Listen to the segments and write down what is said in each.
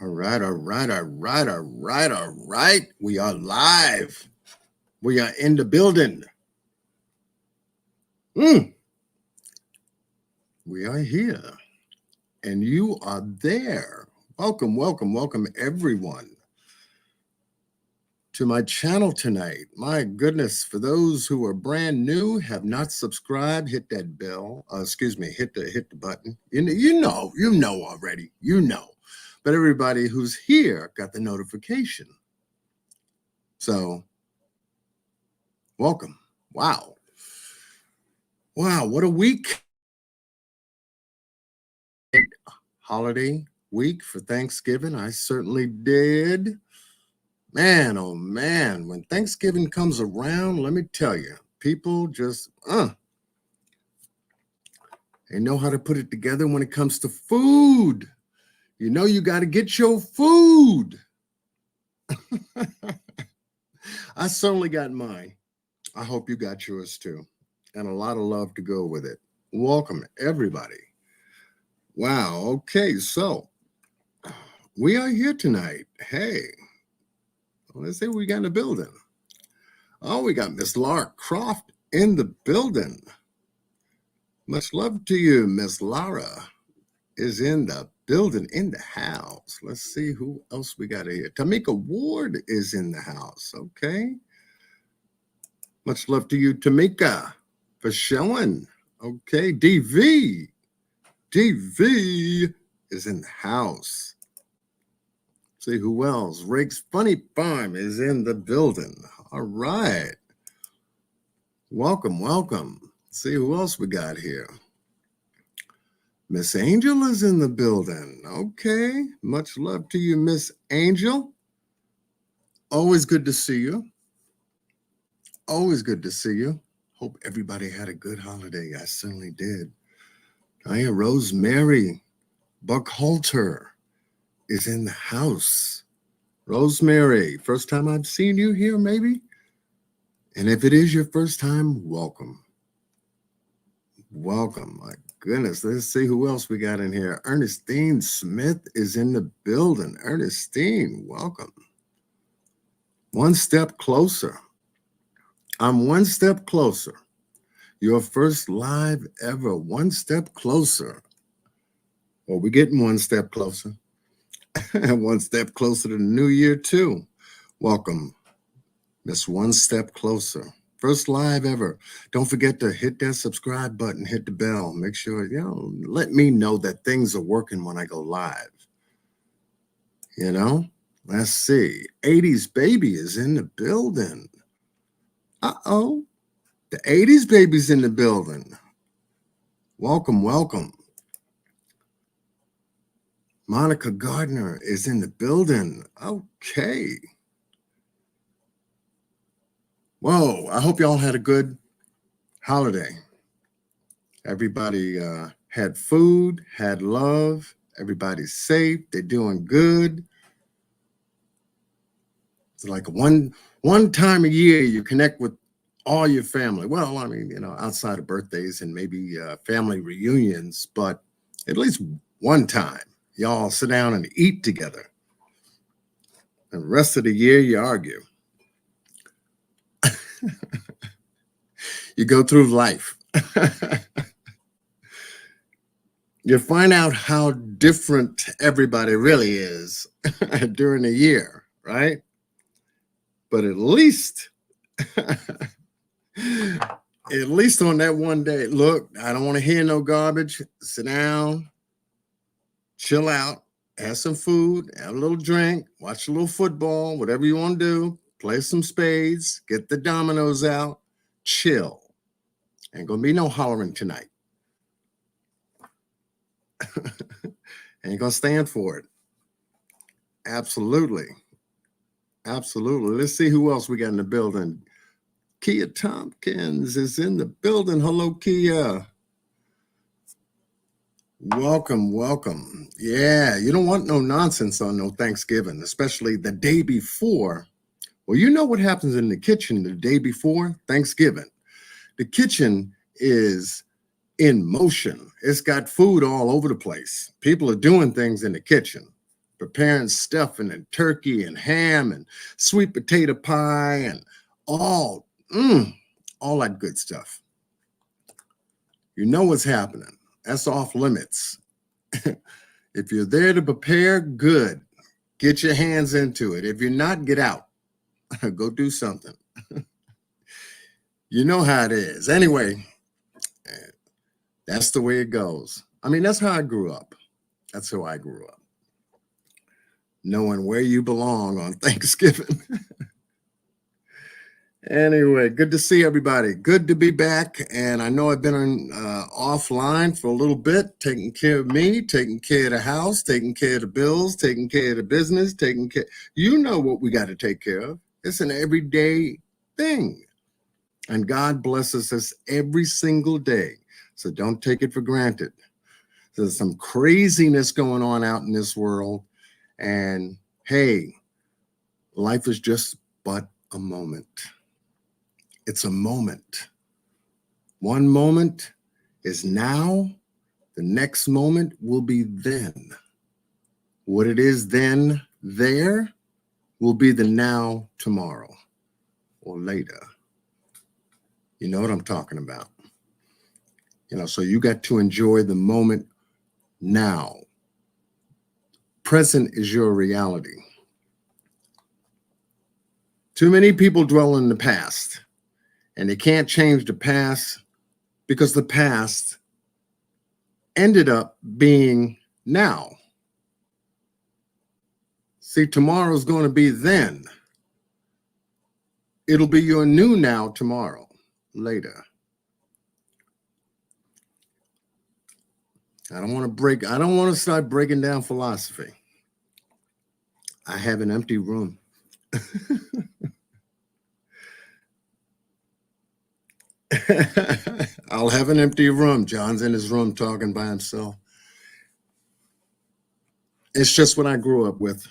All right. We are live. We are in the building. We are here. And you are there. Welcome, everyone, to my channel tonight. My goodness, for those who are brand new, have not subscribed, hit that bell. Hit the button. You know already. You know. But everybody who's here got the notification. So, welcome. Wow, what a week. Holiday week for Thanksgiving. I certainly did. Man, oh man, when Thanksgiving comes around, let me tell you, people just, they know how to put it together when it comes to food. You know, you got to get your food. I certainly got mine. I hope you got yours too. And a lot of love to go with it. Welcome, everybody. Wow. Okay. So we are here tonight. Hey, let's see what we got in the building. Oh, we got Miss Lara Croft in the building. Much love to you. Miss Lara is in the building, in the house. Let's see who else we got here. Tamika Ward is in the house. Okay. Much love to you, Tamika, for showing. Okay. DV is in the house. See who else. Rake's Funny Farm is in the building. All right. Welcome. See who else we got here. Miss Angel is in the building. Okay. Much love to you, Miss Angel. Always good to see you. Hope everybody had a good holiday. I certainly did. Hiya, Rosemary Buckhalter is in the house. Rosemary, first time I've seen you here, maybe? And if it is your first time, welcome. My goodness, let's see who else we got in here. Ernestine Smith is in the building. Ernestine, welcome. One step closer. I'm one step closer. Your first live ever, one step closer. Well, we're getting one step closer. One step closer to the new year, too. Welcome, Miss One Step Closer. First live ever. Don't forget to hit that subscribe button, hit the bell. Make sure, let me know that things are working when I go live. Let's see. 80s baby is in the building. Uh-oh. The 80s baby's in the building. Welcome, welcome. Monica Gardner is in the building. Okay. Whoa, I hope y'all had a good holiday. Everybody had food, had love. Everybody's safe. They're doing good. It's like one time a year you connect with all your family. Well, I mean, outside of birthdays and maybe family reunions, but at least one time y'all sit down and eat together. And the rest of the year you argue. You go through life. You find out how different everybody really is during the year, right? But at least on that one day, look, I don't want to hear no garbage. Sit down, chill out, have some food, have a little drink, watch a little football, whatever you want to do, play some spades, get the dominoes out, chill. Ain't gonna be no hollering tonight. Ain't gonna stand for it. Absolutely. Absolutely. Let's see who else we got in the building. Kia Tompkins is in the building. Hello, Kia. Welcome, welcome. Yeah, you don't want no nonsense on no Thanksgiving, especially the day before. Well, you know what happens in the kitchen the day before Thanksgiving. The kitchen is in motion. It's got food all over the place. People are doing things in the kitchen, preparing stuffing and turkey and ham and sweet potato pie and all that good stuff. You know what's happening. That's off limits. If you're there to prepare, good. Get your hands into it. If you're not, get out. Go do something. You know how it is. Anyway, that's the way it goes. I mean, that's how I grew up. That's how I grew up. Knowing where you belong on Thanksgiving. Anyway, good to see everybody. Good to be back. And I know I've been offline for a little bit, taking care of me, taking care of the house, taking care of the bills, taking care of the business, taking care. You know what we got to take care of. It's an everyday thing. And God blesses us every single day. So don't take it for granted. There's some craziness going on out in this world. And hey, life is just but a moment. It's a moment. One moment is now. The next moment will be then. What it is then, there, will be the now tomorrow or later. You know what I'm talking about. So you got to enjoy the moment now. Present is your reality. Too many people dwell in the past. And they can't change the past because the past ended up being now. See, tomorrow's going to be then. It'll be your new now tomorrow, later. I don't want to start breaking down philosophy. I have an empty room. I'll have an empty room. John's in his room talking by himself. It's just what I grew up with,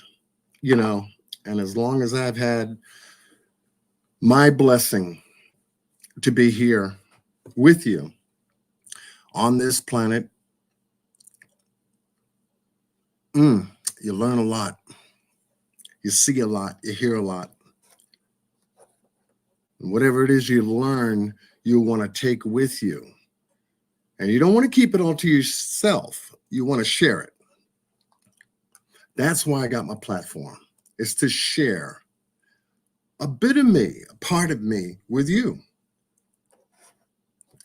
and as long as I've had my blessing to be here with you on this planet, you learn a lot. You see a lot. You hear a lot. And whatever it is you learn, you want to take with you. And you don't want to keep it all to yourself. You want to share it. That's why I got my platform. It's to share a bit of me, a part of me with you.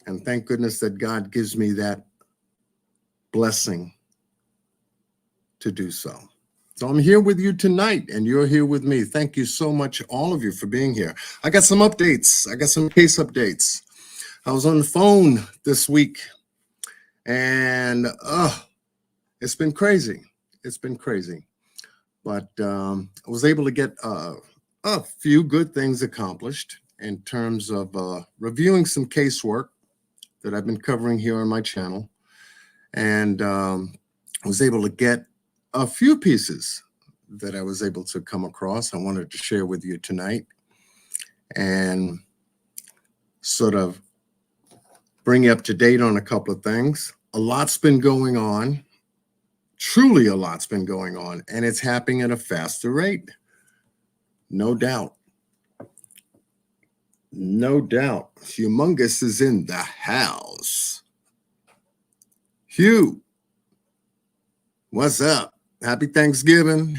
And thank goodness that God gives me that blessing to do so. So I'm here with you tonight, and you're here with me. Thank you so much, all of you, for being here. I got some updates. I got some case updates. I was on the phone this week, and it's been crazy. It's been crazy. But I was able to get a few good things accomplished in terms of reviewing some casework that I've been covering here on my channel. And I was able to get a few pieces that I was able to come across. I wanted to share with you tonight and sort of bring you up to date on a couple of things. A lot's been going on. Truly a lot's been going on, and it's happening at a faster rate. No doubt. No doubt. Humongous is in the house. Hugh, what's up? Happy Thanksgiving.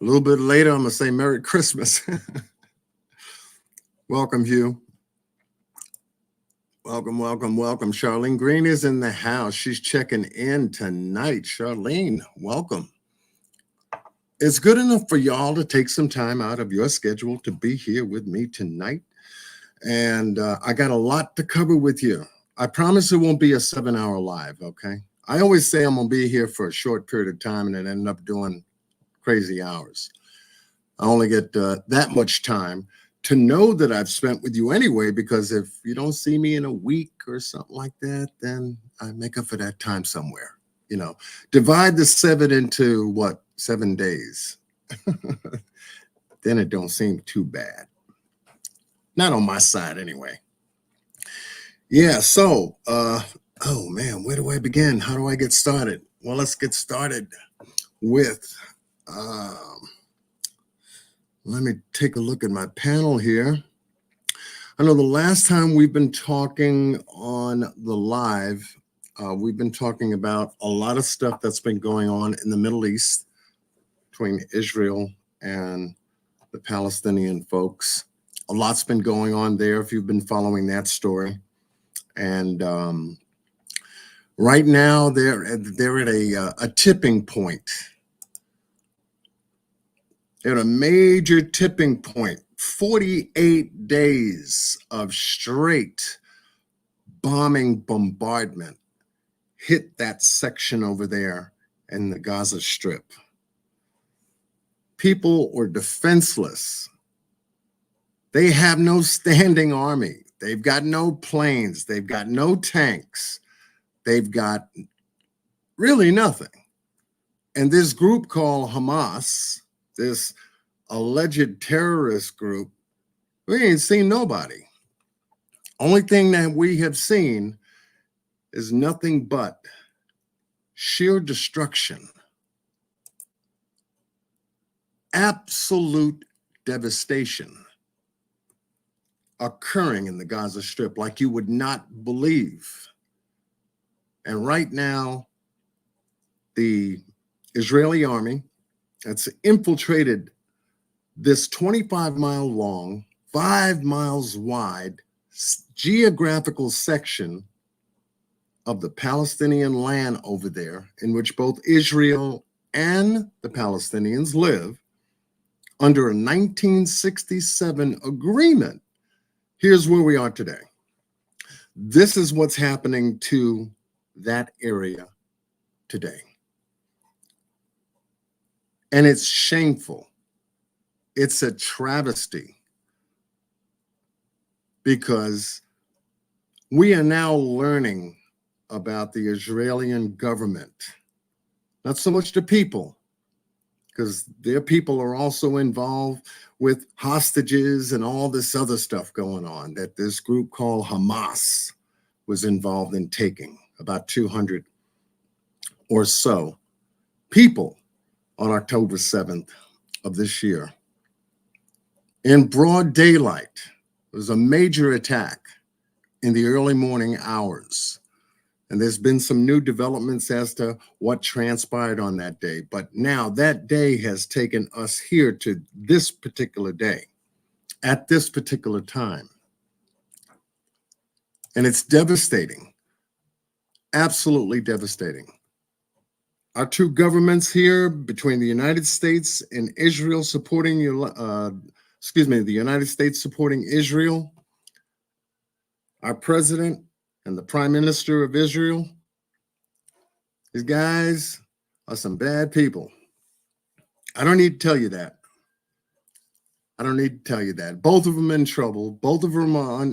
A little bit later, I'm going to say Merry Christmas. Welcome, Hugh. Welcome, welcome, welcome. Charlene Green is in the house. She's checking in tonight. Charlene, welcome. It's good enough for y'all to take some time out of your schedule to be here with me tonight. And I got a lot to cover with you. I promise it won't be a 7-hour live, okay? I always say I'm going to be here for a short period of time and then end up doing crazy hours. I only get that much time to know that I've spent with you anyway, because if you don't see me in a week or something like that, then I make up for that time somewhere. You know, divide the 7 into what? 7 days. Then it don't seem too bad. Not on my side anyway. Yeah, so, oh man, where do I begin? How do I get started? Well, let's get started with, let me take a look at my panel here. I know the last time we've been talking on the live, we've been talking about a lot of stuff that's been going on in the Middle East between Israel and the Palestinian folks. A lot's been going on there if you've been following that story. And right now they're at a tipping point. They're at a major tipping point. 48 days of straight bombing bombardment hit that section over there in the Gaza Strip. People were defenseless. They have no standing army. They've got no planes. They've got no tanks. They've got really nothing. And this group called Hamas, this alleged terrorist group, we ain't seen nobody. Only thing that we have seen is nothing but sheer destruction. Absolute devastation occurring in the Gaza Strip like you would not believe. And right now, the Israeli army that's infiltrated this 25-mile long, 5 miles wide geographical section of the Palestinian land over there, in which both Israel and the Palestinians live, under a 1967 agreement. Here's where we are today. This is what's happening to that area today. And it's shameful. It's a travesty, because we are now learning about the Israeli government, not so much the people, because their people are also involved with hostages and all this other stuff going on that this group called Hamas was involved in taking, about 200 or so people on October 7th of this year. In broad daylight, It was a major attack in the early morning hours. And there's been some new developments as to what transpired on that day. But now that day has taken us here to this particular day, at this particular time. And it's devastating, absolutely devastating. Our two governments here, between the United States and Israel supporting the United States supporting Israel, our president and the prime minister of Israel, these guys are some bad people. I don't need to tell you that. I don't need to tell you that. Both of them in trouble. Both of them are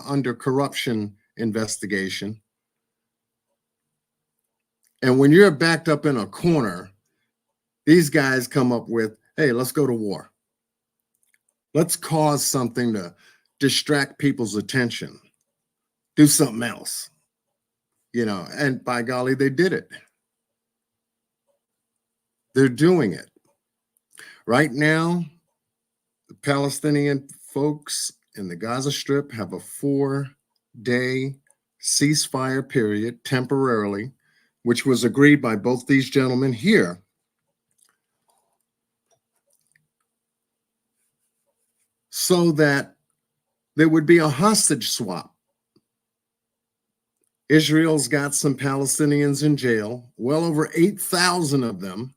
under corruption investigation. And when you're backed up in a corner, these guys come up with, hey, let's go to war. Let's cause something to distract people's attention. Do something else. And by golly, they did it. They're doing it. Right now, the Palestinian folks in the Gaza Strip have a 4-day ceasefire period temporarily, which was agreed by both these gentlemen here. So that there would be a hostage swap. Israel's got some Palestinians in jail, well over 8,000 of them,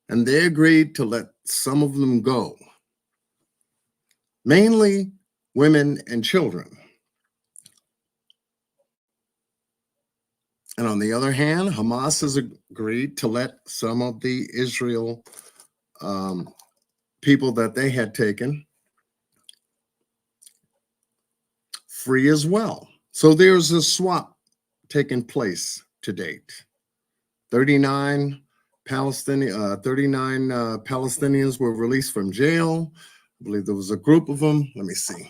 and they agreed to let some of them go. Mainly women and children. And on the other hand, Hamas has agreed to let some of the Israel people that they had taken free as well. So there's a swap taking place to date. 39 Palestinians were released from jail. I believe there was a group of them. Let me see.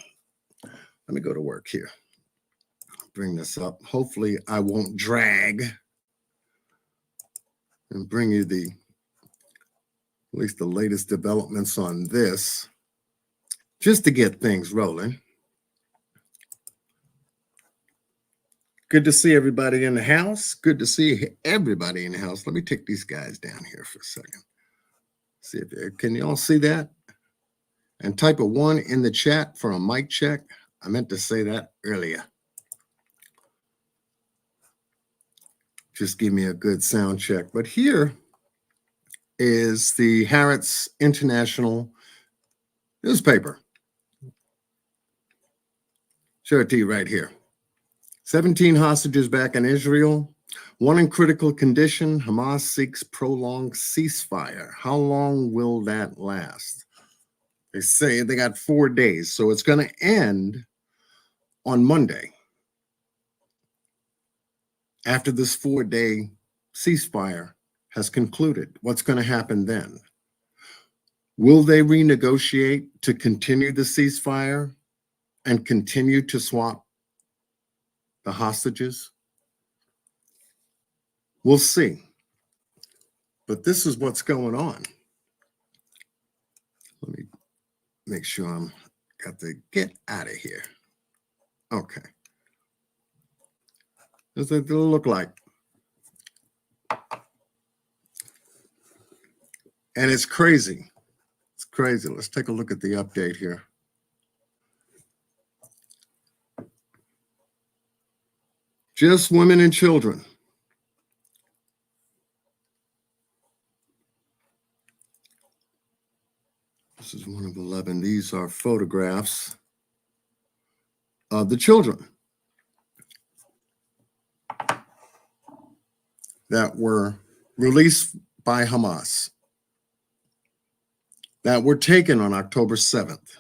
Let me go to work here. Bring this up. Hopefully I won't drag and bring you at least the latest developments on this, just to get things rolling. Good to see everybody in the house. Good to see everybody in the house. Let me take these guys down here for a second. See if can you all see that? And type a 1 in the chat for a mic check. I meant to say that earlier. Just give me a good sound check. But here is the Harrods International newspaper. Show it to you right here. 17 hostages back in Israel, one in critical condition. Hamas seeks prolonged ceasefire. How long will that last? They say they got 4 days, so it's going to end on Monday. After this 4-day ceasefire has concluded, what's going to happen then? Will they renegotiate to continue the ceasefire and continue to swap the hostages? We'll see. But this is what's going on. Let me make sure I'm got to get out of here. Okay. That's what it'll look like. And it's crazy. It's crazy. Let's take a look at the update here. Just women and children. This is one of 11. These are photographs of the children that were released by Hamas, that were taken on October 7th.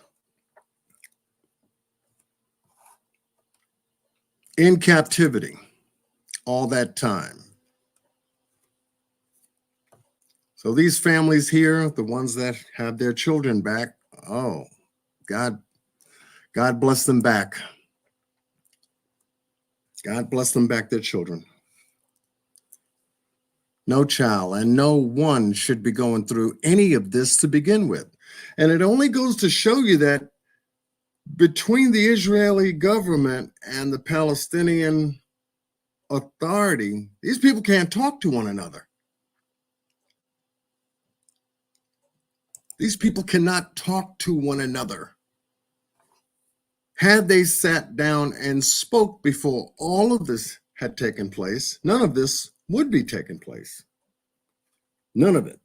In captivity all that time. So these families here, the ones that have their children back, oh, God bless them back. God bless them back, their children. No child and no one should be going through any of this to begin with. And it only goes to show you that between the Israeli government and the Palestinian Authority, these people can't talk to one another. These people cannot talk to one another. Had they sat down and spoke before all of this had taken place, none of this would be taking place. None of it.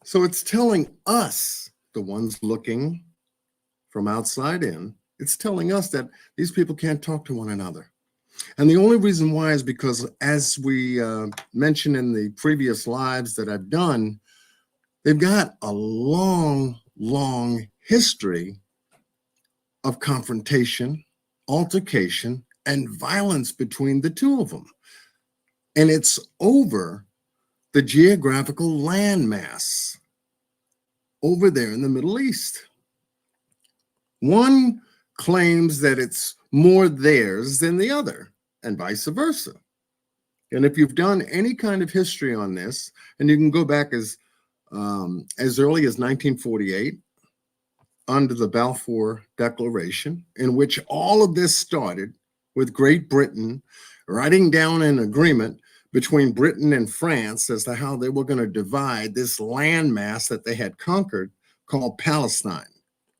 So it's telling us, the ones looking from outside in, it's telling us that these people can't talk to one another. And the only reason why is because, as we mentioned in the previous lives that I've done, they've got a long, long history of confrontation, altercation, and violence between the two of them. And it's over the geographical landmass over there in the Middle East. One claims that it's more theirs than the other, and vice versa. And if you've done any kind of history on this, and you can go back as early as 1948, under the Balfour Declaration, in which all of this started with Great Britain writing down an agreement between Britain and France as to how they were going to divide this landmass that they had conquered called Palestine,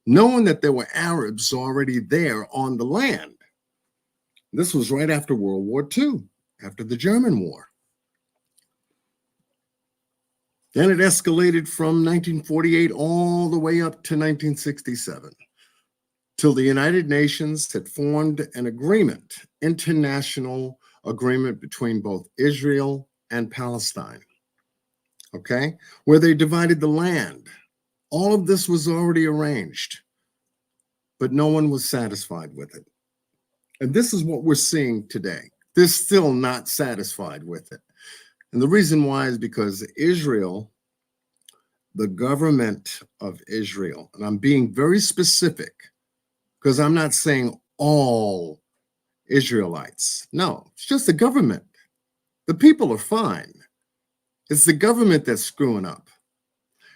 knowing that there were Arabs already there on the land. This was right after World War II, after the German War. Then it escalated from 1948 all the way up to 1967, till the United Nations had formed an agreement, international agreement between both Israel and Palestine, okay, where they divided the land. All of this was already arranged, but no one was satisfied with it. And this is what we're seeing today. They're still not satisfied with it. And the reason why is because Israel, the government of Israel, and I'm being very specific because I'm not saying all Israelites. No, it's just the government. The people are fine. It's the government that's screwing up.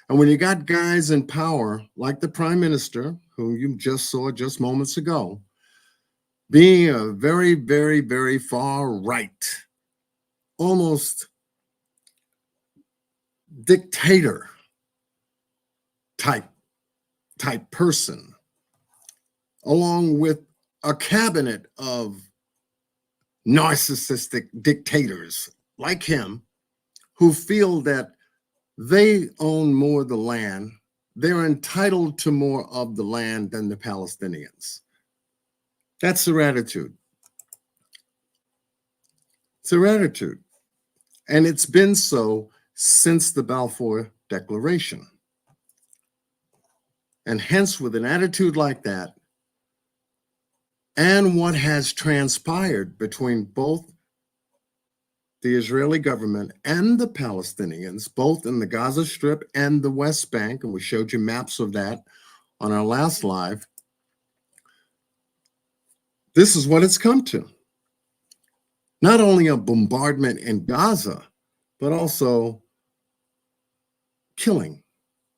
And when you got guys in power like the prime minister, who you just saw just moments ago, being a very, very, very far right, almost dictator type person, along with a cabinet of narcissistic dictators like him, who feel that they own more of the land, they're entitled to more of the land than the Palestinians. That's their attitude. It's their attitude. And it's been so since the Balfour Declaration. And hence, with an attitude like that, and what has transpired between both the Israeli government and the Palestinians, both in the Gaza Strip and the West Bank, and we showed you maps of that on our last live, this is what it's come to. Not only a bombardment in Gaza, but also killing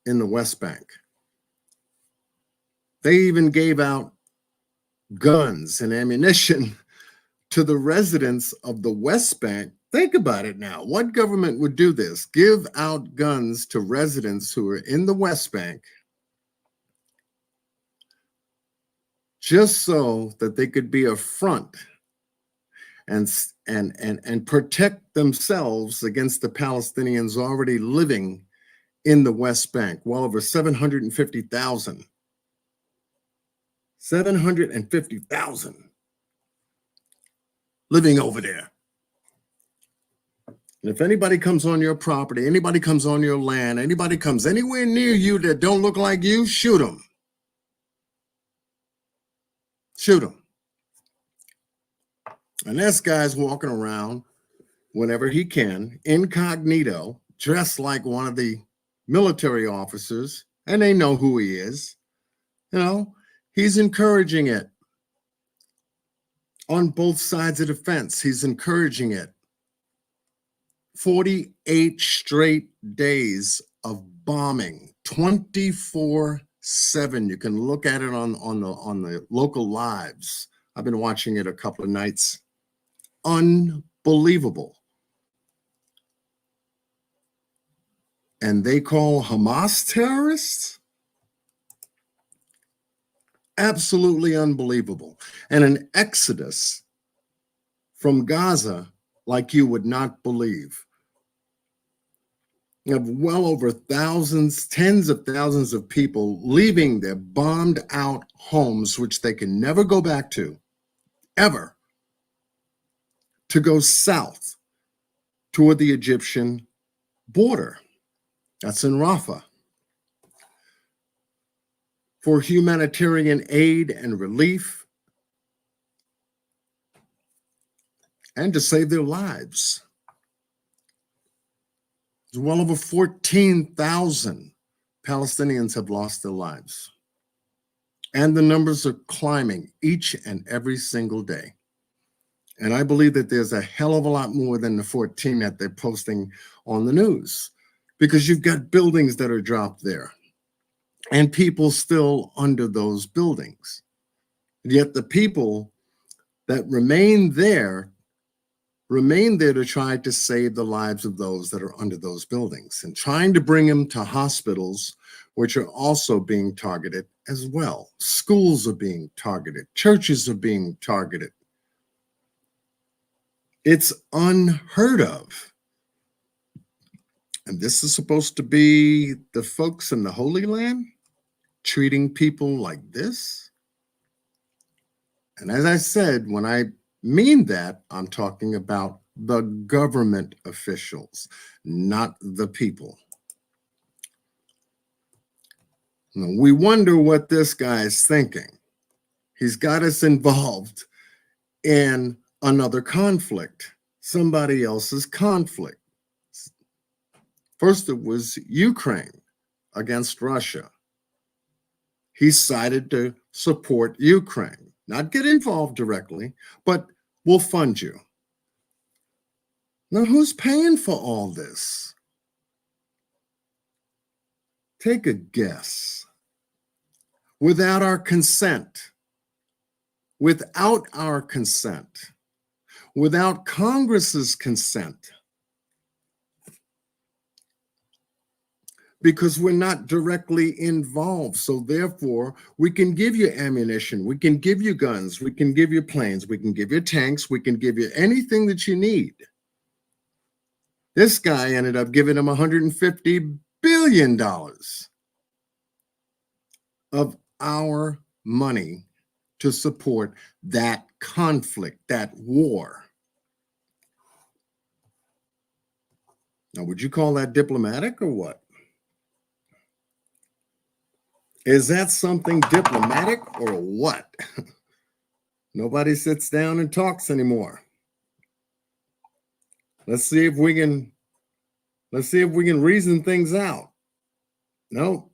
in the West Bank. They even gave out guns and ammunition to the residents of the West Bank. Think about it now. What government would do this? Give out guns to residents who are in the West Bank just so that they could be a front and protect themselves against the Palestinians already living in the West Bank. Well over 750,000. 750,000 living over there. And if anybody comes on your property, anybody comes on your land, anybody comes anywhere near you that don't look like you, shoot them. Shoot them. And this guy's walking around whenever he can, incognito, dressed like one of the military officers, and they know who he is. You know, he's encouraging it. On both sides of the fence, he's encouraging it. 48 straight days of bombing 24/7. You can look at it on the local lives. I've been watching it a couple of nights. Unbelievable. And they call Hamas terrorists? Absolutely unbelievable. And an exodus from Gaza like you would not believe. You have well over thousands, tens of thousands of people leaving their bombed out homes, which they can never go back to, ever, to go south toward the Egyptian border. That's in Rafah. For humanitarian aid and relief, and to save their lives. Well over 14,000 Palestinians have lost their lives. And the numbers are climbing each and every single day. And I believe that there's a hell of a lot more than the 14 that they're posting on the news, because you've got buildings that are dropped there and people still under those buildings. Yet the people that remain there to try to save the lives of those that are under those buildings and trying to bring them to hospitals, which are also being targeted as well. Schools are being targeted. Churches are being targeted. It's unheard of. And this is supposed to be the folks in the Holy Land treating people like this? And as I said, when I mean that, I'm talking about the government officials, not the people. Now, we wonder what this guy is thinking. He's got us involved in another conflict, somebody else's conflict. First, it was Ukraine against Russia. He decided to support Ukraine, not get involved directly, but we'll fund you. Now, who's paying for all this? Take a guess. Without our consent, without Congress's consent, because we're not directly involved. So therefore, we can give you ammunition, we can give you guns, we can give you planes, we can give you tanks, we can give you anything that you need. This guy ended up giving him $150 billion of our money to support that conflict, that war. Now, would you call that diplomatic or what? Is that something diplomatic or what? Nobody sits down and talks anymore. Let's see if we can reason things out. No.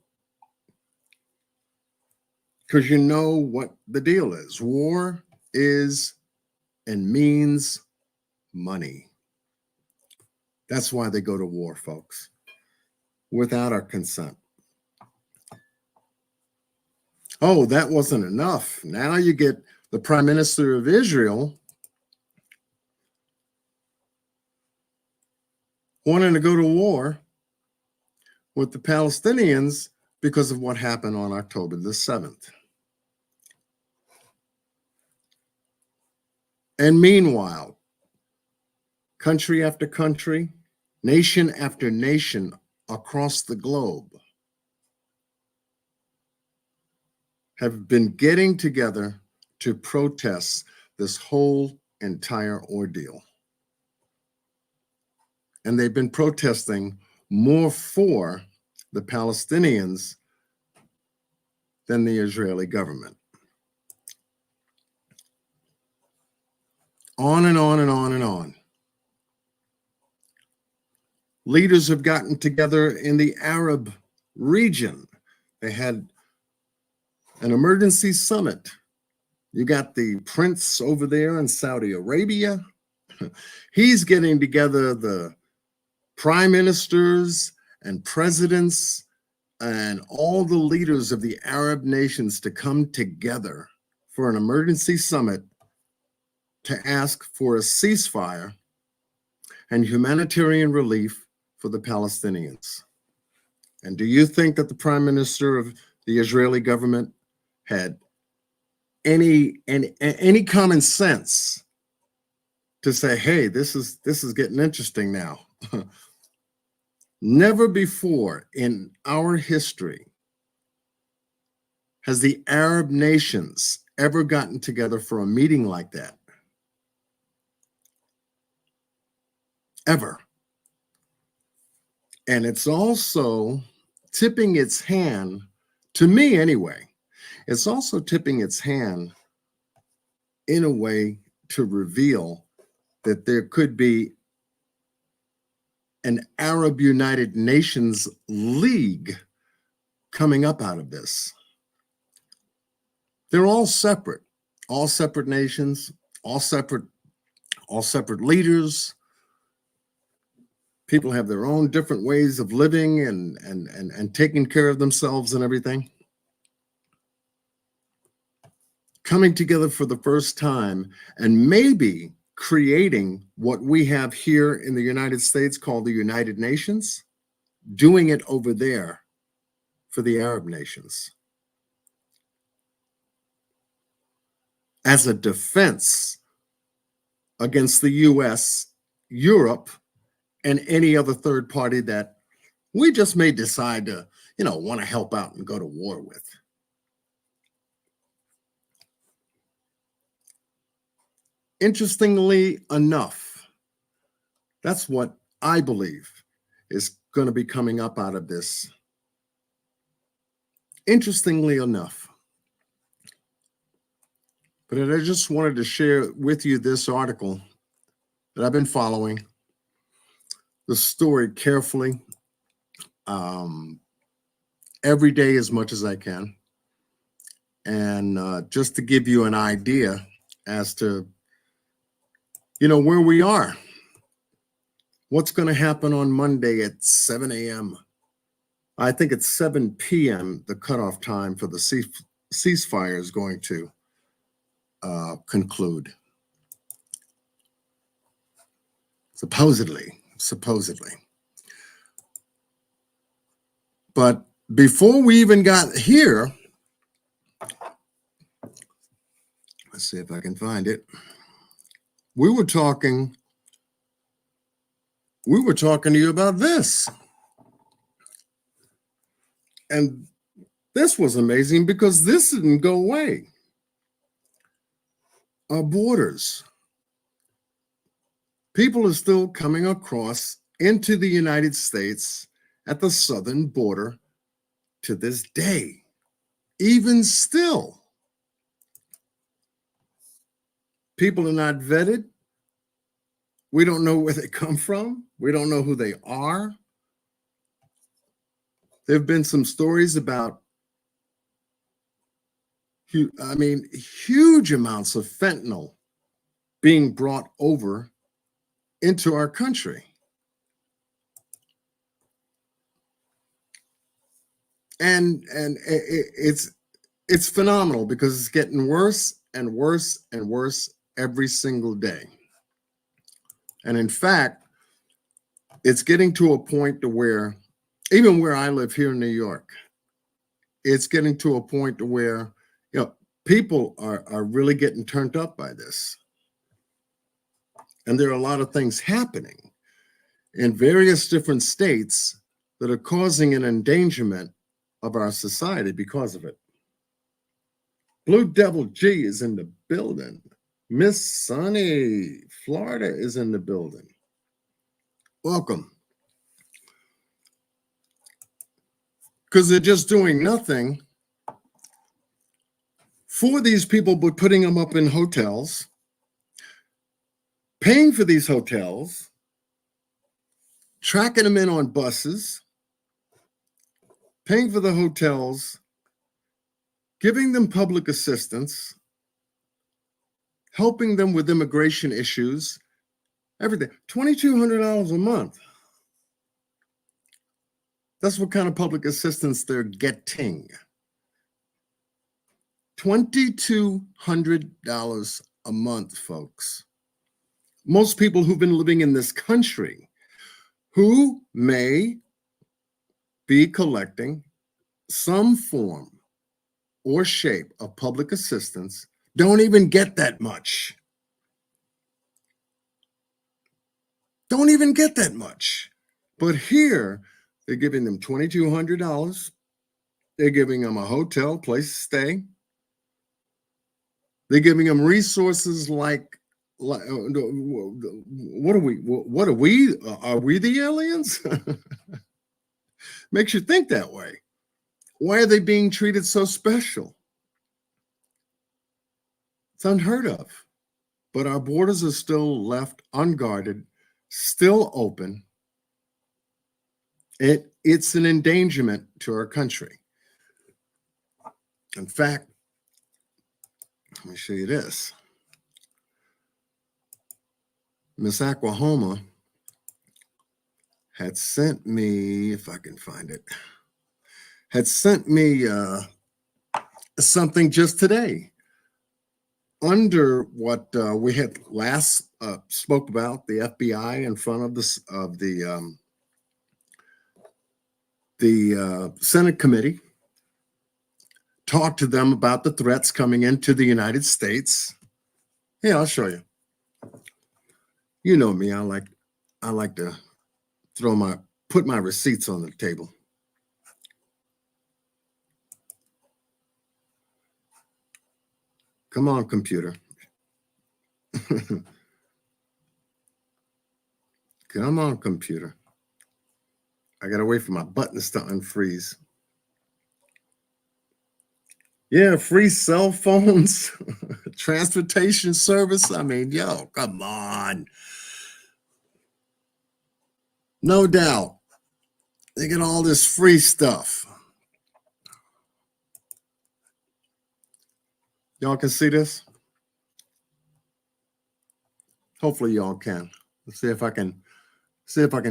Because you know what the deal is. War is and means money. That's why they go to war, folks, without our consent. Oh, that wasn't enough. Now you get the Prime Minister of Israel wanting to go to war with the Palestinians because of what happened on October the 7th. And meanwhile, country after country, nation after nation across the globe have been getting together to protest this whole entire ordeal. And they've been protesting more for the Palestinians than the Israeli government. On and on and on and on. Leaders have gotten together in the Arab region. They had an emergency summit. You got the prince over there in Saudi Arabia. He's getting together the prime ministers and presidents and all the leaders of the Arab nations to come together for an emergency summit to ask for a ceasefire and humanitarian relief for the Palestinians. And do you think that the prime minister of the Israeli government had any common sense to say, hey, this is getting interesting now? Never before in our history has the Arab nations ever gotten together for a meeting like that. Ever. And it's also tipping its hand, to me anyway, it's also tipping its hand in a way to reveal that there could be an Arab United Nations League coming up out of this. They're all separate nations, all separate leaders. People have their own different ways of living and taking care of themselves and everything. Coming together for the first time and maybe creating what we have here in the United States called the United Nations, doing it over there for the Arab nations as a defense against the US, Europe, and any other third party that we just may decide to, want to help out and go to war with. Interestingly enough, that's what I believe is going to be coming up out of this. Interestingly enough. But I just wanted to share with you this article that I've been following, the story carefully, every day as much as I can. And just to give you an idea as to, where we are, what's going to happen on Monday at 7 a.m. I think it's 7 p.m., the cutoff time for the ceasefire is going to conclude. Supposedly. But before we even got here, let's see if I can find it. We were talking to you about this. And this was amazing because this didn't go away. Our borders. People are still coming across into the United States at the southern border to this day. Even still. People are not vetted. We don't know where they come from. We don't know who they are. There have been some stories about, huge amounts of fentanyl being brought over into our country. And it's phenomenal because it's getting worse and worse and worse every single day. And in fact, it's getting to a point to where, even where I live here in New York, it's getting to a point to where, people are really getting turned up by this. And there are a lot of things happening in various different states that are causing an endangerment of our society because of it. Blue Devil G is in the building. Miss Sunny, Florida is in the building. Welcome. Because they're just doing nothing for these people, but putting them up in hotels, paying for these hotels, tracking them in on buses, paying for the hotels, giving them public assistance, helping them with immigration issues, everything. $2,200 a month. That's what kind of public assistance they're getting. $2,200 a month, folks. Most people who've been living in this country who may be collecting some form or shape of public assistance don't even get that much. Don't even get that much. But here, they're giving them $2,200. They're giving them a hotel, place to stay. They're giving them resources like what are we? What are we? Are we the aliens? Makes you think that way. Why are they being treated so special? It's unheard of. But our borders are still left unguarded, still open. It's an endangerment to our country. In fact, let me show you this. Miss Oklahoma had sent me, if I can find it, had sent me something just today. Under what we had last spoke about, the FBI in front of the Senate committee, talked to them about the threats coming into the United States. Yeah, I'll show you. You know me, I like to put my receipts on the table. Come on, computer. Come on, computer. I gotta wait for my buttons to unfreeze. Yeah, free cell phones, transportation service. I mean, yo, come on. No doubt. They get all this free stuff. Y'all can see this? Hopefully y'all can. Let's see if I can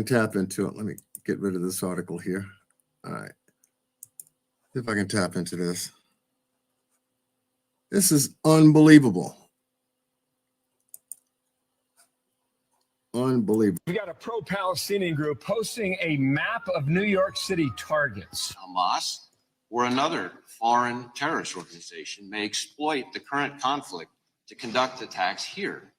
tap into it. Let me get rid of this article here. All right. See if I can tap into this. This is unbelievable. Unbelievable. We got a pro-Palestinian group posting a map of New York City targets. Hamas or another foreign terrorist organization may exploit the current conflict to conduct attacks here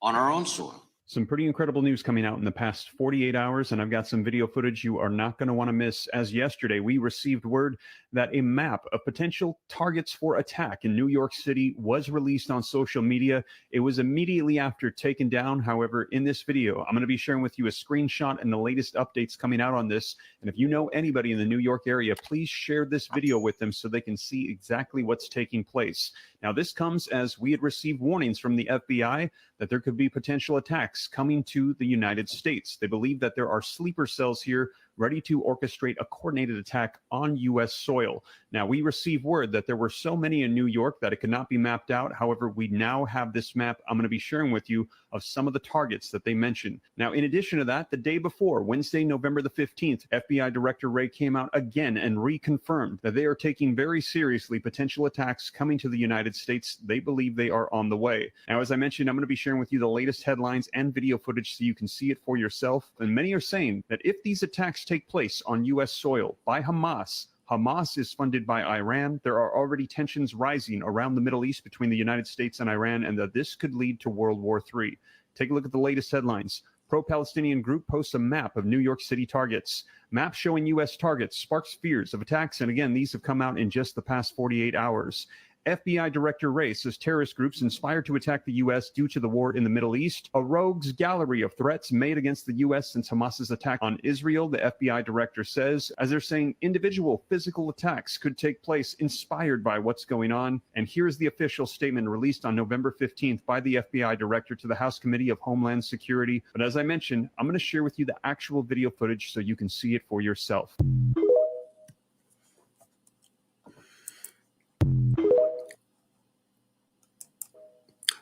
on our own soil. Some pretty incredible news coming out in the past 48 hours, and I've got some video footage you are not going to want to miss. As yesterday, we received word that a map of potential targets for attack in New York City was released on social media. It was immediately after taken down. However, in this video, I'm going to be sharing with you a screenshot and the latest updates coming out on this. And if you know anybody in the New York area, please share this video with them so they can see exactly what's taking place. Now, this comes as we had received warnings from the FBI that there could be potential attacks coming to the United States. They believe that there are sleeper cells here ready to orchestrate a coordinated attack on U.S. soil. Now, we received word that there were so many in New York that it could not be mapped out. However, we now have this map I'm going to be sharing with you of some of the targets that they mentioned. Now, in addition to that, the day before, Wednesday, November the 15th, FBI Director Wray came out again and reconfirmed that they are taking very seriously potential attacks coming to the United States. They believe they are on the way. Now, as I mentioned, I'm going to be sharing with you the latest headlines and video footage so you can see it for yourself. And many are saying that if these attacks take place on U.S. soil by Hamas is funded by Iran. There are already tensions rising around the Middle East between the United States and Iran, and that this could lead to World War III. Take a look at the latest headlines. Pro-Palestinian group posts a map of New York City targets. Map showing U.S. targets sparks fears of attacks, and again, these have come out in just the past 48 hours. FBI Director Wray says terrorist groups inspired to attack the U.S. due to the war in the Middle East. A rogues gallery of threats made against the U.S. since Hamas's attack on Israel, the FBI director says, as they're saying individual physical attacks could take place inspired by what's going on. And here's the official statement released on November 15th by the FBI director to the House Committee of Homeland Security. But as I mentioned, I'm going to share with you the actual video footage so you can see it for yourself.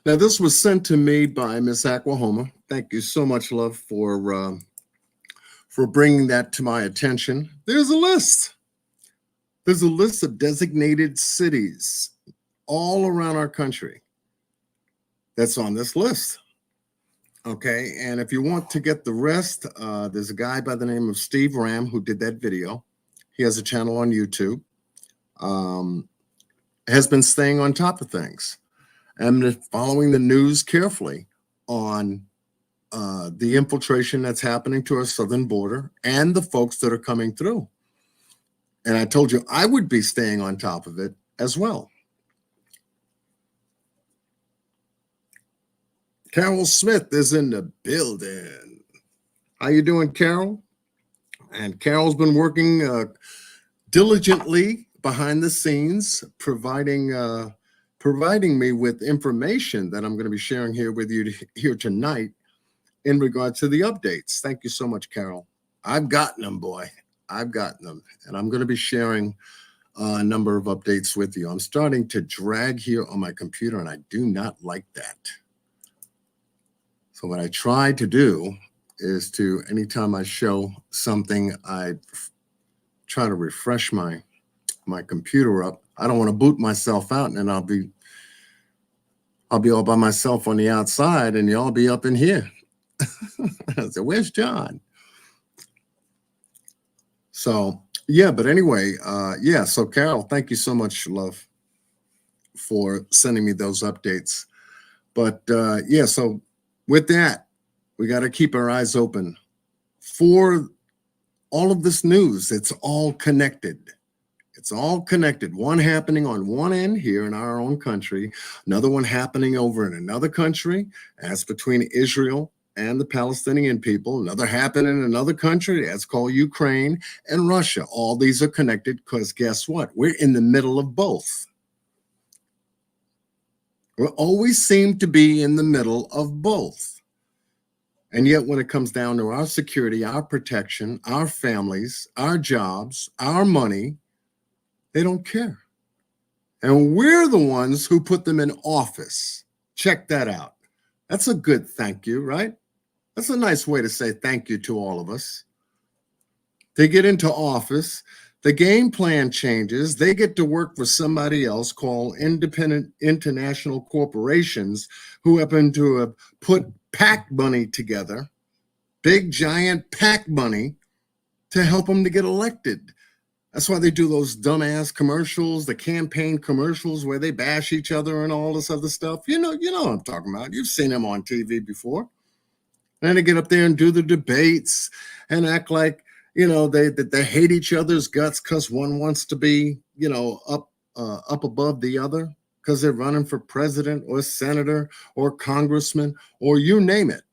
Now, this was sent to me by Miss Oklahoma. Thank you so much, love, for for bringing that to my attention. There's a list. There's a list of designated cities all around our country that's on this list. Okay, and if you want to get the rest, there's a guy by the name of Steve Ram who did that video. He has a channel on YouTube. Has been staying on top of things and following the news carefully on the infiltration that's happening to our southern border and the folks that are coming through. And I told you I would be staying on top of it as well. Carol Smith is in the building. How you doing, Carol? And Carol's been working diligently behind the scenes, providing me with information that I'm going to be sharing here with you here tonight in regard to the updates. Thank you so much, Carol. I've gotten them, boy. I've gotten them. And I'm going to be sharing a number of updates with you. I'm starting to drag here on my computer, and I do not like that. So what I try to do is to, anytime I show something, I try to refresh my computer up. I don't want to boot myself out, and then I'll be all by myself on the outside, and y'all be up in here. I said, where's John? So yeah, but anyway, yeah. So Carol, thank you so much, love, for sending me those updates. But yeah, so with that, we got to keep our eyes open for all of this news. It's all connected. It's all connected. One happening on one end here in our own country, another one happening over in another country, as between Israel and the Palestinian people, another happening in another country, that's called Ukraine and Russia. All these are connected because guess what? We're in the middle of both. We always seem to be in the middle of both. And yet when it comes down to our security, our protection, our families, our jobs, our money, they don't care. And we're the ones who put them in office. Check that out. That's a good thank you, right? That's a nice way to say thank you to all of us. They get into office, the game plan changes, they get to work for somebody else called independent international corporations who happen to have put PAC money together, big giant PAC money, to help them to get elected. That's why they do those dumbass commercials, the campaign commercials where they bash each other and all this other stuff. You know what I'm talking about. You've seen them on TV before. And they get up there and do the debates and act like, they hate each other's guts because one wants to be, up above the other because they're running for president or senator or congressman or you name it.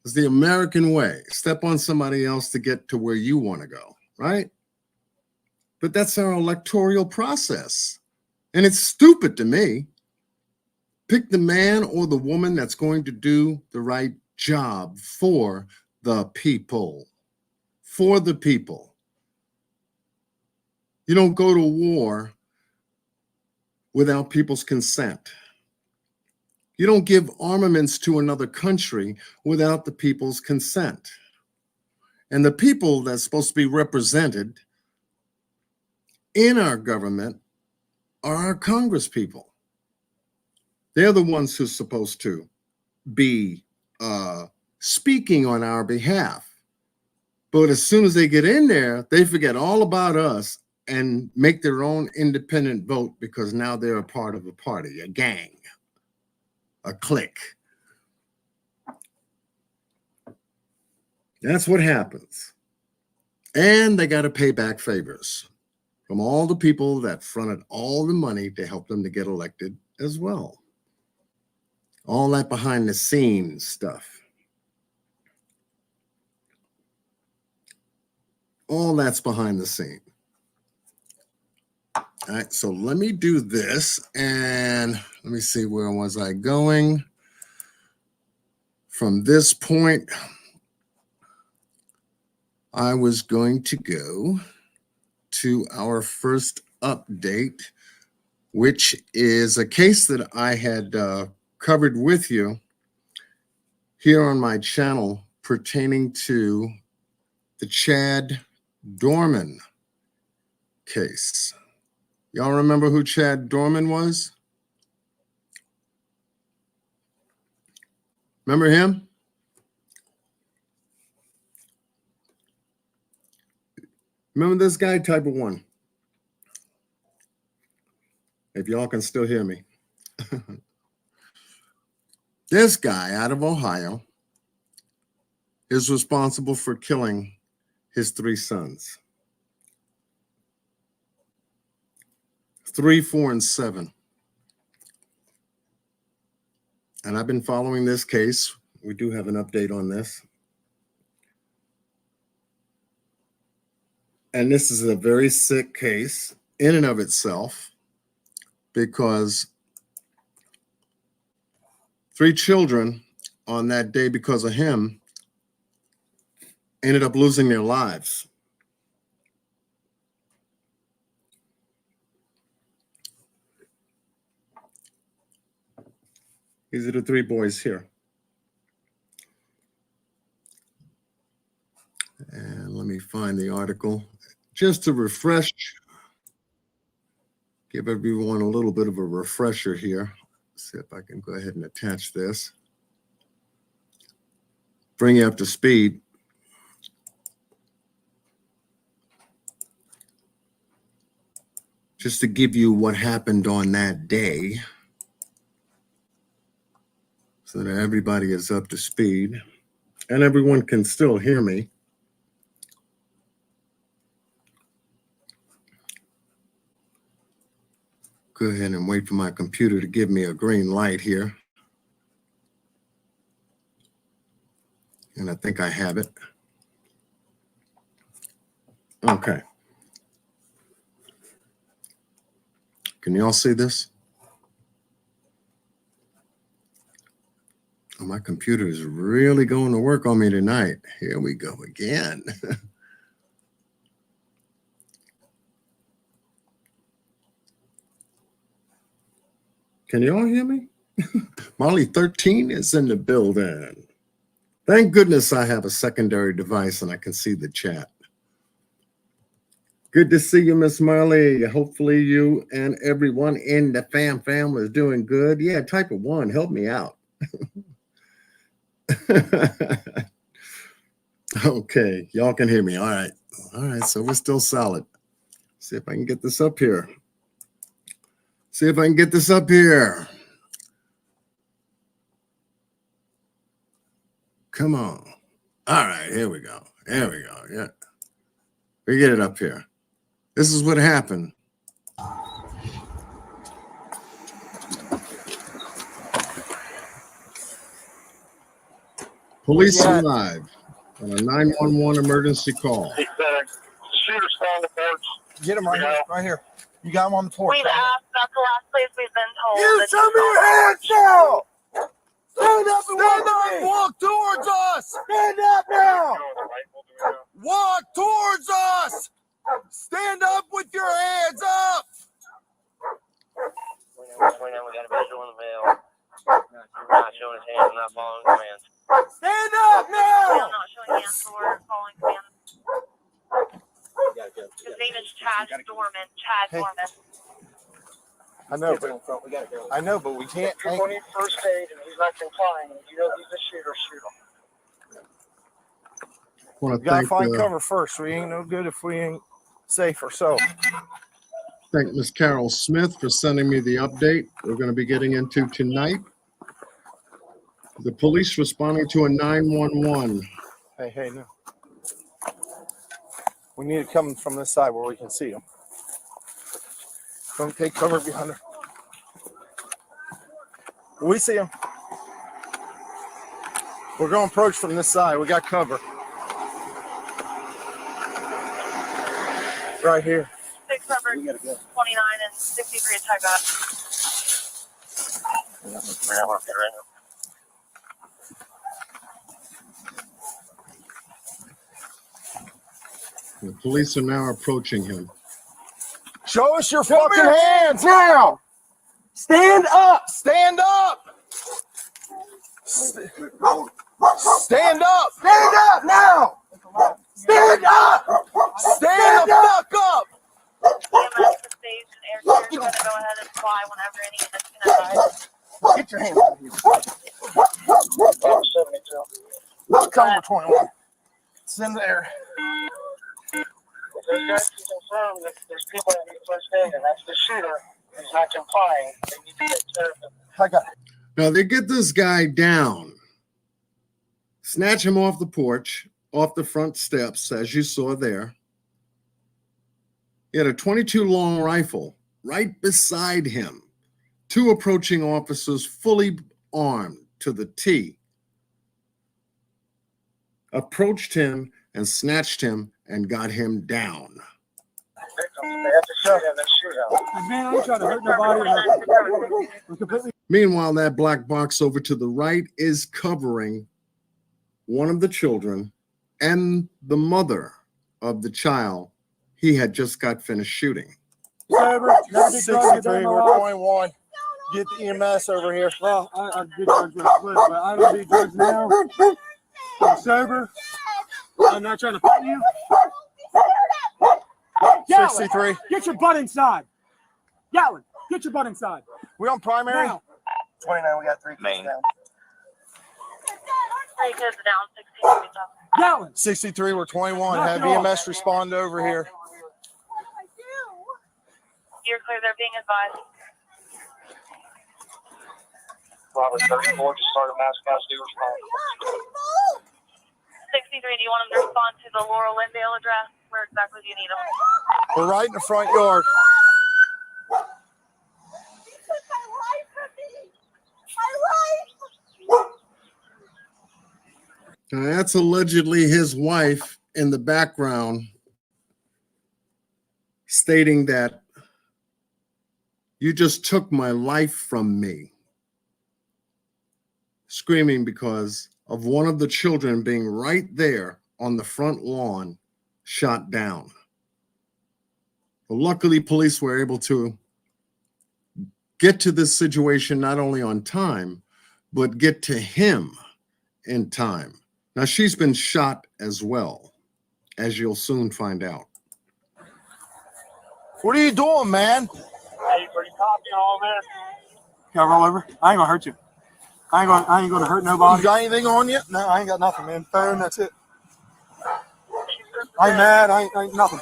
It's the American way. Step on somebody else to get to where you want to go, right? But that's our electoral process. And it's stupid to me. Pick the man or the woman that's going to do the right job for the people. For the people. You don't go to war without people's consent. You don't give armaments to another country without the people's consent. And the people that's supposed to be represented in our government are our Congress people. They're the ones who're supposed to be speaking on our behalf. But as soon as they get in there, they forget all about us and make their own independent vote because now they're a part of a party, a gang, a clique. That's what happens. And they got to pay back favors from all the people that fronted all the money to help them to get elected as well. All that behind the scenes stuff. All that's behind the scene. All right, so let me do this and let me see, where was I going? From this point, I was going to go to our first update, which is a case that I had covered with you here on my channel pertaining to the Chad Dorman case. Y'all remember who Chad Dorman was? Remember him? Remember this guy? Type of one. If y'all can still hear me. This guy out of Ohio is responsible for killing his 3 sons. 3, 4, and 7. And I've been following this case. We do have an update on this. And this is a very sick case in and of itself, because 3 children on that day, because of him, ended up losing their lives. These are the 3 boys here. And let me find the article just to refresh, give everyone a little bit of a refresher here. See if I can go ahead and attach this. Bring you up to speed. Just to give you what happened on that day, so that everybody is up to speed and everyone can still hear me. Go ahead and wait for my computer to give me a green light here. And I think I have it. Okay. Can y'all see this? Oh, my computer is really going to work on me tonight. Here we go again. Can you all hear me? Molly 13 is in the building. Thank goodness I have a secondary device and I can see the chat. Good to see you, Miss Marley. Hopefully you and everyone in the family is doing good. Yeah, type of 1, help me out. Okay, y'all can hear me. All right. All right, so we're still solid. See if I can get this up here. See if I can get this up here. Come on. All right, here we go. There we go. Yeah. We get it up here. This is what happened. Police arrived on a 911 emergency call. Shooter's on the porch. Get him right here, right here. You got him on the porch. We've asked, that's the last place we've been told. You show me your hands now! Stand up and walk towards us! Stand up now! Walk towards us! Stand up with your hands up! We got a visual in the mail. Not showing his hands, not following commands. Stand up We're now! not showing hands, so we're following commands. His name is Chad Dorman. Chad Dorman. I know, but we can't. If you need first aid and he's not complying, you know he's a shooter, shoot him. Want We to gotta thank, find cover first. We ain't no good if we ain't safe ourselves. thank Ms. Carol Smith for sending me the update we're going to be getting into tonight. The police responding to a 911. Hey, no. We need to come from this side where we can see them. Don't take cover behind her. We see them. We're going to approach from this side. We got cover. Right here. 6 number 29 and 63 attack that. The police are now approaching him. Show us your fucking hands now! Stand up! Stand up! Stand up! Stand up now! Stand up! Stand the fuck up! EMS to stage and air clear. Try to go ahead and fly whenever any units can advise. Get your hand out of here. Tell me 21. It's in the air. There's guys to confirm that there's people that need first aid, and that's the shooter. He's not complying. They need to take care of him. I got it. Now they get this guy down, snatch him off the porch, off the front steps, as you saw there. He had a .22 long rifle right beside him. Two approaching officers, fully armed to the T, approached him and snatched him and got him down. They have to shoot him and shoot him. Man, I ain't trying to hurt nobody. I'm completely. Meanwhile, that black box over to the right is covering one of the children and the mother of the child he had just got finished shooting. 63, we're 21. Get the EMS over here. Well, I do drugs real quick, but I don't do drugs now. I'm sober. I'm not trying to fight you. 63. Get your butt inside. Yellen, get your butt inside. We on primary? Now. 29, we got 3 kids down. 3 kids down, 16 down. Yellen. 63, we're 21. Knock Have it off. EMS respond over here. You're clear, they're being advised. Robert 34, just started mass casualty response. 63, do you want them to respond to the Laurel Lindale address? Where exactly do you need them? We're right in the front yard. Now, that's allegedly his wife in the background stating that you just took my life from me, screaming because of one of the children being right there on the front lawn, shot down. Well, luckily, police were able to get to this situation not only on time, but get to him in time. Now, she's been shot as well, as you'll soon find out. What are you doing, man? Hey, pretty copying all this. Can I roll over? I ain't gonna hurt you. I ain't gonna hurt You nobody. got anything on you? No, I ain't got nothing, man. Phone, that's it. I ain't mad. I ain't nothing.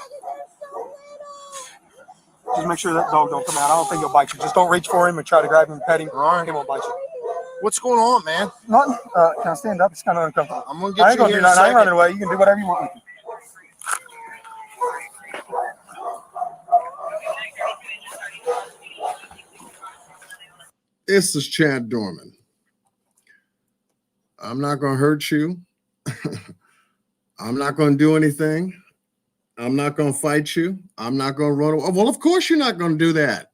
Just make sure that dog don't come out. I don't think he'll bite you. Just don't reach for him and try to grab him and pet him. All right. He won't bite you. What's going on, man? Nothing. Can I stand up? It's kind of uncomfortable. I'm gonna I get ain't you gonna here do in a nothing. I ain't running second. away. You can do whatever you want with me. This is Chad Dorman. I'm not going to hurt you. I'm not going to do anything. I'm not going to fight you. I'm not going to run away. Well, of course you're not going to do that.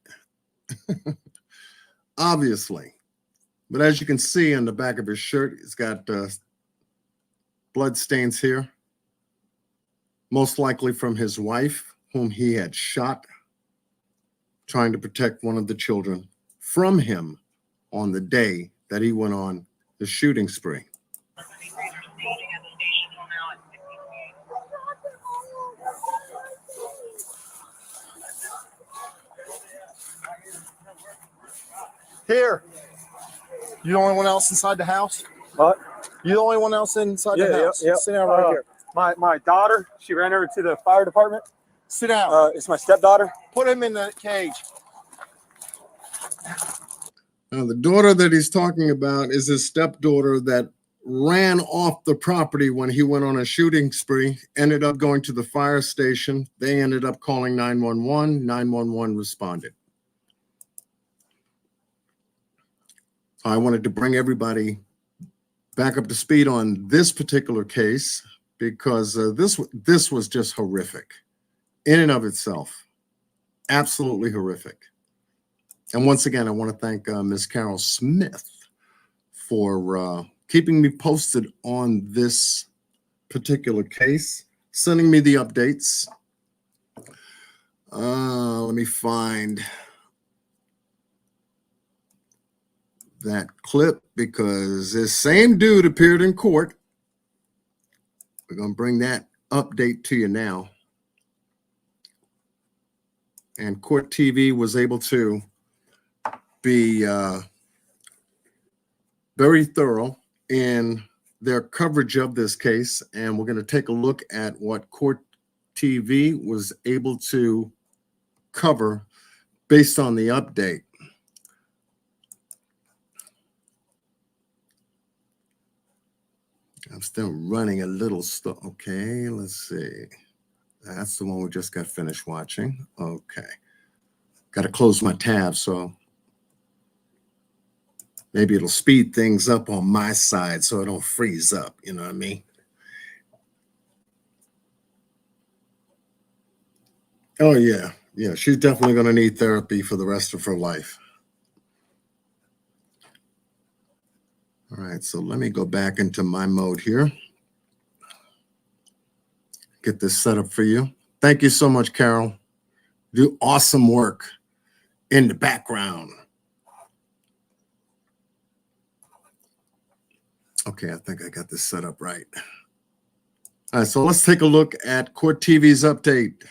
Obviously. But as you can see on the back of his shirt, it's got blood stains here. Most likely from his wife, whom he had shot, trying to protect one of the children from him on the day that he went on the shooting spree. Here. You the only one else inside the house? What? You the only one else inside the house? Yeah. Sit down right here. My daughter, she ran over to the fire department. Sit down. It's my stepdaughter. Put him in the cage. Now, the daughter that he's talking about is his stepdaughter that ran off the property when he went on a shooting spree, ended up going to the fire station. They ended up calling 911. 911 responded. I wanted to bring everybody back up to speed on this particular case because this was just horrific in and of itself. Absolutely horrific. And once again, I want to thank Ms. Carol Smith for keeping me posted on this particular case, sending me the updates. Let me find that clip because this same dude appeared in court. We're going to bring that update to you now. And Court TV was able to be very thorough in their coverage of this case. And we're going to take a look at what Court TV was able to cover based on the update. I'm still running a little slow. Okay, let's see. That's the one we just got finished watching. Okay. Got to close my tab, so maybe it'll speed things up on my side so it don't freeze up. You know what I mean? Oh, yeah. Yeah, she's definitely going to need therapy for the rest of her life. All right, so let me go back into my mode here. Get this set up for you. Thank you so much, Carol. Do awesome work in the background. Okay, I think I got this set up right. All right, so let's take a look at Court TV's update.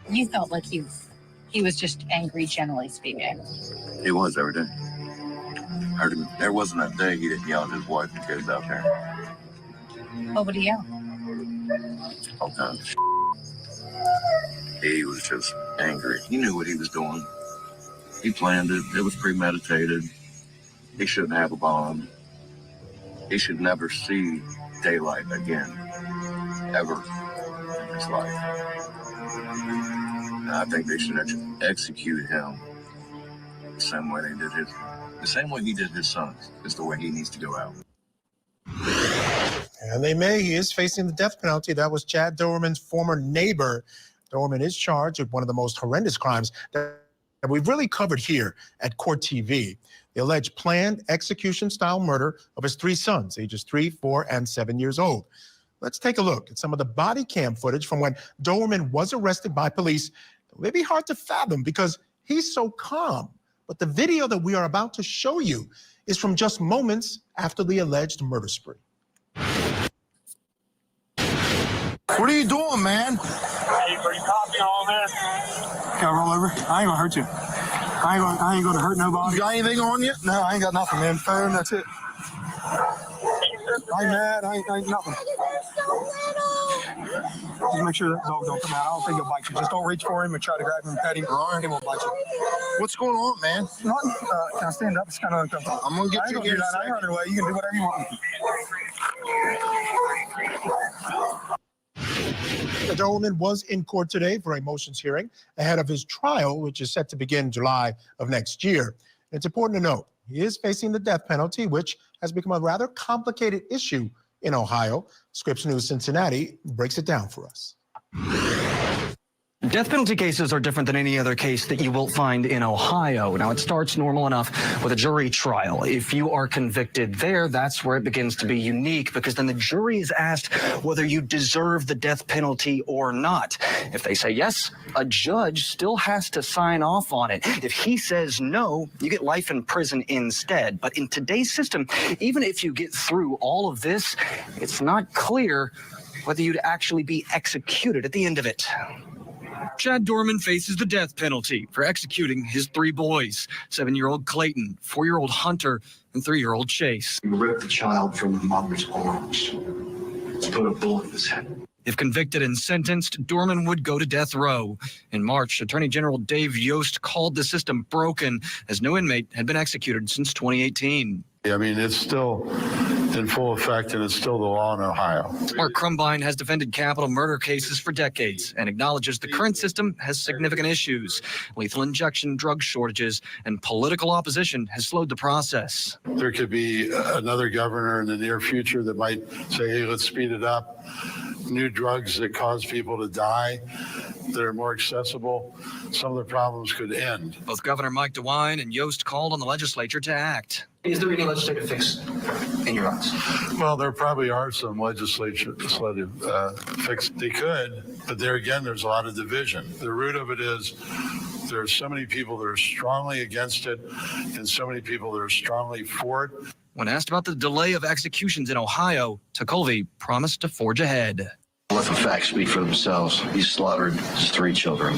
You felt like he was just angry, generally speaking. He was every day. Heard him. There wasn't a day he didn't yell at his wife and kids out there. What would he yell? All kinds of shit. He was just angry. He knew what he was doing. He planned it. It was premeditated. He shouldn't have a bomb. He should never see daylight again, ever in his life. And I think they should execute him the same way they did the same way he did his sons is the way he needs to go out. And they may. He is facing the death penalty. That was Chad Doberman's former neighbor. Doberman is charged with one of the most horrendous crimes that we've really covered here at Court TV. The alleged planned execution-style murder of his 3 sons, ages 3, 4, and 7 years old. Let's take a look at some of the body cam footage from when Doberman was arrested by police. It may be hard to fathom because he's so calm. But the video that we are about to show you is from just moments after the alleged murder spree. What are you doing, man? Hey, are you copying all this? Can I roll over? I ain't gonna hurt you. I ain't gonna hurt nobody. You got anything on you? No, I ain't got nothing, man. Phone, that's it. I ain't mad. I ain't nothing. Just make sure that dog don't come out. I don't think he'll bite you. Just don't reach for him and try to grab him and pet him. He won't bite you. What's going on, man? Nothing. Can I stand up? It's kind of uncomfortable. I'm gonna get I ain't you gonna here do in a that. I ain't second. running away. You can do whatever you want. The Doberman was in court today for a motions hearing ahead of his trial, which is set to begin July of next year. It's important to note he is facing the death penalty, which has become a rather complicated issue in Ohio. Scripps News Cincinnati breaks it down for us. Death penalty cases are different than any other case that you will find in Ohio. Now, it starts normal enough with a jury trial. If you are convicted there, that's where it begins to be unique, because then the jury is asked whether you deserve the death penalty or not. If they say yes, a judge still has to sign off on it. If he says no, you get life in prison instead. But in today's system, even if you get through all of this, it's not clear whether you'd actually be executed at the end of it. Chad Doberman faces the death penalty for executing his 3 boys, 7-year-old Clayton, 4-year-old Hunter, and 3-year-old Chase. You ripped the child from the mother's arms. Put a bullet in his head. If convicted and sentenced, Doberman would go to death row. In March, Attorney General Dave Yost called the system broken, as no inmate had been executed since 2018. I mean, it's still in full effect, and it's still the law in Ohio. Mark Crumbine has defended capital murder cases for decades and acknowledges the current system has significant issues. Lethal injection, drug shortages, and political opposition has slowed the process. There could be another governor in the near future that might say, hey, let's speed it up. New drugs that cause people to die that are more accessible. Some of the problems could end. Both Governor Mike DeWine and Yost called on the legislature to act. Is there any legislative fix in your eyes? Well, there probably are some legislative fix. They could, but there again, there's a lot of division. The root of it is there's so many people that are strongly against it and so many people that are strongly for it. When asked about the delay of executions in Ohio, Tucolvi promised to forge ahead. Let the facts speak for themselves. He slaughtered his 3 children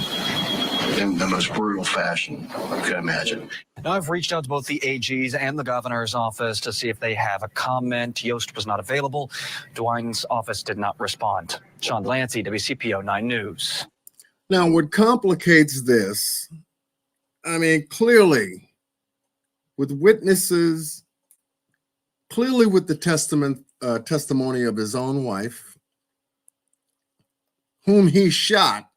in the most brutal fashion you can imagine. Now, I've reached out to both the AG's and the governor's office to see if they have a comment. Yost was not available. DeWine's office did not respond. Sean Delancey, WCPO 9 News. Now, what complicates this, I mean, clearly, with witnesses, clearly with the testimony of his own wife, whom he shot,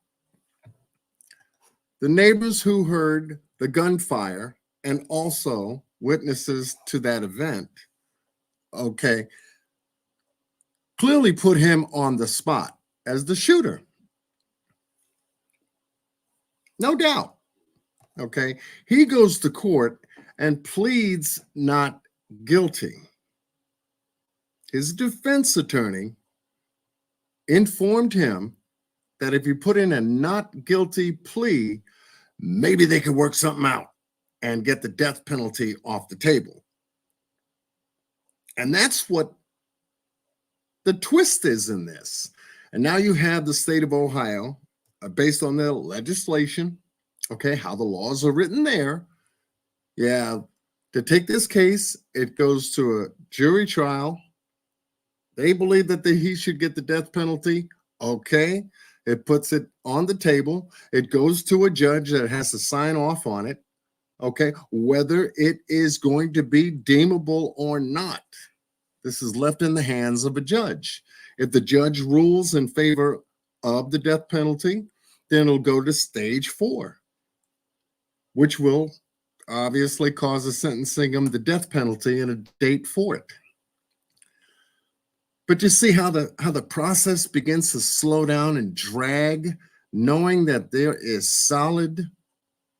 the neighbors who heard the gunfire, and also witnesses to that event, okay, clearly put him on the spot as the shooter. No doubt. Okay. He goes to court and pleads not guilty. His defense attorney informed him that if you put in a not guilty plea, maybe they could work something out and get the death penalty off the table. And that's what the twist is in this. And now you have the state of Ohio, based on their legislation, okay, how the laws are written there. Yeah, to take this case, it goes to a jury trial. They believe that he should get the death penalty. Okay, it puts it on the table. It goes to a judge that has to sign off on it. Okay, whether it is going to be deemable or not, this is left in the hands of a judge. If the judge rules in favor of the death penalty, then it'll go to stage 4, which will obviously cause a sentencing of the death penalty and a date for it. But you see how the process begins to slow down and drag, knowing that there is solid,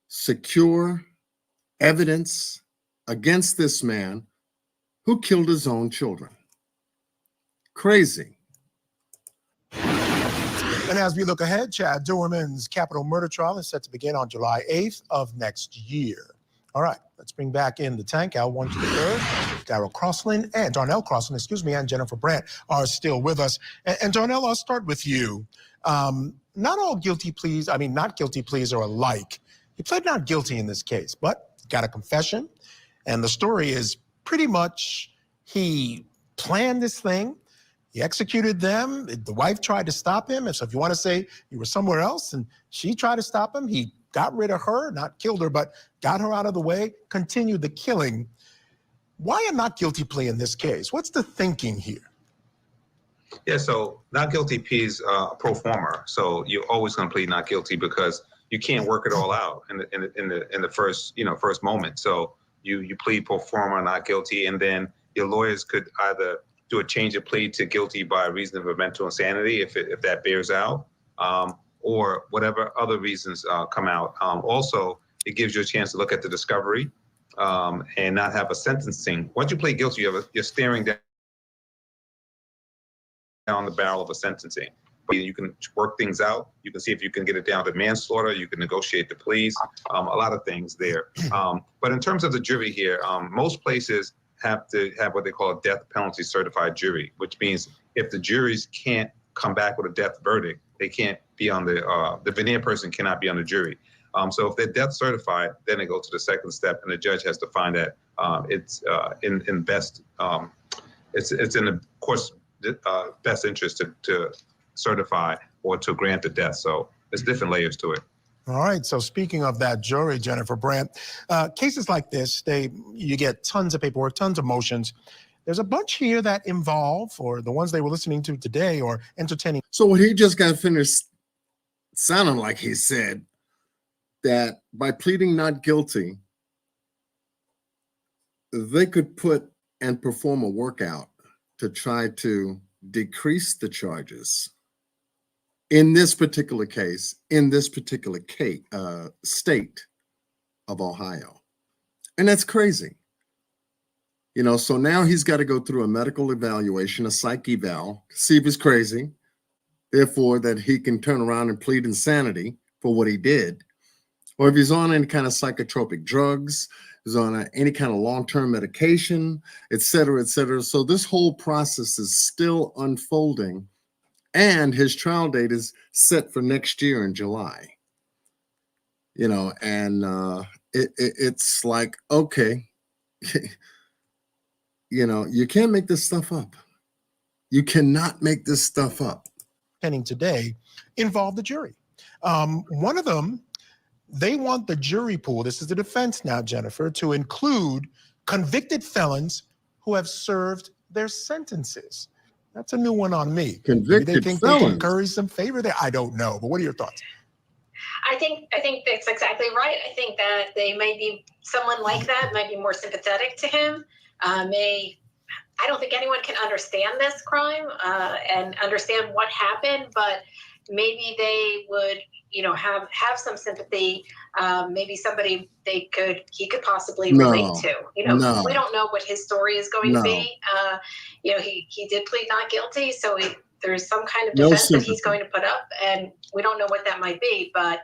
secure evidence against this man who killed his own children. Crazy. And as we look ahead, Chad Doerman's capital murder trial is set to begin on July 8th of next year. All right, let's bring back in the tank. Al 1 to the 3rd, Darrell Crosland and Darnell Crosland, and Jennifer Brandt are still with us. And Darnell, I'll start with you. Not all guilty pleas, not guilty pleas are alike. He pled not guilty in this case, but got a confession. And the story is pretty much he planned this thing. He executed them. The wife tried to stop him. And so if you want to say you were somewhere else and she tried to stop him, he got rid of her, not killed her, but got her out of the way, continued the killing. Why a not guilty plea in this case? What's the thinking here? Yeah, so not guilty pleas pro forma. So you're always going to plead not guilty because you can't work it all out in the first moment. So you plead pro forma not guilty, and then your lawyers could either do a change of plea to guilty by reason of a mental insanity if that bears out, or whatever other reasons come out. Also, it gives you a chance to look at the discovery and not have a sentencing. Once you plead guilty, you're staring down the barrel of a sentencing. But you can work things out. You can see if you can get it down to manslaughter. You can negotiate the pleas. A lot of things there. But in terms of the jury here, most places have to have what they call a death penalty certified jury, which means if the juries can't come back with a death verdict, they can't be on the veneer person cannot be on the jury. So if they're death certified, then they go to the second step, and the judge has to find that it's in best, it's in the court's best interest to certify or to grant the death. So there's different layers to it. All right. So speaking of that jury, Jennifer Brandt, cases like this, you get tons of paperwork, tons of motions. There's a bunch here that involve, or the ones they were listening to today, or entertaining. So what he just got finished sounding like he said that by pleading not guilty, they could put and perform a workout to try to decrease the charges in this particular case, in this particular state of Ohio. And that's crazy. You know, so now he's got to go through a medical evaluation, a psych eval, to see if he's crazy, therefore that he can turn around and plead insanity for what he did. Or if he's on any kind of psychotropic drugs, is on any kind of long-term medication, et cetera, et cetera. So this whole process is still unfolding And his trial date is set for next year in July. And it's like, okay, you can't make this stuff up. You cannot make this stuff up. Pending today involve the jury. One of them, they want the jury pool, this is the defense now, Jennifer, to include convicted felons who have served their sentences. That's a new one on me. Convicted Maybe they think felons. they can curry some favor there. I don't know, but what are your thoughts? I think that's exactly right. I think that they might be someone like that, might be more sympathetic to him. I don't think anyone can understand this crime and understand what happened, but maybe they would, have some sympathy. Maybe somebody he could possibly relate to. We don't know what his story is going to be. He did plead not guilty, so there's some kind of defense that he's going to put up, and we don't know what that might be, but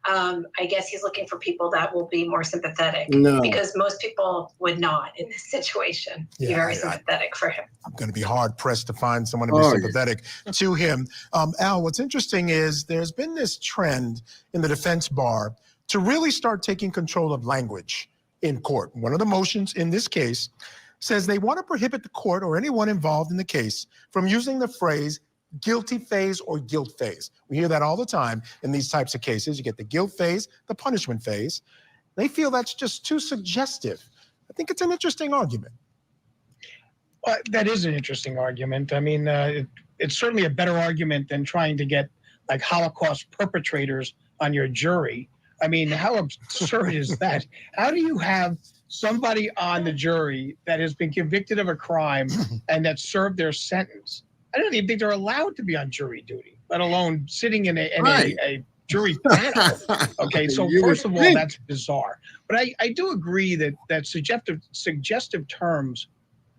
I guess he's looking for people that will be more sympathetic because most people would not in this situation be very sympathetic for him. I'm going to be hard pressed to find someone to be sympathetic to him. Al, what's interesting is there's been this trend in the defense bar to really start taking control of language in court. One of the motions in this case says they want to prohibit the court or anyone involved in the case from using the phrase guilty phase or guilt phase. We hear that all the time in these types of cases. You get the guilt phase, the punishment phase. They feel that's just too suggestive. I think it's an interesting argument. That is an interesting argument. I mean, it's certainly a better argument than trying to get like Holocaust perpetrators on your jury. I mean, how absurd is that? How do you have somebody on the jury that has been convicted of a crime and that served their sentence? I don't even think they're allowed to be on jury duty, let alone sitting in a jury panel. Okay, so first of all, that's bizarre. But I do agree that suggestive terms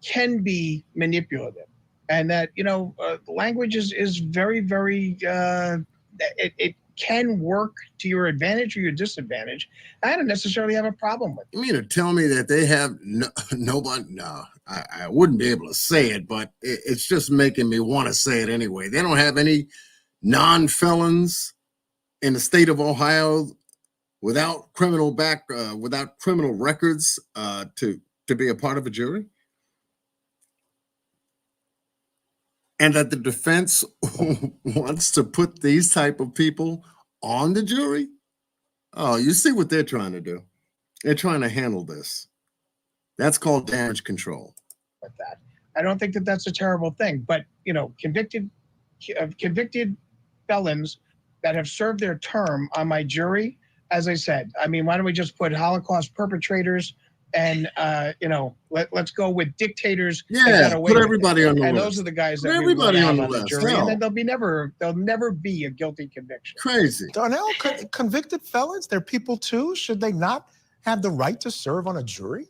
can be manipulative, and that language is very, very it can work to your advantage or your disadvantage. I don't necessarily have a problem with it. You mean to tell me that they have nobody? No, I wouldn't be able to say it, but it's just making me want to say it anyway. They don't have any non-felons in the state of Ohio without criminal records to be a part of a jury, and that the defense wants to put these type of people on the jury. Oh, you see what they're trying to do. They're trying to handle this. That's called damage control. With that, I don't think that that's a terrible thing, but convicted felons that have served their term on my jury, as I said, I mean, why don't we just put Holocaust perpetrators and let's go with dictators. Put everybody on the list. And those are the guys that everybody on the list. Jury, and then there'll never be a guilty conviction. Crazy. Darnell, convicted felons, they're people too. Should they not have the right to serve on a jury?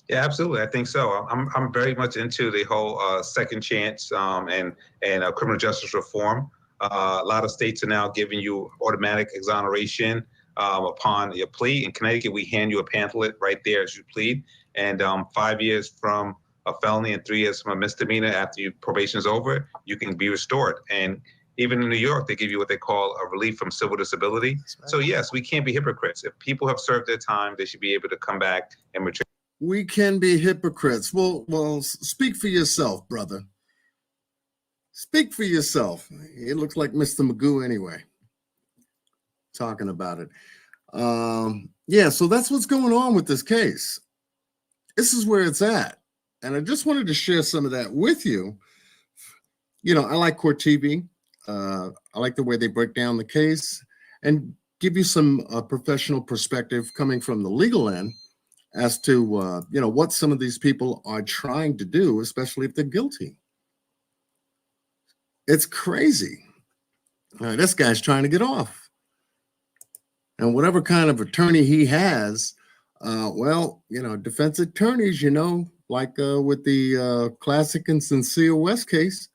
Yeah, absolutely. I think so. I'm very much into the whole second chance and criminal justice reform. A lot of states are now giving you automatic exoneration upon your plea. In Connecticut, we hand you a pamphlet right there as you plead, and 5 years from a felony and 3 years from a misdemeanor after your probation is over, you can be restored. And even in New York, they give you what they call a relief from civil disability. Right. So yes, we can't be hypocrites. If people have served their time, they should be able to come back and return. We can be hypocrites. Well, speak for yourself, brother. Speak for yourself. It looks like Mr. Magoo anyway, talking about it. So that's what's going on with this case. This is where it's at. And I just wanted to share some of that with you. I like Court TV. I like the way they break down the case and give you some professional perspective coming from the legal end as to, what some of these people are trying to do, especially if they're guilty. It's crazy. This guy's trying to get off. And whatever kind of attorney he has, defense attorneys, like with the classic and Sincere West case,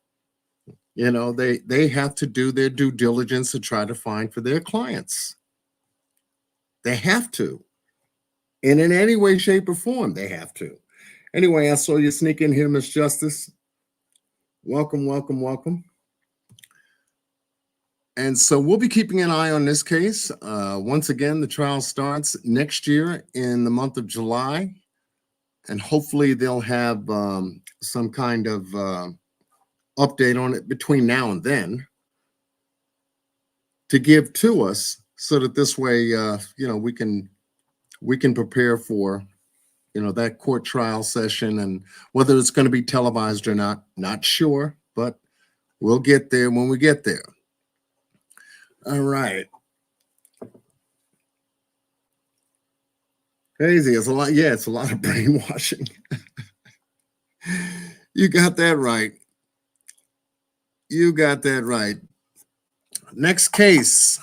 they have to do their due diligence to try to find for their clients. They have to. And in any way, shape, or form, they have to. Anyway, I saw you sneak in here, Miss Justice. Welcome, welcome, welcome. And so we'll be keeping an eye on this case. Once again, the trial starts next year in the month of July. And hopefully they'll have some kind of update on it between now and then to give to us, so that this way, we can prepare for, that court trial session. And whether it's going to be televised or not sure, but we'll get there when we get there. All right. Crazy. It's a lot. Yeah, it's a lot of brainwashing. You got that right. You got that right. Next case.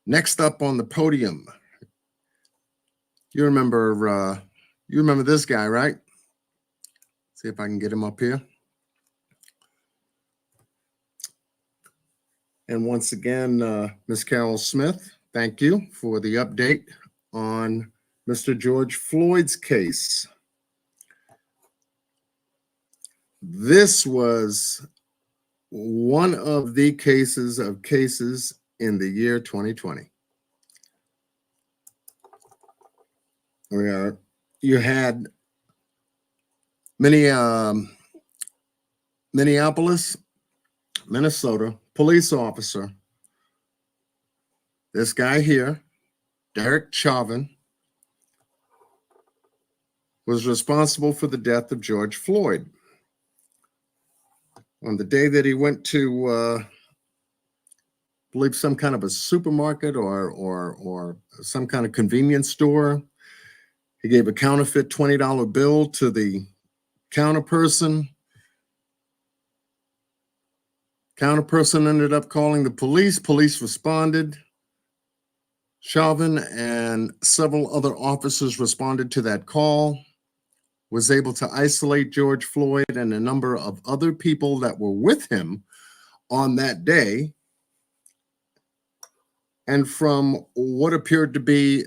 Next up on the podium. You remember this guy, right? See if I can get him up here. And once again, Ms. Carol Smith, thank you for the update on Mr. George Floyd's case. This was one of the cases in the year 2020. Where you had Minneapolis, Minnesota police officer, this guy here, Derek Chauvin, was responsible for the death of George Floyd. On the day that he went to, I believe, some kind of a supermarket or some kind of convenience store, he gave a counterfeit $20 bill to the counter person. Counter person ended up calling the police. Police responded. Chauvin and several other officers responded to that call, was able to isolate George Floyd and a number of other people that were with him on that day. And from what appeared to be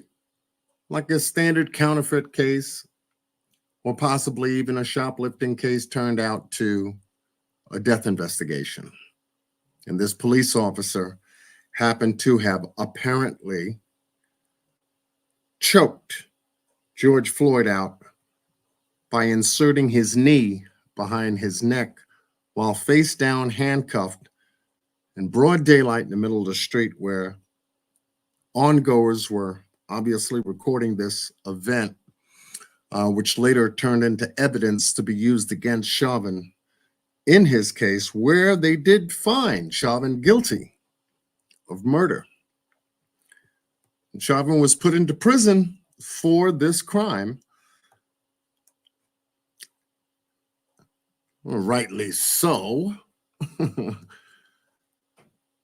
like a standard counterfeit case, or possibly even a shoplifting case, turned out to a death investigation. And this police officer happened to have apparently choked George Floyd out by inserting his knee behind his neck while face down, handcuffed in broad daylight in the middle of the street, where ongoers were obviously recording this event, which later turned into evidence to be used against Chauvin in his case, where they did find Chauvin guilty of murder. And Chauvin was put into prison for this crime. Well, rightly so.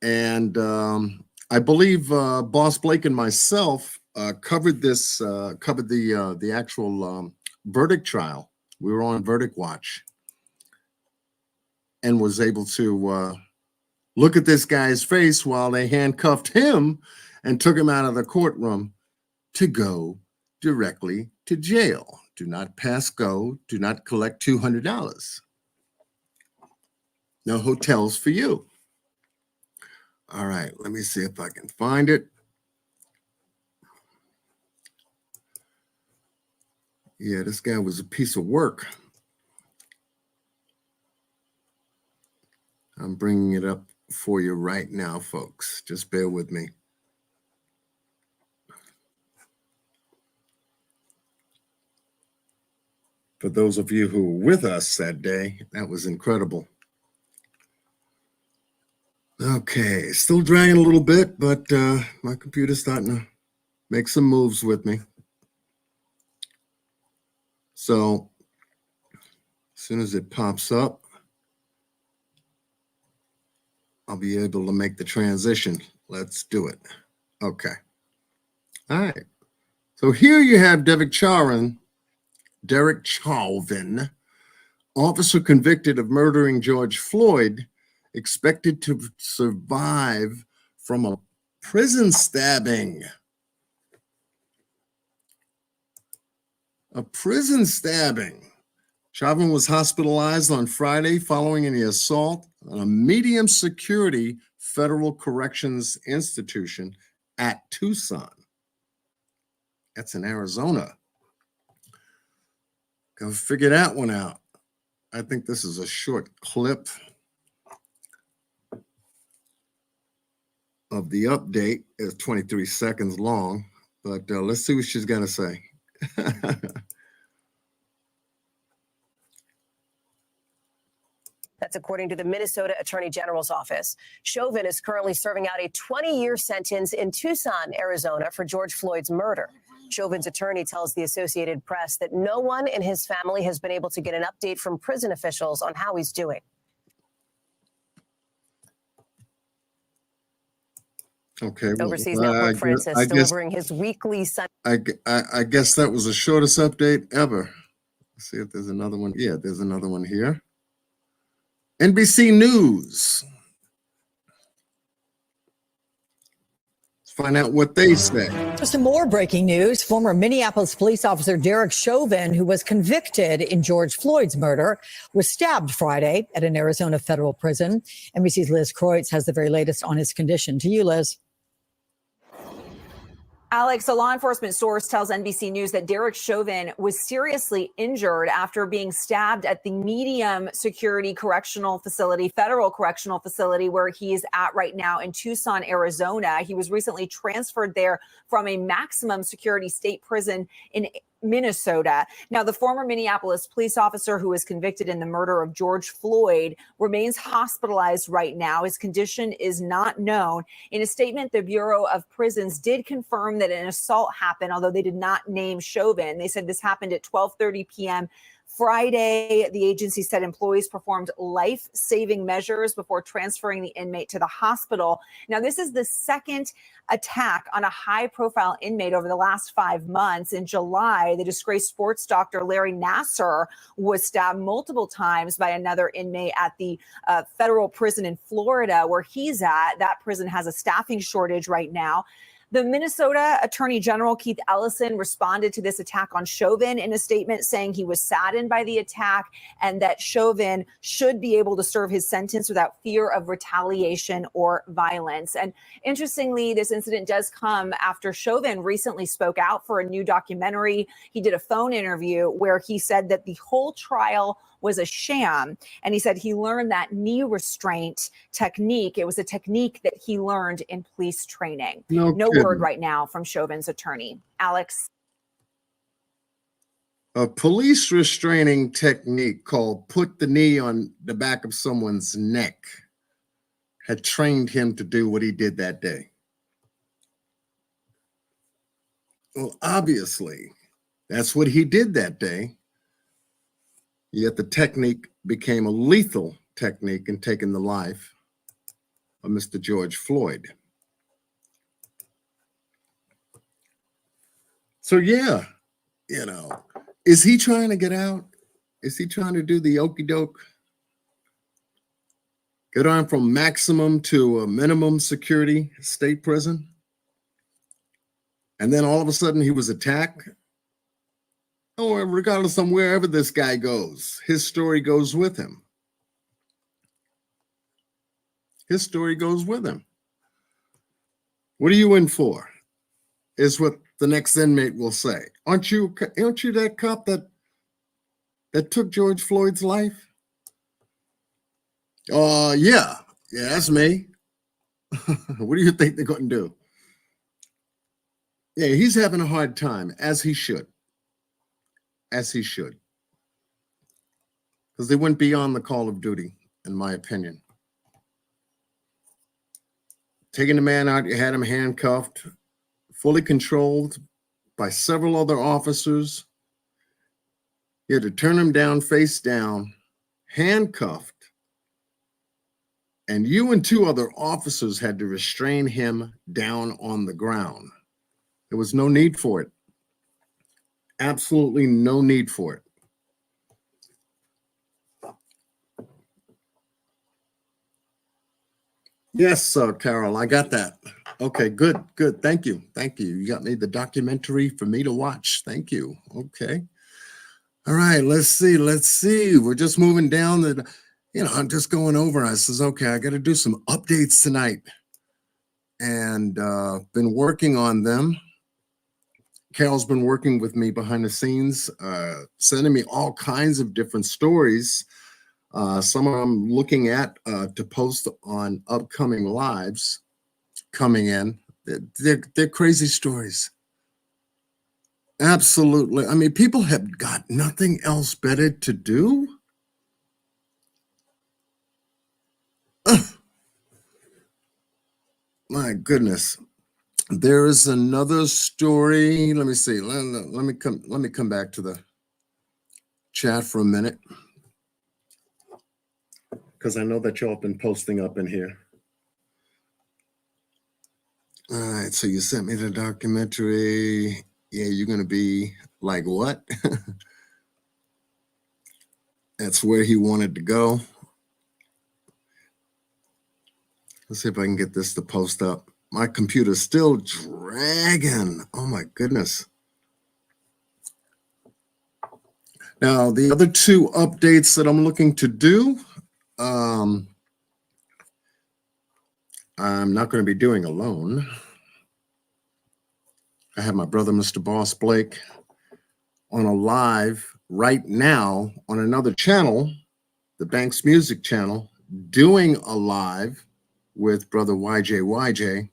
And I believe Boss Blake and myself covered the actual verdict trial. We were on Verdict Watch and was able to look at this guy's face while they handcuffed him and took him out of the courtroom to go directly to jail. Do not pass go. Do not collect $200. No hotels for you. All right, let me see if I can find it. Yeah, this guy was a piece of work. I'm bringing it up for you right now, folks. Just bear with me. For those of you who were with us that day, that was incredible. Okay, still dragging a little bit, but my computer's starting to make some moves with me. So as soon as it pops up, I'll be able to make the transition. Let's do it. Okay. All right. So here you have Derek Chauvin, officer convicted of murdering George Floyd, expected to survive from a prison stabbing. A prison stabbing. Chauvin was hospitalized on Friday following an assault on a medium security Federal Corrections Institution at Tucson. That's in Arizona. Go figure that one out. I think this is a short clip of the update. It's 23 seconds long, but let's see what she's going to say. That's according to the Minnesota Attorney General's office. Chauvin is currently serving out a 20-year sentence in Tucson, Arizona, for George Floyd's murder. Chauvin's attorney tells the Associated Press that no one in his family has been able to get an update from prison officials on how he's doing. Okay. Well, Overseas now, Pope Francis delivering his weekly I guess that was the shortest update ever. Let's see if there's another one. Yeah, there's another one here. NBC News. Let's find out what they say. Some more breaking news. Former Minneapolis police officer Derek Chauvin, who was convicted in George Floyd's murder, was stabbed Friday at an Arizona federal prison. NBC's Liz Kreutz has the very latest on his condition. To you, Liz. Alex, a law enforcement source tells NBC News that Derek Chauvin was seriously injured after being stabbed at the medium security correctional facility, federal correctional facility, where he is at right now in Tucson, Arizona. He was recently transferred there from a maximum security state prison in Minnesota. Now, the former Minneapolis police officer who was convicted in the murder of George Floyd remains hospitalized right now. His condition is not known. In a statement, the Bureau of Prisons did confirm that an assault happened, although they did not name Chauvin. They said this happened at 12:30 p.m. Friday. The agency said employees performed life-saving measures before transferring the inmate to the hospital. Now, this is the second attack on a high-profile inmate over the last 5 months. In July, the disgraced sports doctor Larry Nassar was stabbed multiple times by another inmate at the federal prison in Florida, where he's at. That prison has a staffing shortage right now. The Minnesota Attorney General, Keith Ellison, responded to this attack on Chauvin in a statement saying he was saddened by the attack and that Chauvin should be able to serve his sentence without fear of retaliation or violence. And interestingly, this incident does come after Chauvin recently spoke out for a new documentary. He did a phone interview where he said that the whole trial was a sham. And he said he learned that knee restraint technique. It was a technique that he learned in police training. No word right now from Chauvin's attorney. Alex. A police restraining technique called put the knee on the back of someone's neck had trained him to do what he did that day. Well, obviously, that's what he did that day. Yet the technique became a lethal technique in taking the life of Mr. George Floyd. So yeah, is he trying to get out? Is he trying to do the okey doke? Get on from maximum to a minimum security state prison? And then all of a sudden he was attacked? Or regardless of wherever this guy goes, his story goes with him. His story goes with him. What are you in for? Is what the next inmate will say. Aren't you that cop that took George Floyd's life? Yeah, that's me. What do you think they're going to do? Yeah, he's having a hard time, as he should. As he should. Because they went beyond the call of duty, in my opinion. Taking the man out, you had him handcuffed, fully controlled by several other officers. You had to turn him down, face down, handcuffed. And you and two other officers had to restrain him down on the ground. There was no need for it. Absolutely no need for it. Yes, Carol, I got that. Okay, good. Thank you. You got me the documentary for me to watch. Thank you. Okay. All right, let's see. We're just moving down I'm just going over. I says, okay, I got to do some updates tonight. And been working on them. Carol's been working with me behind the scenes, sending me all kinds of different stories. Some of them I'm looking at to post on upcoming lives coming in. They're crazy stories. Absolutely. I mean, people have got nothing else better to do. Ugh. My goodness. There is another story. Let me see. Let me come back to the chat for a minute, because I know that y'all have been posting up in here. All right, so you sent me the documentary. Yeah, you're gonna be like, what? That's where he wanted to go. Let's see if I can get this to post up. My computer's still dragging. Oh my goodness. Now, the other two updates that I'm looking to do, I'm not going to be doing alone. I have my brother, Mr. Boss Blake, on a live right now on another channel, the Banks Music channel, doing a live with brother YJ.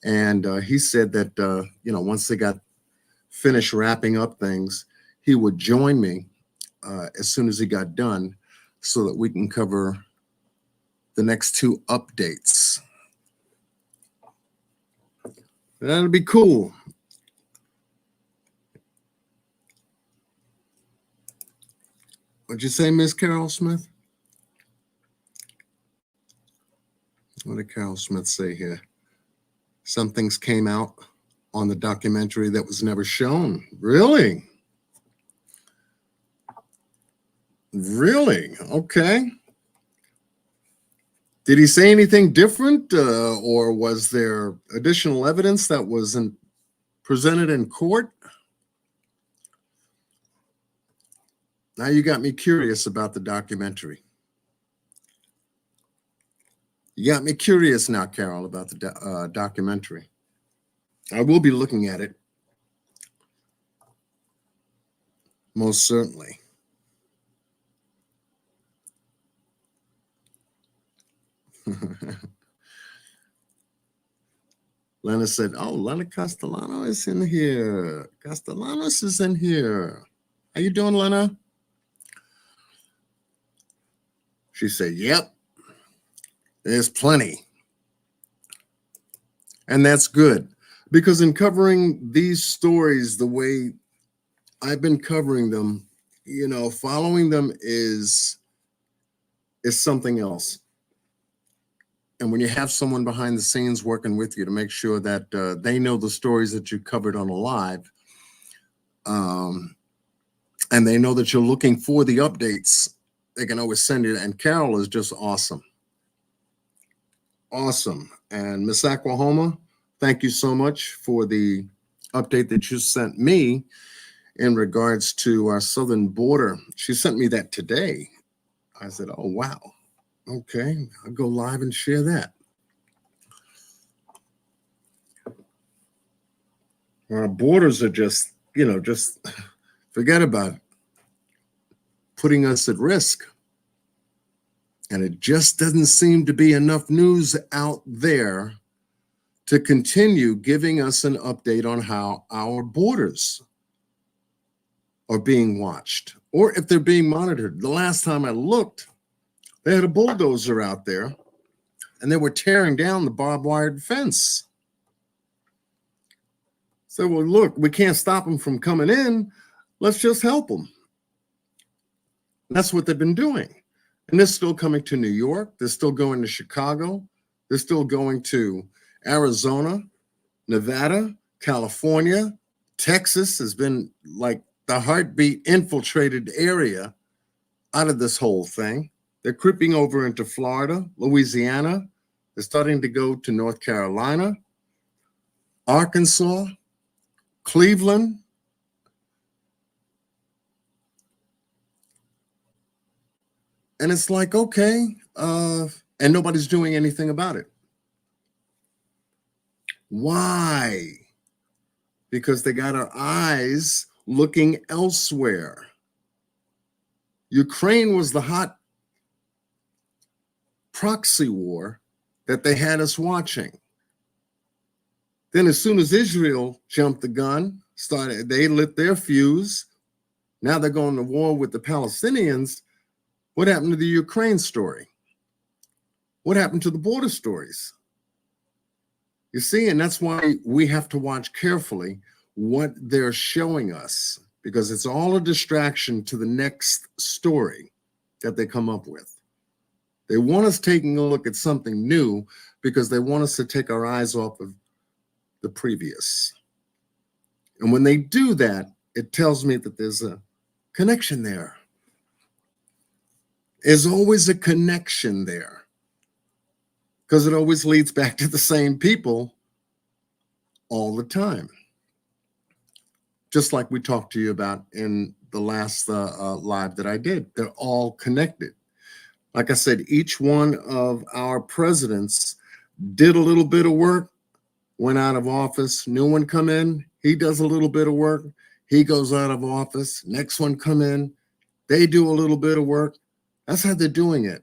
And he said that, once they got finished wrapping up things, he would join me as soon as he got done so that we can cover the next two updates. That'll be cool. What'd you say, Miss Carol Smith? What did Carol Smith say here? Some things came out on the documentary that was never shown. Really? Really? Okay. Did he say anything different, or was there additional evidence that wasn't presented in court? Now you got me curious about the documentary. You got me curious now, Carol, about the documentary. I will be looking at it. Most certainly. Lena said, oh, Lena Castellano is in here. Castellanos is in here. How you doing, Lena? She said, yep, there's plenty. And that's good, because in covering these stories the way I've been covering them, following them is something else. And when you have someone behind the scenes working with you to make sure that they know the stories that you covered on a live, and they know that you're looking for the updates, they can always send it. And Carol is just awesome. Awesome. And Miss Oklahoma, thank you so much for the update that you sent me in regards to our southern border. She sent me that today. I said, oh, wow. Okay, I'll go live and share that. Our borders are just forget about it, putting us at risk. And it just doesn't seem to be enough news out there to continue giving us an update on how our borders are being watched, or if they're being monitored. The last time I looked, they had a bulldozer out there and they were tearing down the barbed wire fence. So, well, look, we can't stop them from coming in. Let's just help them. That's what they've been doing. And they're still coming to New York. They're still going to Chicago. They're still going to Arizona, Nevada, California. Texas has been like the heartbeat infiltrated area out of this whole thing. They're creeping over into Florida, Louisiana. They're starting to go to North Carolina, Arkansas, Cleveland. And it's like, okay, and nobody's doing anything about it. Why? Because they got our eyes looking elsewhere. Ukraine was the hot proxy war that they had us watching. Then as soon as Israel jumped the gun, they lit their fuse. Now they're going to war with the Palestinians. What happened to the Ukraine story? What happened to the border stories? You see, and that's why we have to watch carefully what they're showing us, because it's all a distraction to the next story that they come up with. They want us taking a look at something new because they want us to take our eyes off of the previous. And when they do that, it tells me that there's a connection there. There's always a connection there because it always leads back to the same people all the time. Just like we talked to you about in the last live that I did. They're all connected. Like I said, each one of our presidents did a little bit of work, went out of office, new one come in, he does a little bit of work, he goes out of office, next one come in, they do a little bit of work. That's how they're doing it.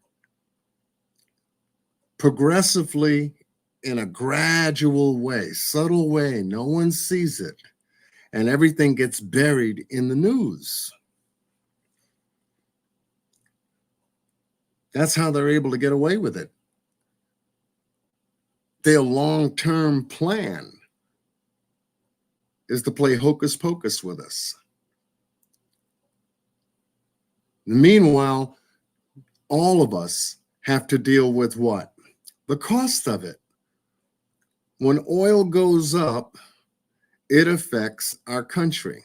Progressively, in a gradual way, subtle way, no one sees it, and everything gets buried in the news. That's how they're able to get away with it. Their long-term plan is to play hocus pocus with us. Meanwhile, all of us have to deal with what? The cost of it. When oil goes up, it affects our country.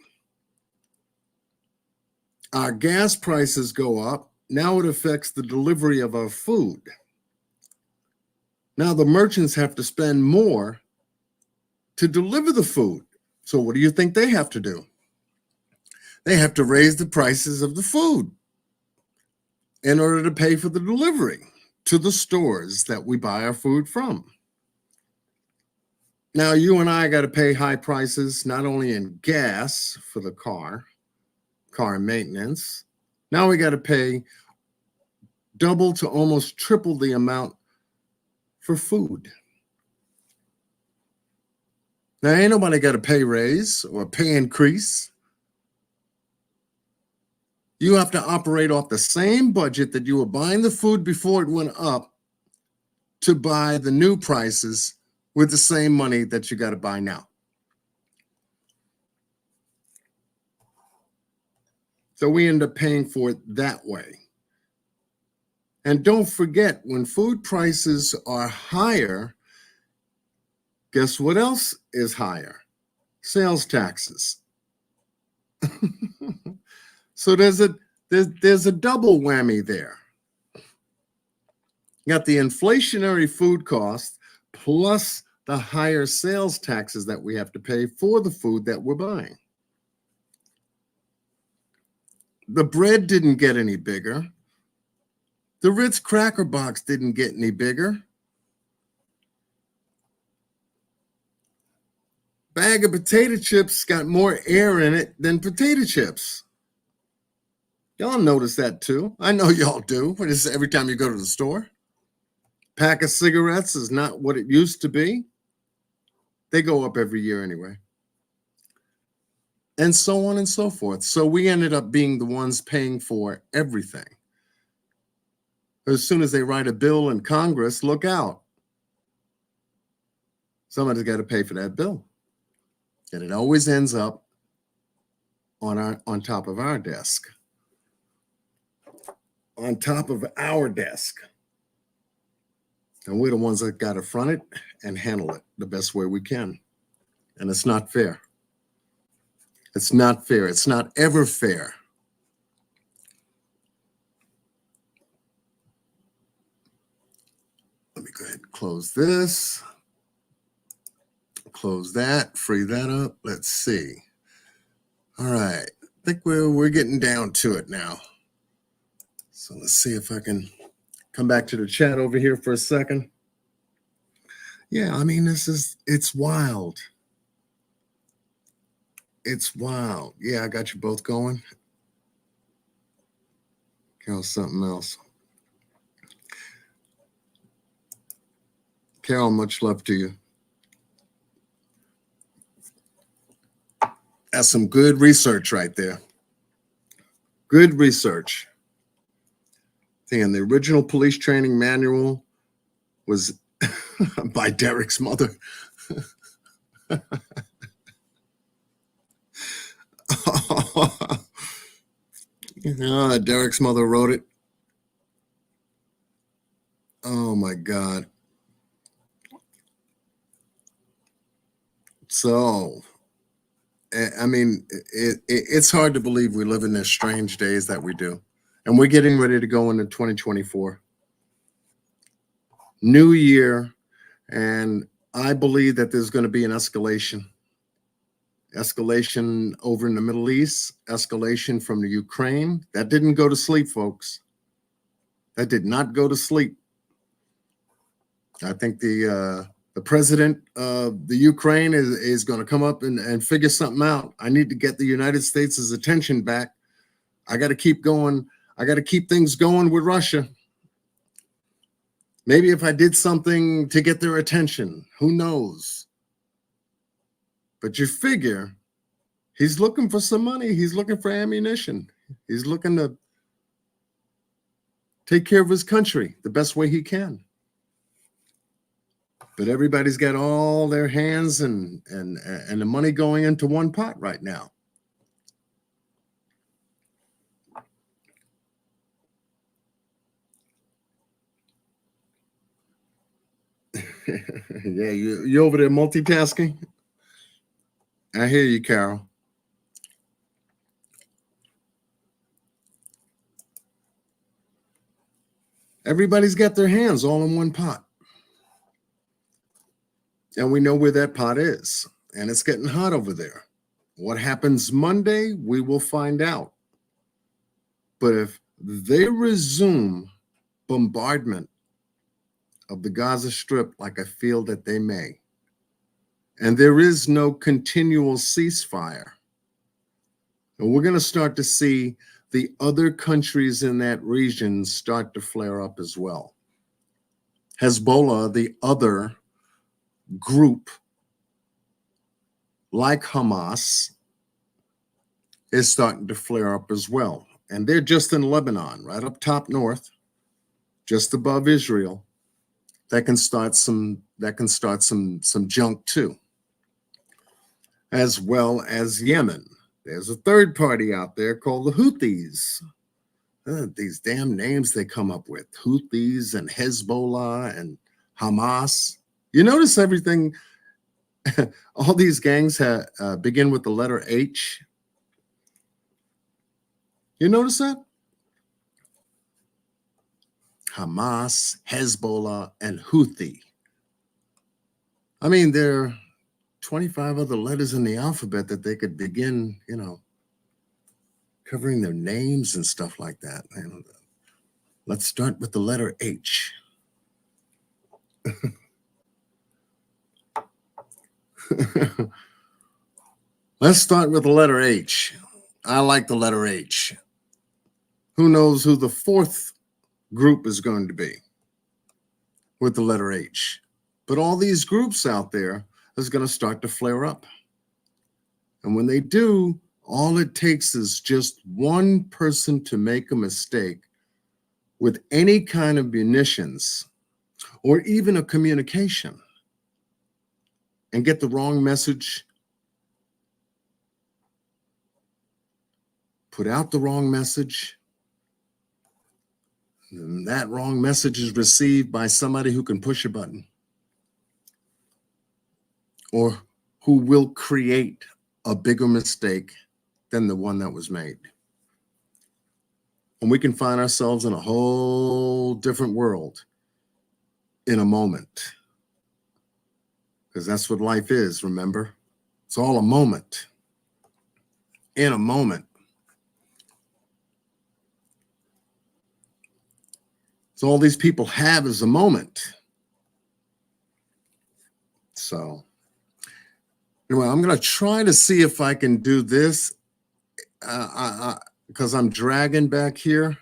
Our gas prices go up. Now it affects the delivery of our food. Now the merchants have to spend more to deliver the food. So what do you think they have to do? They have to raise the prices of the food in order to pay for the delivery to the stores that we buy our food from. Now you and I got to pay high prices, not only in gas for the car maintenance. Now we got to pay double to almost triple the amount for food. Now, ain't nobody got a pay raise or a pay increase. You have to operate off the same budget that you were buying the food before it went up to buy the new prices with the same money that you got to buy now. So we end up paying for it that way. And don't forget, when food prices are higher, guess what else is higher? Sales taxes. So there's a double whammy there. You got the inflationary food cost plus the higher sales taxes that we have to pay for the food that we're buying. The bread didn't get any bigger. The Ritz cracker box didn't get any bigger. Bag of potato chips got more air in it than potato chips. Y'all notice that too. I know y'all do. But it's every time you go to the store. Pack of cigarettes is not what it used to be. They go up every year anyway. And so on and so forth. So we ended up being the ones paying for everything. As soon as they write a bill in Congress, look out. Somebody's got to pay for that bill. And it always ends up on top of our desk. On top of our desk. And we're the ones that got to front it and handle it the best way we can. And it's not fair. It's not fair. It's not ever fair. Let me go ahead and close this. Close that, free that up. Let's see. All right. I think we're getting down to it now. So let's see if I can come back to the chat over here for a second. Yeah, I mean, it's wild. It's wild. Yeah, I got you both going. Carol, something else. Carol, much love to you. That's some good research right there. Good research. And the original police training manual was by Derek's mother. Derek's mother wrote it. Oh my God. So, I mean, it's hard to believe we live in these strange days that we do. And we're getting ready to go into 2024. New year. And I believe that there's going to be an escalation. Escalation over in the Middle East, escalation from the Ukraine. That didn't go to sleep, folks. That did not go to sleep. I think the president of the Ukraine is going to come up and figure something out. I need to get the United States' attention back. I got to keep going. I got to keep things going with Russia. Maybe if I did something to get their attention, who knows? But you figure he's looking for some money. He's looking for ammunition. He's looking to take care of his country the best way he can. But everybody's got all their hands and the money going into one pot right now. Yeah, you over there multitasking? I hear you, Carol. Everybody's got their hands all in one pot. And we know where that pot is. And it's getting hot over there. What happens Monday, we will find out. But if they resume bombardment of the Gaza Strip, like I feel that they may, and there is no continual ceasefire, and we're going to start to see the other countries in that region start to flare up as well. Hezbollah, the other group like Hamas, is starting to flare up as well. And they're just in Lebanon, right up top north, just above Israel. That can start some junk too. As well as Yemen. There's a third party out there called the Houthis. These damn names they come up with. Houthis and Hezbollah and Hamas. You notice everything, all these gangs begin with the letter H. You notice that? Hamas, Hezbollah, and Houthi. I mean, there are 25 other letters in the alphabet that they could begin, covering their names and stuff like that. Let's start with the letter H. Let's start with the letter H. I like the letter H. Who knows who the fourth group is going to be with the letter H? But all these groups out there is going to start to flare up. And when they do, all it takes is just one person to make a mistake with any kind of munitions or even a communication and get the wrong message, put out the wrong message, and that wrong message is received by somebody who can push a button or who will create a bigger mistake than the one that was made. And we can find ourselves in a whole different world in a moment. Because that's what life is, remember? It's all a moment. In a moment. So all these people have is a moment. So anyway, I'm going to try to see if I can do this because I'm dragging back here.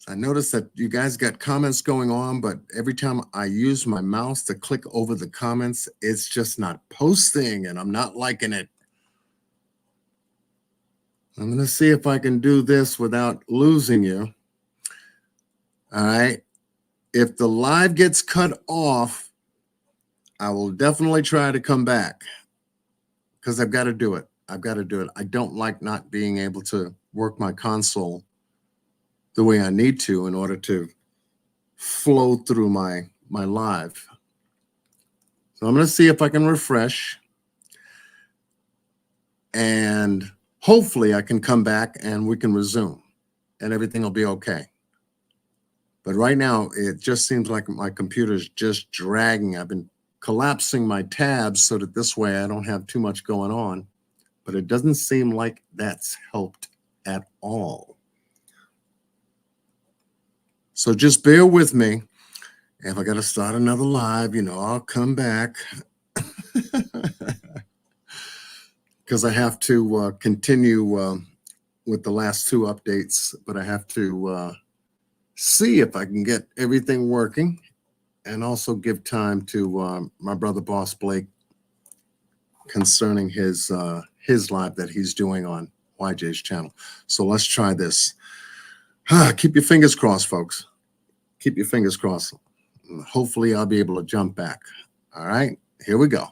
I noticed that you guys got comments going on, but every time I use my mouse to click over the comments, it's just not posting, and I'm not liking it. I'm going to see if I can do this without losing you. All right. If the live gets cut off, I will definitely try to come back because I've got to do it. I've got to do it. I don't like not being able to work my console the way I need to in order to flow through my live. So I'm going to see if I can refresh, and hopefully I can come back and we can resume and everything will be okay. But right now it just seems like my computer's just dragging. I've been collapsing my tabs so that this way I don't have too much going on, but it doesn't seem like that's helped at all. So just bear with me. If I got to start another live, I'll come back because I have to continue with the last two updates, but I have to see if I can get everything working and also give time to my brother Boss Blake concerning his live that he's doing on YJ's channel. So let's try this. Keep your fingers crossed, folks. Keep your fingers crossed. Hopefully I'll be able to jump back. All right, here we go.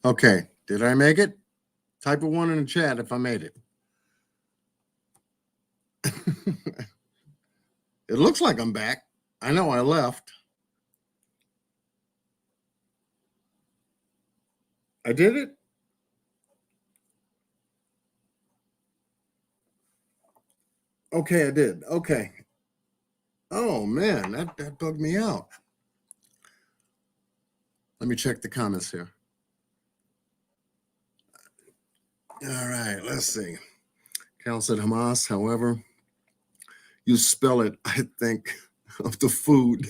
Okay, did I make it? Type a 1 in the chat if I made it. It looks like I'm back. I know I left. I did it? Okay, I did. Okay. Oh, man, that bugged me out. Let me check the comments here. All right, let's see. Cal said Hamas, however, you spell it, I think, of the food.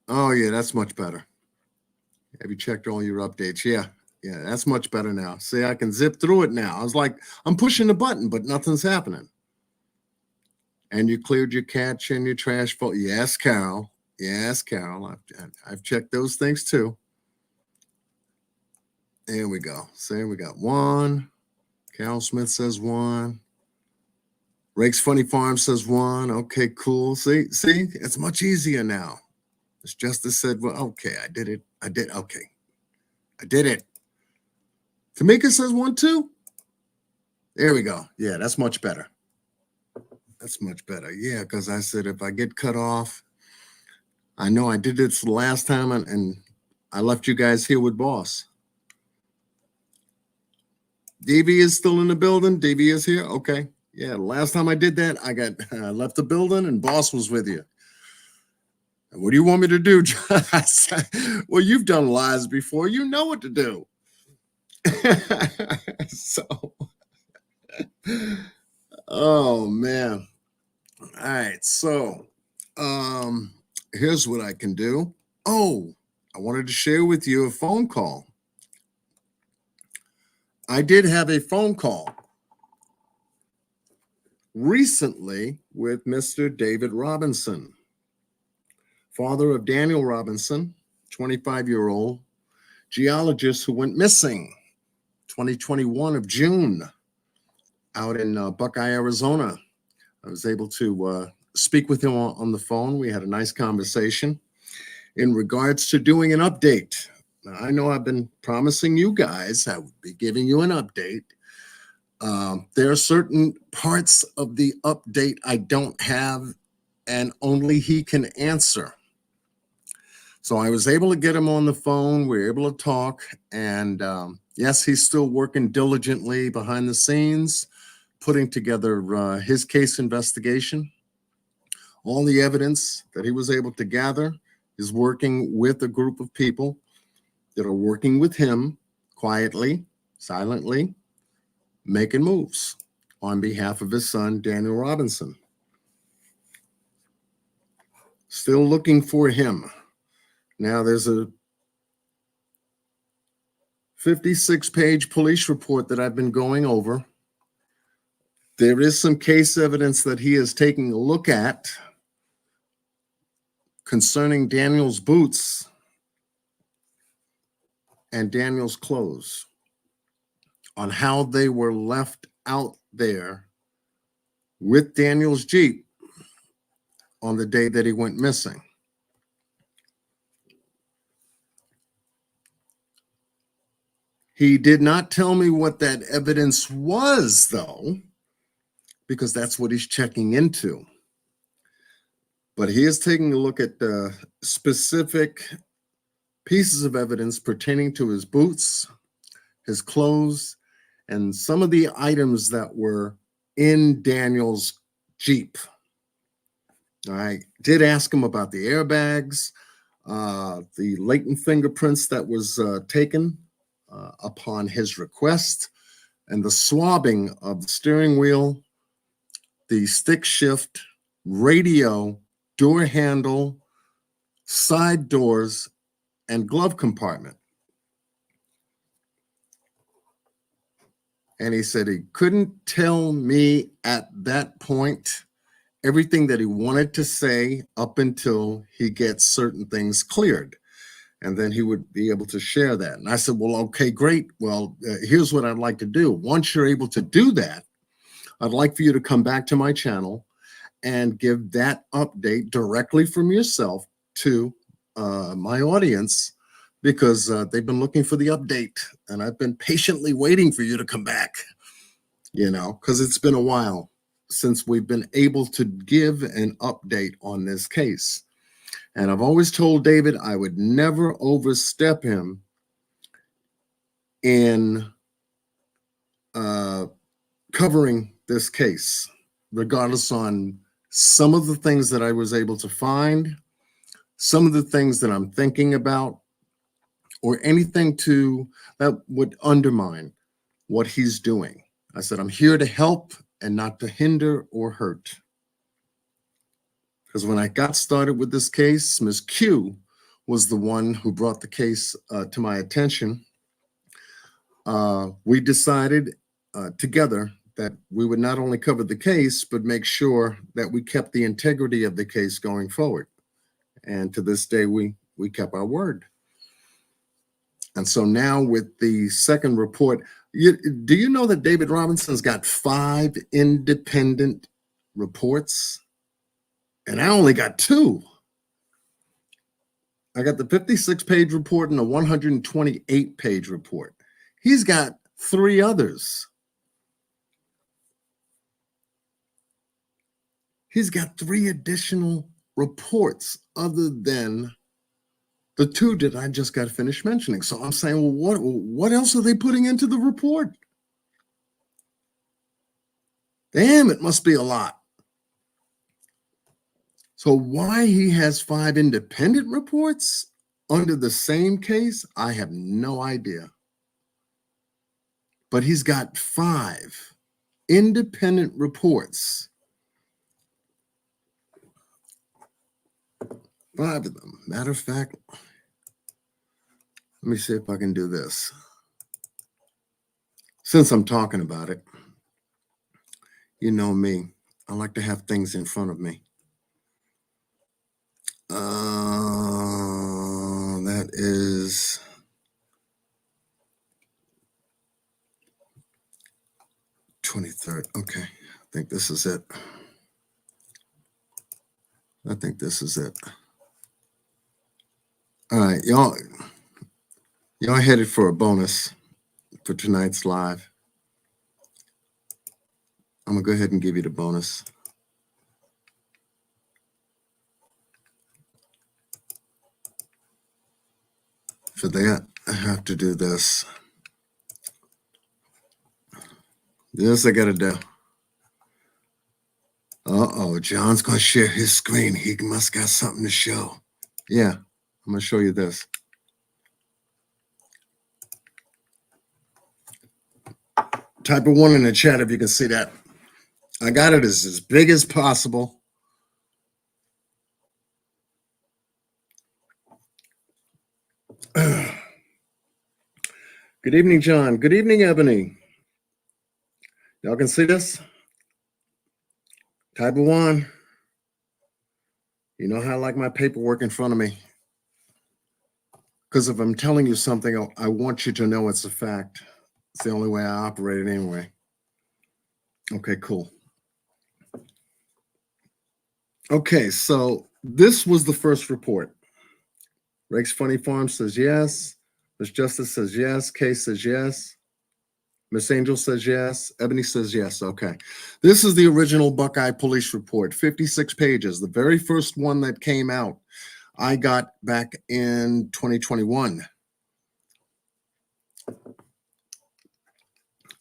Oh, yeah, that's much better. Have you checked all your updates? Yeah, that's much better now. See, I can zip through it now. I was like, I'm pushing the button, but nothing's happening. And you cleared your cache and your trash folder. Yes, Carol. Yes, Carol. I've checked those things too. There we go. So we got 1. Carol Smith says 1. Rake's Funny Farm says 1. Okay, cool. See, it's much easier now. As Justice said, well, okay, I did it. Okay. I did it. Tamika says 1 too. There we go. Yeah, that's much better. That's much better. Yeah, because I said if I get cut off, I know I did this the last time and I left you guys here with Boss. DV is still in the building. DV is here. Okay. Yeah, the last time I did that, I left the building and Boss was with you. And what do you want me to do, John? I said, well, you've done lives before. You know what to do. So, oh, man. All right. So, here's what I can do. Oh, I wanted to share with you a phone call. I did have a phone call recently with Mr. David Robinson, father of Daniel Robinson, 25-year-old geologist who went missing 2021 of June out in Buckeye, Arizona. I was able to speak with him on the phone. We had a nice conversation in regards to doing an update. Now, I know I've been promising you guys I would be giving you an update. There are certain parts of the update I don't have, and only he can answer. So I was able to get him on the phone. We were able to talk. And yes, he's still working diligently behind the scenes, putting together his case investigation. All the evidence that he was able to gather is working with a group of people that are working with him quietly, silently, making moves on behalf of his son, Daniel Robinson. Still looking for him. Now, there's a 56-page police report that I've been going over. There is some case evidence that he is taking a look at concerning Daniel's boots and Daniel's clothes, on how they were left out there with Daniel's Jeep on the day that he went missing. He did not tell me what that evidence was, though, because that's what he's checking into. But he is taking a look at the specific pieces of evidence pertaining to his boots, his clothes, and some of the items that were in Daniel's Jeep. I did ask him about the airbags, the latent fingerprints that was taken upon his request, and the swabbing of the steering wheel, the stick shift, radio, door handle, side doors, and glove compartment. And he said he couldn't tell me at that point everything that he wanted to say up until he gets certain things cleared. And then he would be able to share that. And I said, well, okay, great. Well, here's what I'd like to do. Once you're able to do that, I'd like for you to come back to my channel and give that update directly from yourself to my audience, because they've been looking for the update. And I've been patiently waiting for you to come back, you know, because it's been a while since we've been able to give an update on this case. And I've always told David I would never overstep him in covering this case, regardless on some of the things that I was able to find, some of the things that I'm thinking about, or anything that would undermine what he's doing. I said, I'm here to help and not to hinder or hurt. Because when I got started with this case, Ms. Q was the one who brought the case to my attention. We decided together that we would not only cover the case, but make sure that we kept the integrity of the case going forward. And to this day, we kept our word. And so now with the second report, do you know that David Robinson's got 5 independent reports? And I only got 2. I got the 56-page report and a 128-page report. He's got 3 others. He's got 3 additional reports other than the 2 that I just got finished mentioning. So I'm saying, well, what else are they putting into the report? Damn, it must be a lot. So why he has 5 independent reports under the same case, I have no idea. But he's got 5 independent reports. 5 of them. Matter of fact, let me see if I can do this. Since I'm talking about it, you know me, I like to have things in front of me. That is $23rd. Okay, I think this is it. I think this is it. All right, y'all headed for a bonus for tonight's live. I'm gonna go ahead and give you the bonus. For that, I have to do this. This I gotta do. Uh-oh, John's gonna share his screen. He must got something to show. Yeah, I'm gonna show you this. Type of 1 in the chat if you can see that. I got it as big as possible. Good evening, John. Good evening, Ebony. Y'all can see this? Type of 1. You know how I like my paperwork in front of me. Because if I'm telling you something, I want you to know it's a fact. It's the only way I operate it anyway. Okay, cool. Okay, so this was the first report. Rake's Funny Farm says yes. Miss Justice says yes. Kay says yes. Miss Angel says yes. Ebony says yes. Okay. This is the original Buckeye Police Report, 56 pages. The very first one that came out, I got back in 2021. And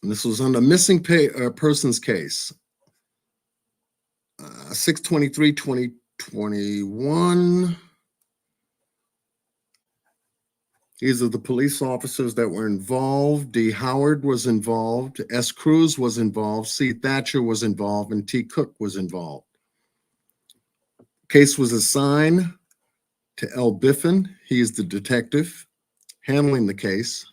this was on the missing persons case. 6/23/2021. These are the police officers that were involved. D. Howard was involved. S. Cruz was involved. C. Thatcher was involved. And T. Cook was involved. Case was assigned to L. Biffin. He is the detective handling the case.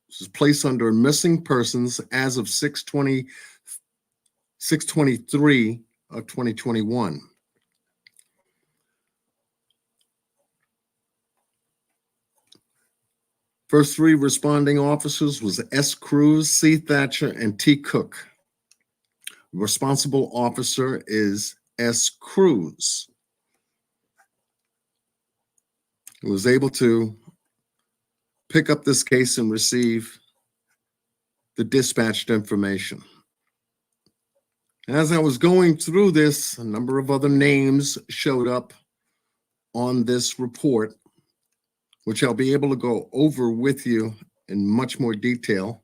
This is placed under missing persons as of 6/23 of 2021. First 3 responding officers was S. Cruz, C. Thatcher, and T. Cook. Responsible officer is S. Cruz, who was able to pick up this case and receive the dispatched information. As I was going through this, a number of other names showed up on this report, which I'll be able to go over with you in much more detail.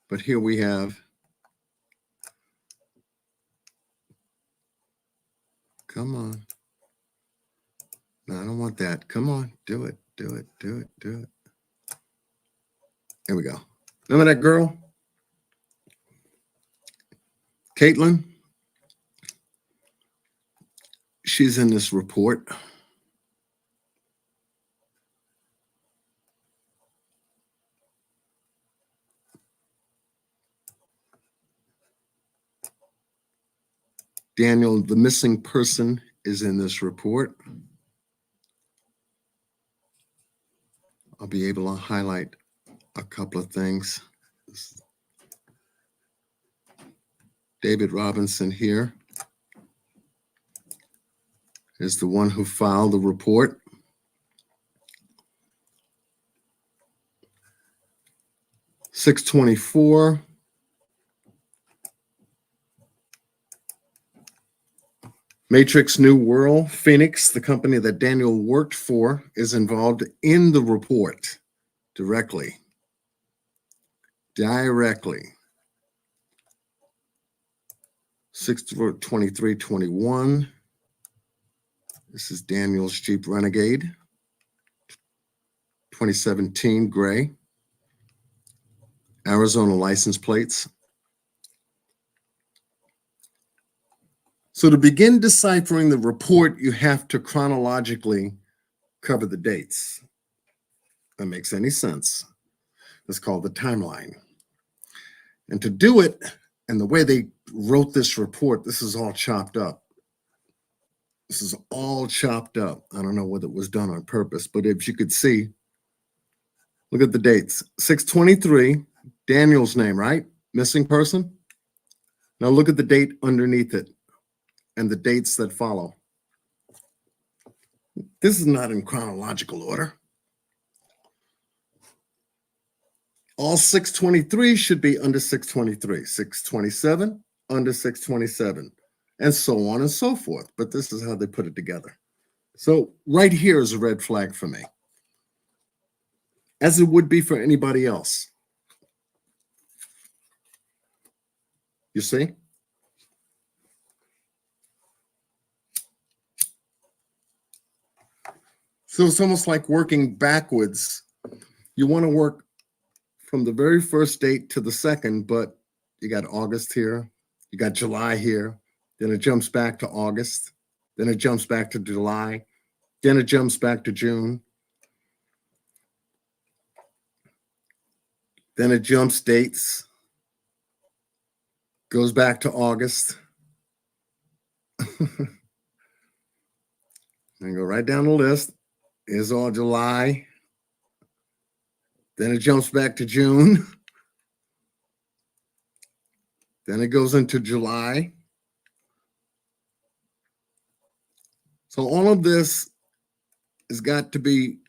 But here we have, come on. No, I don't want that. Come on, do it, do it, do it, do it. There we go. Remember that girl? Caitlin? She's in this report. Daniel, the missing person, is in this report. I'll be able to highlight a couple of things. David Robinson here is the one who filed the report. (6/24). Matrix New World, Phoenix, the company that Daniel worked for, is involved in the report directly. 6/23/21. This is Daniel's Jeep Renegade, 2017 gray. Arizona license plates. So to begin deciphering the report, you have to chronologically cover the dates. That makes any sense. It's called the timeline. And to do it, and the way they wrote this report, this is all chopped up. This is all chopped up. I don't know whether it was done on purpose, but if you could see, look at the dates. 6/23, Daniel's name, right? Missing person. Now look at the date underneath it and the dates that follow. This is not in chronological order. All 6/23 should be under 6/23, 6/27 under 6/27, and so on and so forth. But this is how they put it together. So right here is a red flag for me. as it would be for anybody else. You see? So it's almost like working backwards. You want to work from the very first date to the second, but you got August here, you got July here, then it jumps back to August, then it jumps back to July, then it jumps back to June, then it jumps dates, goes back to August, and go right down the list. Is all July, then it jumps back to June, then it goes into July. So all of this has got to be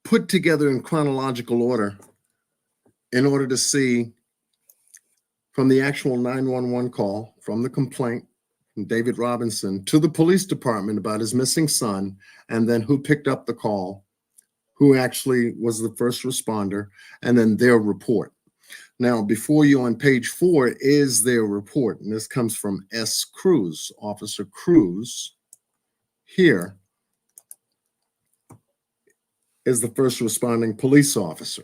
put together in chronological order in order to see from the actual 911 call, from the complaint from David Robinson to the police department about his missing son, and then who picked up the call, who actually was the first responder, and then their report. Now, before you on page 4 is their report, and this comes from S. Cruz, Officer Cruz. Here is the first responding police officer.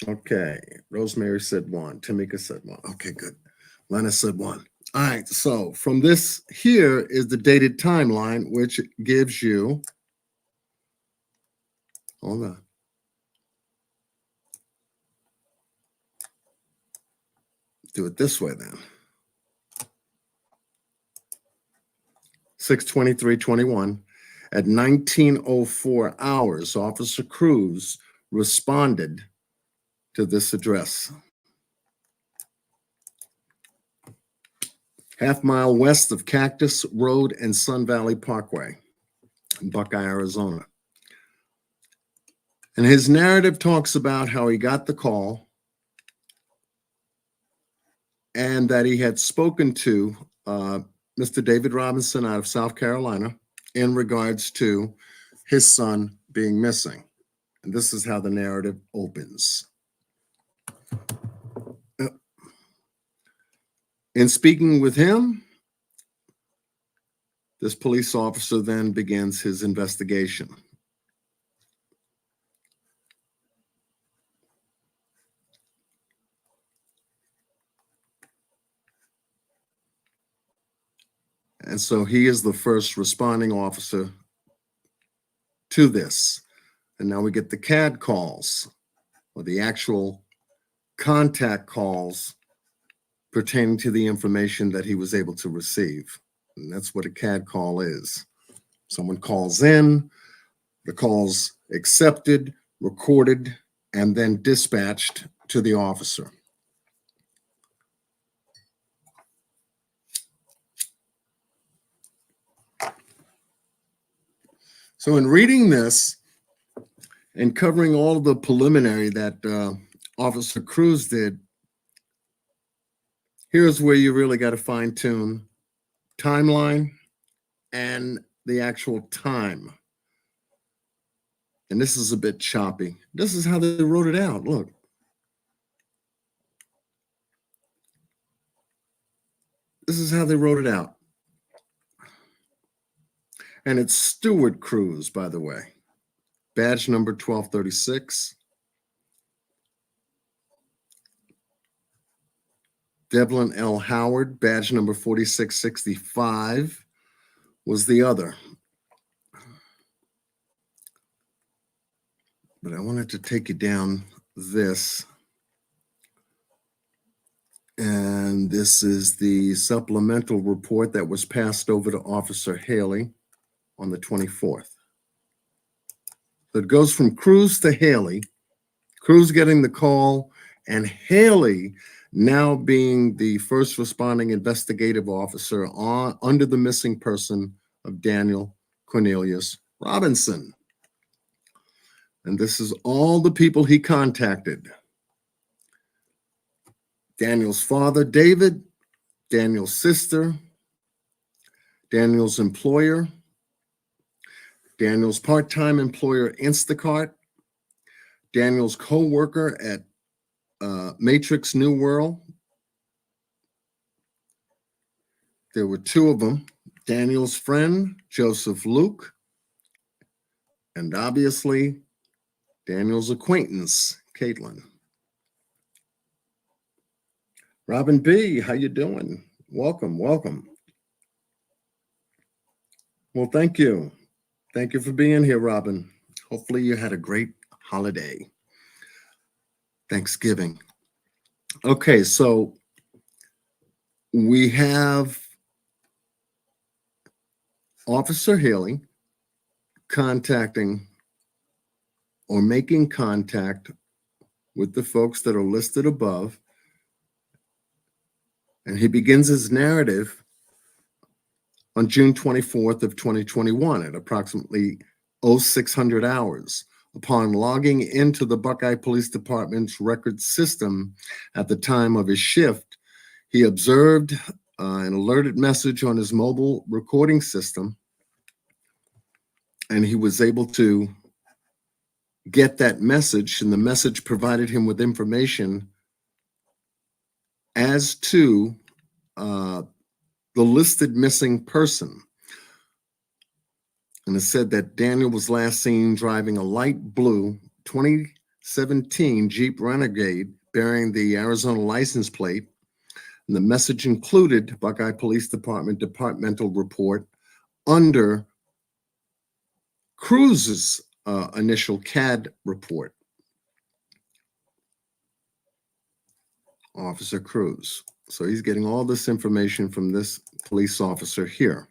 Okay, Rosemary said 1, Tamika said 1. Okay, good. Lena said 1. All right, so from this here is the dated timeline, which gives you, hold on. Do it this way then. 6/23/21 at 19:04 hours, Officer Cruz responded to this address. Half-mile west of Cactus Road and Sun Valley Parkway in Buckeye, Arizona. And his narrative talks about how he got the call and that he had spoken to Mr. David Robinson out of South Carolina in regards to his son being missing. And this is how the narrative opens. In speaking with him, this police officer then begins his investigation. And so he is the first responding officer to this. And now we get the CAD calls, or the actual contact calls pertaining to the information that he was able to receive. And that's what a CAD call is. Someone calls in, the call's accepted, recorded, and then dispatched to the officer. So in reading this and covering all the preliminary that Officer Cruz did, here's where you really got to fine tune timeline and the actual time. And this is a bit choppy. This is how they wrote it out. Look. This is how they wrote it out. And it's Stuart Cruz, by the way. Badge number 1236. Devlin L. Howard, badge number 4665, was the other. But I wanted to take you down this. And this is the supplemental report that was passed over to Officer Haley on the 24th. So it goes from Cruz to Haley, Cruz getting the call, and Haley now being the first responding investigative officer under the missing person of Daniel Cornelius Robinson. And this is all the people he contacted. Daniel's father, David, Daniel's sister, Daniel's employer, Daniel's part-time employer, Instacart, Daniel's co-worker at Matrix New World. There were two of them, Daniel's friend, Joseph Luke, and obviously Daniel's acquaintance, Caitlin. Robin B., how you doing? Welcome, welcome. Well, thank you. Thank you for being here, Robin. Hopefully you had a great holiday, Thanksgiving. Okay, so we have Officer Haley contacting or making contact with the folks that are listed above. And he begins his narrative on June 24th of 2021 at approximately 0600 hours. Upon logging into the Buckeye Police Department's record system at the time of his shift, he observed an alerted message on his mobile recording system, and he was able to get that message, and the message provided him with information as to the listed missing person. And it said that Daniel was last seen driving a light blue 2017 Jeep Renegade bearing the Arizona license plate. And the message included Buckeye Police Department departmental report under Cruz's initial CAD report. Officer Cruz. So he's getting all this information from this police officer here,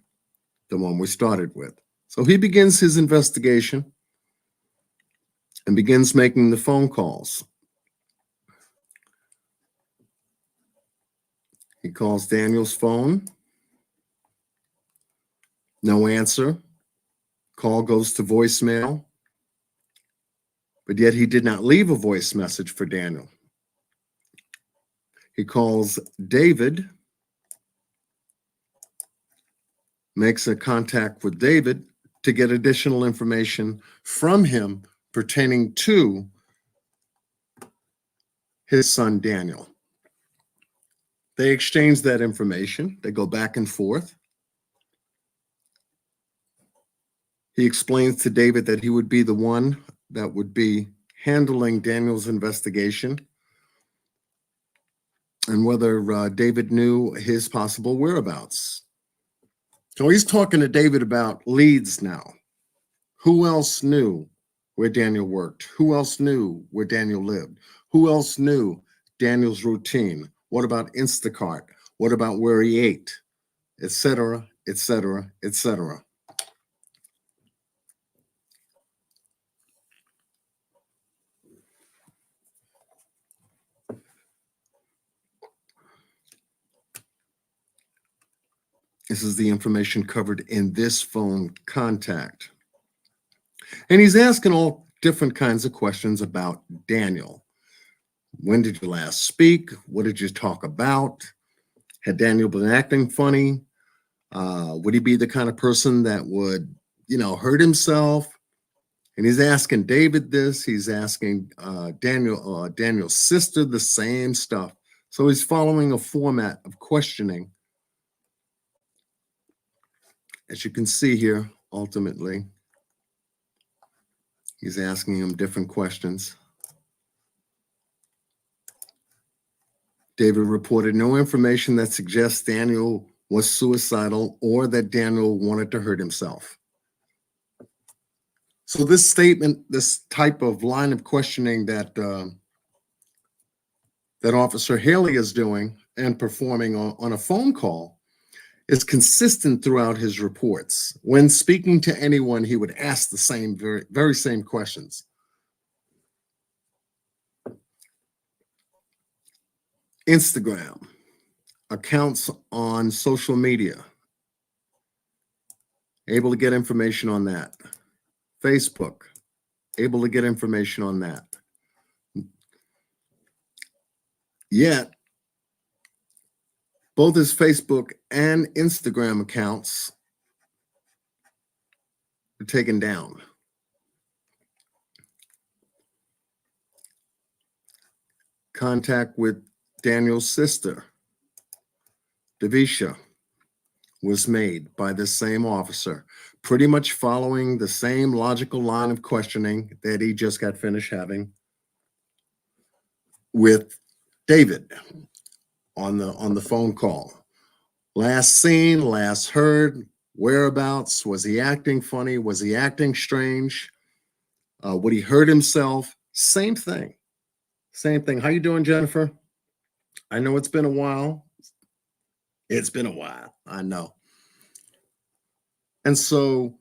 the one we started with. So he begins his investigation and begins making the phone calls. He calls Daniel's phone. No answer. Call goes to voicemail. But yet he did not leave a voice message for Daniel. He calls David, makes a contact with David to get additional information from him pertaining to his son, Daniel. They exchange that information. They go back and forth. He explains to David that he would be the one that would be handling Daniel's investigation and whether David knew his possible whereabouts. So he's talking to David about leads now. Who else knew where Daniel worked? Who else knew where Daniel lived? Who else knew Daniel's routine? What about Instacart? What about where he ate? Etc., etc., etc. This is the information covered in this phone contact. And he's asking all different kinds of questions about Daniel. When did you last speak? What did you talk about? Had Daniel been acting funny? Would he be the kind of person that would, hurt himself? And he's asking David this. He's asking Daniel's sister the same stuff. So he's following a format of questioning. As you can see here, ultimately, he's asking him different questions. David reported no information that suggests Daniel was suicidal or that Daniel wanted to hurt himself. So this statement, this type of line of questioning that that Officer Haley is doing and performing on a phone call is consistent throughout his reports. When speaking to anyone, he would ask the same, very same questions. Instagram, accounts on social media, able to get information on that. Facebook, able to get information on that. Yet, both his Facebook and Instagram accounts taken down. Contact with Daniel's sister, Davisha, was made by the same officer, pretty much following the same logical line of questioning that he just got finished having with David on the phone call. Last seen, last heard, whereabouts, was he acting funny, was he acting strange, would he hurt himself? Same thing. How you doing, Jennifer? I know it's been a while. It's been a while, I know. And so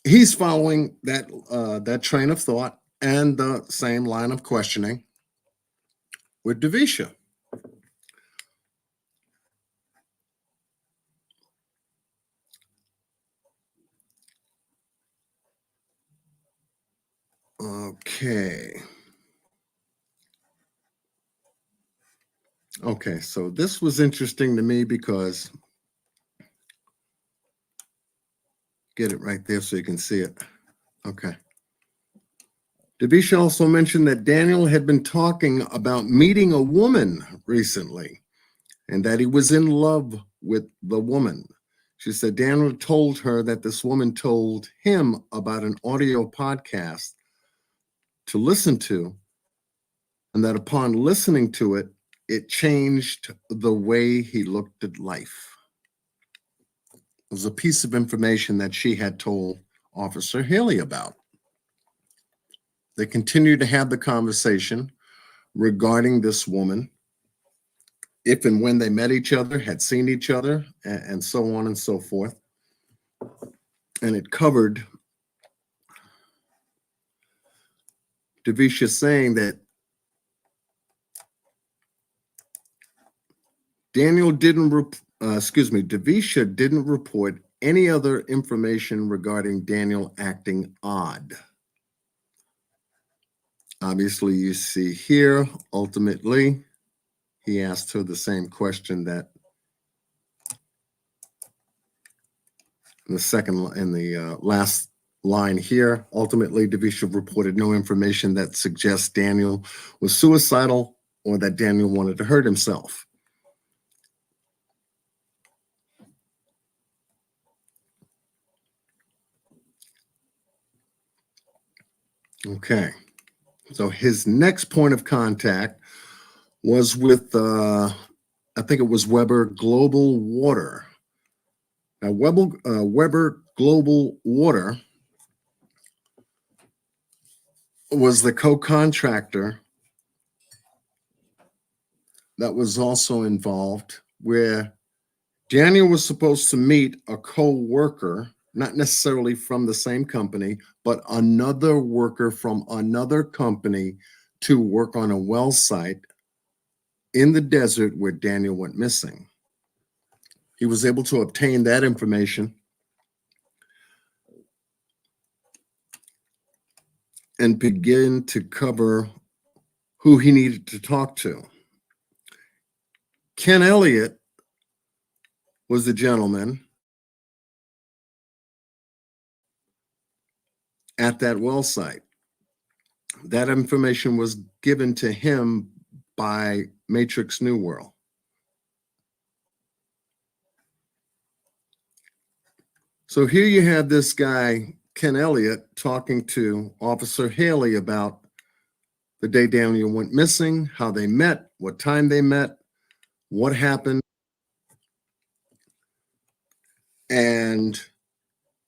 he's following that train of thought and the same line of questioning with Davisha. Okay, so this was interesting to me because, get it right there so you can see it. Okay. Davisha also mentioned that Daniel had been talking about meeting a woman recently and that he was in love with the woman. She said Daniel told her that this woman told him about an audio podcast to listen to, and that upon listening to it, it changed the way he looked at life. It was a piece of information that she had told Officer Haley about. They continued to have the conversation regarding this woman, if and when they met each other, had seen each other, and so on and so forth. And it covered Davisha saying that Davisha didn't report any other information regarding Daniel acting odd. Obviously, you see here, ultimately, he asked her the same question that in the last line here. Ultimately, Davisha reported no information that suggests Daniel was suicidal or that Daniel wanted to hurt himself. Okay, so his next point of contact was with, I think it was Weber Global Water. Now, Weber Global Water was the co-contractor that was also involved, where Daniel was supposed to meet a co-worker, not necessarily from the same company, but another worker from another company to work on a well site in the desert where Daniel went missing. He was able to obtain that information and begin to cover who he needed to talk to. Ken Elliott was the gentleman at that well site. That information was given to him by Matrix New World. So here you have this guy, Ken Elliott, talking to Officer Haley about the day Daniel went missing, how they met, what time they met, what happened. And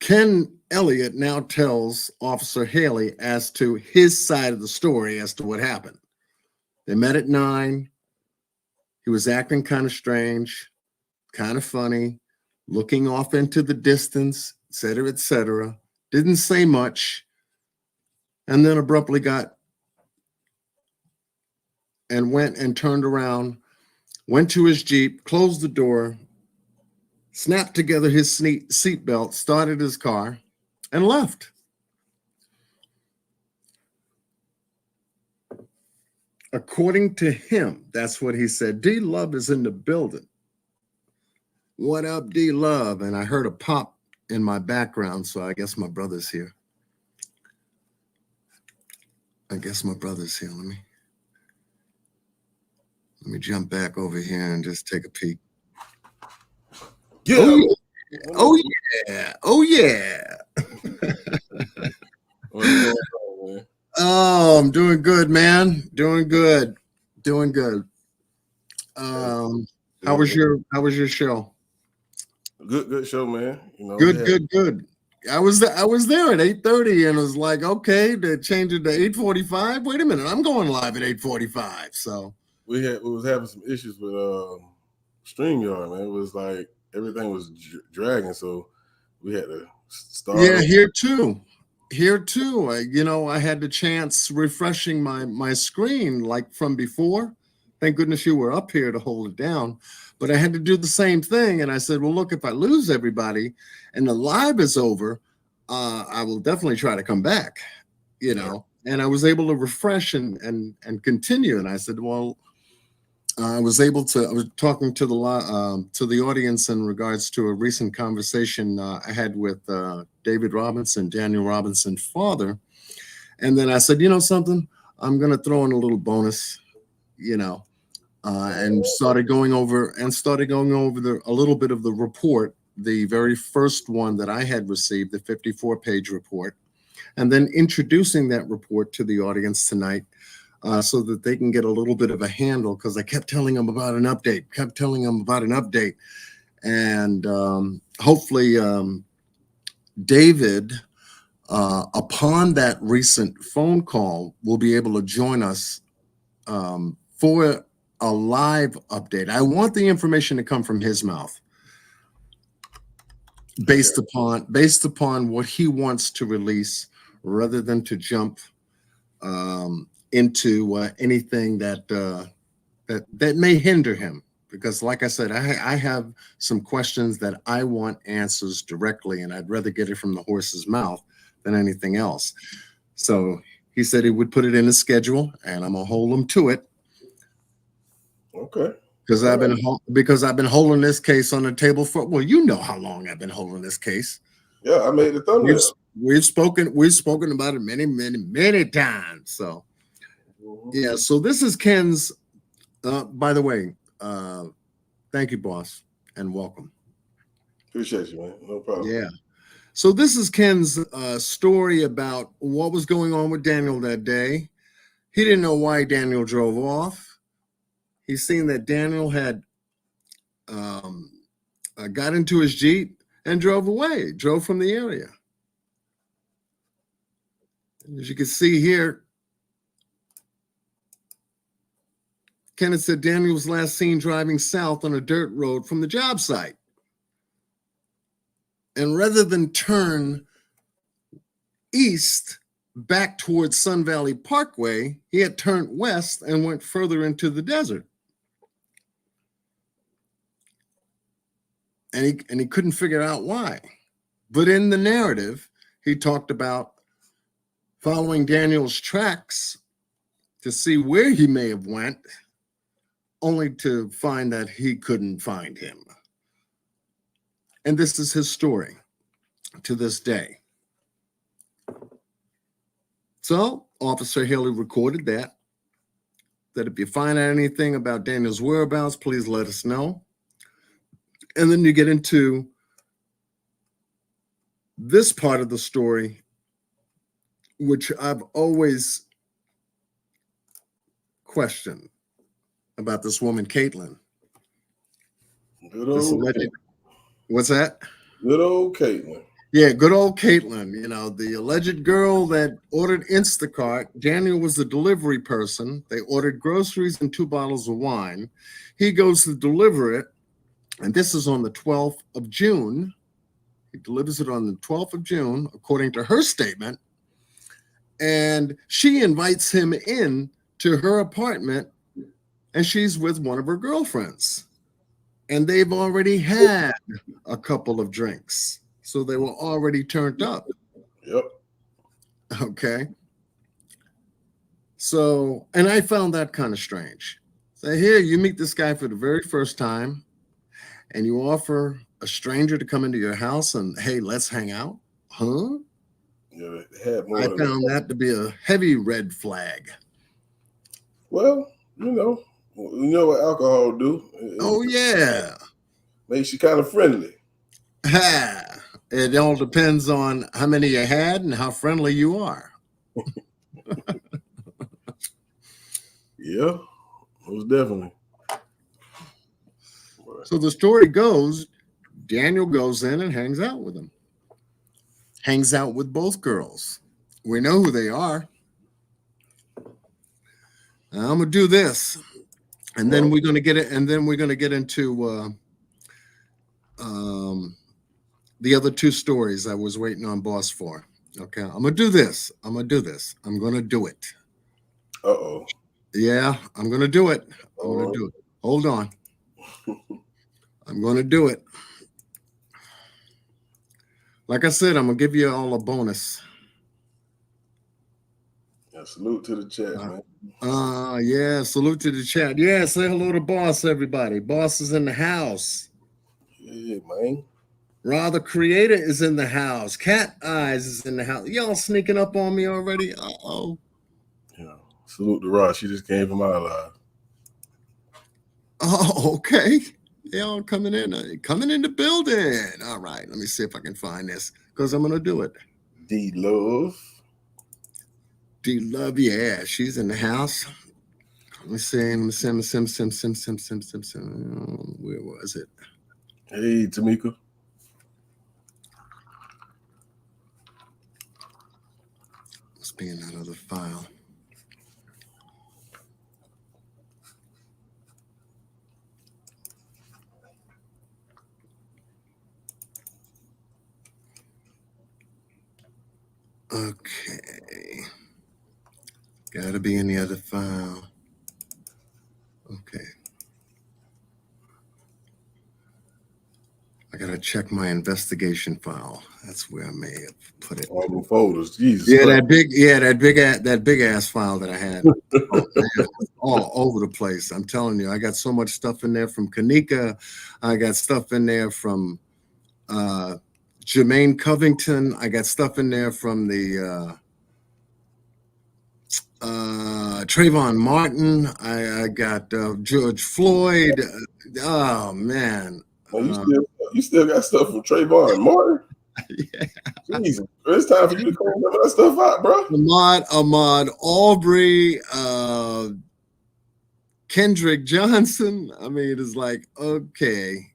Ken Elliott now tells Officer Haley as to his side of the story as to what happened. They met at 9. He was acting kind of strange, kind of funny, looking off into the distance, et cetera, et cetera. Didn't say much, and then abruptly got and went and turned around, went to his Jeep, closed the door, snapped together his seatbelt, started his car, and left. According to him, that's what he said. D-Love is in the building. What up, D-Love? And I heard a pop in my background, so I guess my brother's here. Let me jump back over here and just take a peek. Yeah. Oh yeah. Oh yeah. What's going on, man? Oh, I'm doing good, man. Doing good. How was your show? Good show, man. You know, Good. I was there at 8:30 and was like, okay, they changed it to 8:45. Wait a minute, I'm going live at 8:45. So we was having some issues with StreamYard, man. It was like everything was dragging, so we had to start. Yeah, here too. I had the chance refreshing my screen like from before. Thank goodness you were up here to hold it down. But I had to do the same thing. And I said, well, look, if I lose everybody and the live is over, I will definitely try to come back, And I was able to refresh and continue. And I said, well, I was talking to the audience in regards to a recent conversation I had with David Robinson, Daniel Robinson's father. And then I said, something, I'm going to throw in a little bonus, and started going over a little bit of the report, the very first one that I had received, the 54-page report, and then introducing that report to the audience tonight so that they can get a little bit of a handle, because I kept telling them about an update, and hopefully David, upon that recent phone call, will be able to join us for a live update. I want the information to come from his mouth based upon what he wants to release, rather than to jump into anything that may hinder him. Because like I said, I have some questions that I want answers directly, and I'd rather get it from the horse's mouth than anything else. So he said he would put it in his schedule, and I'm gonna hold him to it. Okay. Because I've been holding this case on the table for, well, you know how long I've been holding this case. Yeah, I made the thumbnail. We've spoken about it many times. So yeah, so this is Ken's. By the way, thank you, boss, and welcome. Appreciate you, man. No problem. Yeah. So this is Ken's story about what was going on with Daniel that day. He didn't know why Daniel drove off. He's seen that Daniel had got into his Jeep and drove from the area. As you can see here, Kenneth said Daniel was last seen driving south on a dirt road from the job site. And rather than turn east back towards Sun Valley Parkway, he had turned west and went further into the desert. And he couldn't figure out why. But in the narrative, he talked about following Daniel's tracks to see where he may have went, only to find that he couldn't find him. And this is his story to this day. So Officer Haley recorded that if you find out anything about Daniel's whereabouts, please let us know. And then you get into this part of the story, which I've always questioned about this woman, Caitlin. Good old what's that? Good old Caitlin. Yeah, good old Caitlin. The alleged girl that ordered Instacart. Daniel was the delivery person. They ordered groceries and 2 bottles of wine. He goes to deliver it. And this is on the 12th of June. He delivers it on the 12th of June, according to her statement. And she invites him in to her apartment, and she's with one of her girlfriends. And they've already had a couple of drinks. So they were already turned up. Yep. Okay. So, and I found that kind of strange. So here you meet this guy for the very first time, and you offer a stranger to come into your house and, hey, let's hang out? Huh? Yeah, they had more I than found that to be a heavy red flag. Well, you know what alcohol do. Oh, yeah. Makes you kind of friendly. Ha. It all depends on how many you had and how friendly you are. Yeah, most definitely. So the story goes, Daniel goes in and hangs out with them. Hangs out with both girls. We know who they are. I'm gonna do this, and then we're gonna get it, and then we're gonna get into the other two stories I was waiting on boss for. Okay, I'm gonna do this. I'm gonna do this. I'm gonna do it. Uh-oh. Yeah, I'm gonna do it. I'm gonna do it. Hold on. I'm gonna do it. Like I said, I'm gonna give you all a bonus. Yeah, salute to the chat, man. Yeah, salute to the chat. Yeah, say hello to boss, everybody. Boss is in the house. Yeah, man. Ra the Creator is in the house. Cat Eyes is in the house. Y'all sneaking up on me already? Uh-oh. Yeah. Salute to Ra. She just came from our live. Oh, okay. Y'all coming in the building. All right, let me see if I can find this because I'm gonna do it. D-Love. D-Love, yeah, she's in the house. Let me see. Where was it? Hey, Tamika. Must be in that other file. Okay. Gotta be in the other file. Okay. I gotta check my investigation file. That's where I may have put it. All the folders, Jesus. Yeah, Christ. that big ass file that I had. Oh, man, all over the place. I'm telling you, I got so much stuff in there from Kanika. I got stuff in there from Jermaine Covington. I got stuff in there from the Trayvon Martin. I got George Floyd. Oh man. You still got stuff from Trayvon Martin? Yeah. Jesus. It's time for you to clean some of that stuff out, bro. Ahmaud Arbery, Kendrick Johnson. I mean, it's like, okay.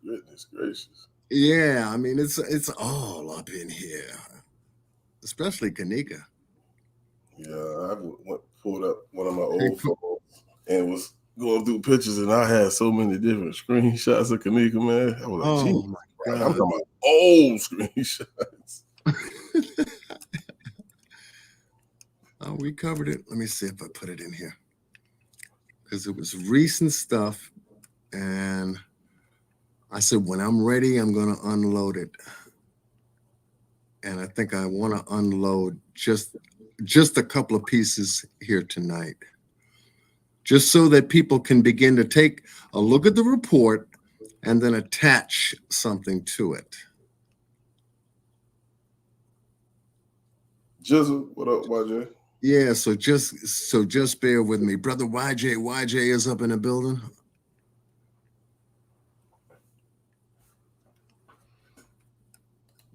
Goodness gracious. Yeah, I mean, it's all up in here, especially Kanika. Yeah, I pulled up one of my old photos and was going through pictures, and I had so many different screenshots of Kanika, man. I was like, Oh geez, my God. I'm talking about old screenshots. Oh, we covered it. Let me see if I put it in here. Because it was recent stuff. And I said, when I'm ready, I'm going to unload it. And I think I want to unload just a couple of pieces here tonight. Just so that people can begin to take a look at the report and then attach something to it. Jizzle, what up, YJ? Yeah, so just bear with me. Brother YJ. YJ is up in the building.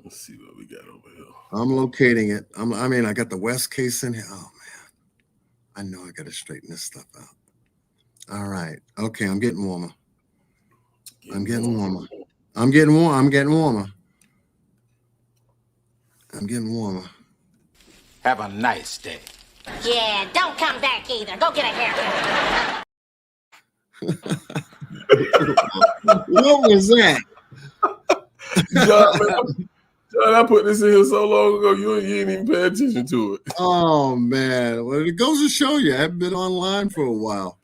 Let's see what we got over here. I'm locating it. I got the West case in here. Oh man. I know I gotta straighten this stuff out. All right. Okay, I'm getting warmer. I'm getting warmer. I'm getting warmer. Have a nice day. Yeah, don't come back either. Go get a haircut. What was that? John, I put this in here so long ago, you ain't even pay attention to it. Oh man. Well, it goes to show you I haven't been online for a while.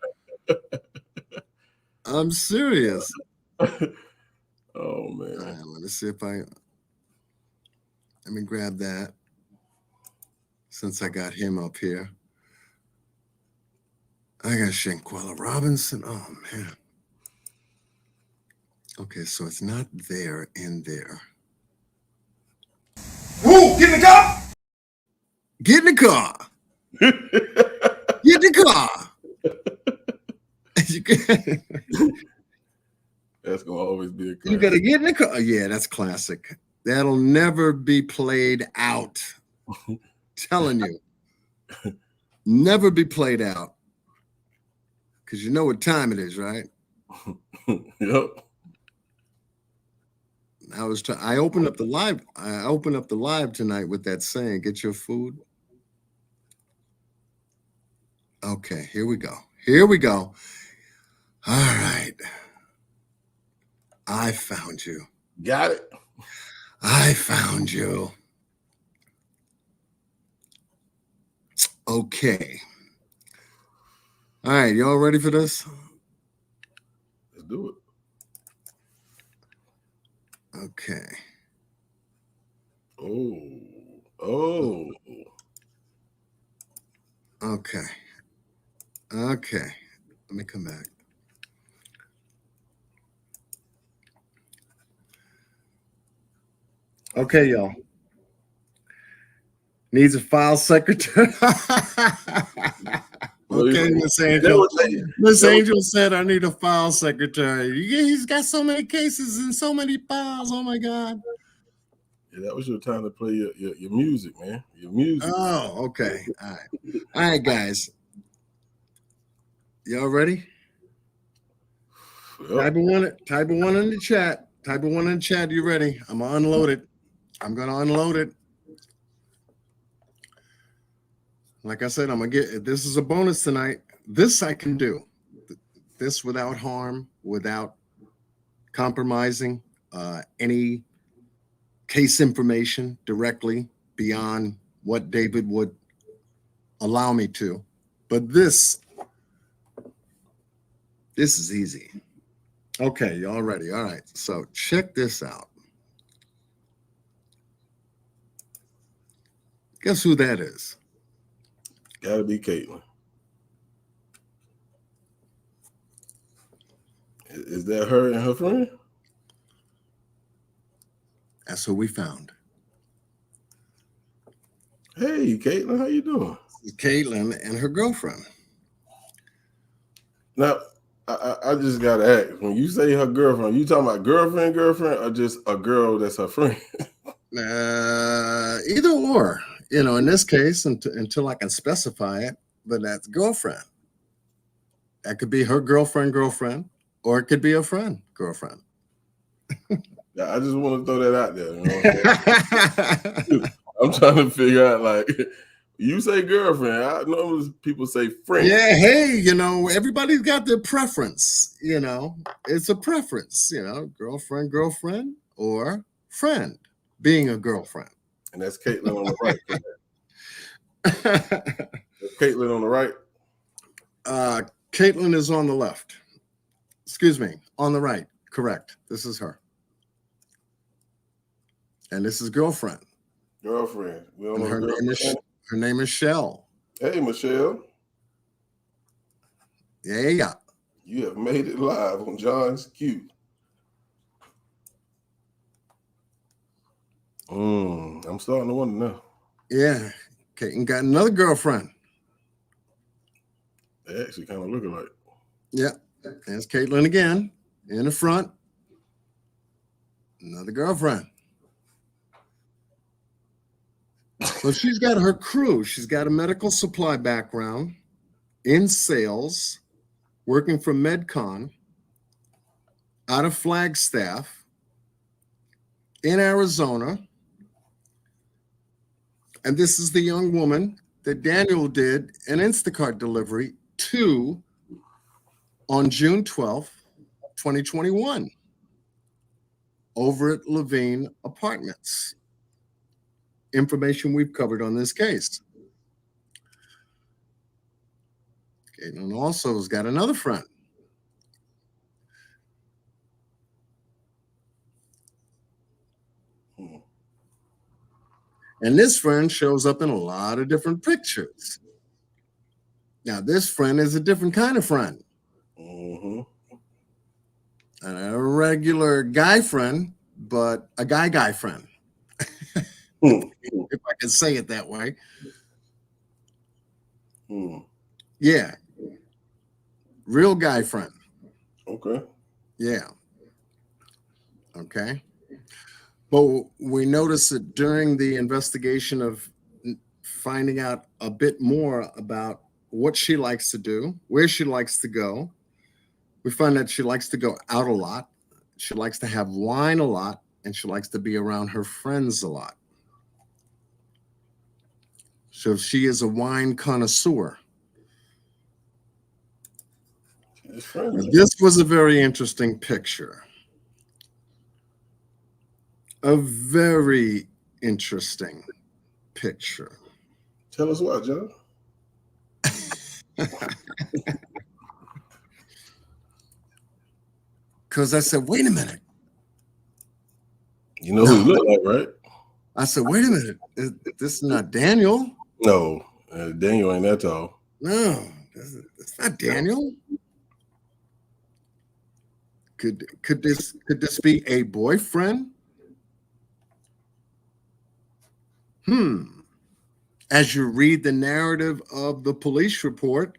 I'm serious. Oh man. Right, let me see if let me grab that since I got him up here. I got Shanquella Robinson. Oh man. Okay, so it's not there in there. Woo! Get in the car! Get in the car. Get in the car. That's gonna always be a classic. You gotta get in the car. Yeah, that's classic. That'll never be played out. Telling you. Never be played out. Because you know what time it is, right? Yep. I opened up the live. I opened up the live tonight with that saying, "Get your food." Okay, here we go. Here we go. All right. I found you. Got it. I found you. Okay. All right, y'all ready for this? Let's do it. Okay. Oh. Okay. Okay. Let me come back. Okay, y'all. Needs a file secretary. Okay, Miss Angel. Miss Angel said I need a file secretary. Yeah, he's got so many cases and so many files. Oh my God. Yeah, that was your time to play your music, man. Your music. Oh, okay. All right. All right, guys. Y'all ready? Yep. Type of one in the chat. Type of one in the chat. You ready? I'm gonna unload it. I'm gonna unload it. Like I said, I'm gonna get this is a bonus tonight. This I can do. This without harm, without compromising any case information directly beyond what David would allow me to. But this is easy. Okay, y'all ready? All right. So check this out. Guess who that is? Gotta be Caitlin. Is that her and her friend? That's who we found. Hey, Caitlin, how you doing? Caitlin and her girlfriend. Now, I just gotta ask, when you say her girlfriend, you talking about girlfriend, or just a girl that's her friend? Either or, in this case, until I can specify it, but that's girlfriend. That could be her girlfriend, or it could be a friend, girlfriend. Yeah, I just want to throw that out there. I'm trying to figure out, like, you say girlfriend. I know people say friend. Yeah, hey, everybody's got their preference. It's a preference. Girlfriend, or friend, being a girlfriend. And that's Caitlin on the right. Caitlin on the right. Caitlin is on the left. Excuse me, on the right. Correct. This is her. And this is girlfriend. Girlfriend. We don't know her name is Shell. Hey, Michelle. Yeah. You have made it live on John's Q. I'm starting to wonder now. Yeah. Caitlin got another girlfriend. They actually kind of look alike. Yeah. There's Caitlin again in the front. Another girlfriend. So she's got her crew. She's got a medical supply background, in sales, working for MedCon, out of Flagstaff, in Arizona. And this is the young woman that Daniel did an Instacart delivery to on June 12th, 2021, over at Levine Apartments. Information we've covered on this case. Caitlin also has got another friend. And this friend shows up in a lot of different pictures. Now, this friend is a different kind of friend. a regular guy friend, but a guy friend. If I can say it that way. Yeah. Real guy friend. Okay. Yeah. Okay. But we noticed that during the investigation of finding out a bit more about what she likes to do, where she likes to go, we find that she likes to go out a lot. She likes to have wine a lot, and she likes to be around her friends a lot. So she is a wine connoisseur. This was a very interesting picture. A very interesting picture. Tell us why, John. Because I said, wait a minute. You know who he looked like, right? I said, wait a minute. This is not Daniel. No, Daniel ain't that tall. No, it's not Daniel. Could this be a boyfriend? As you read the narrative of the police report,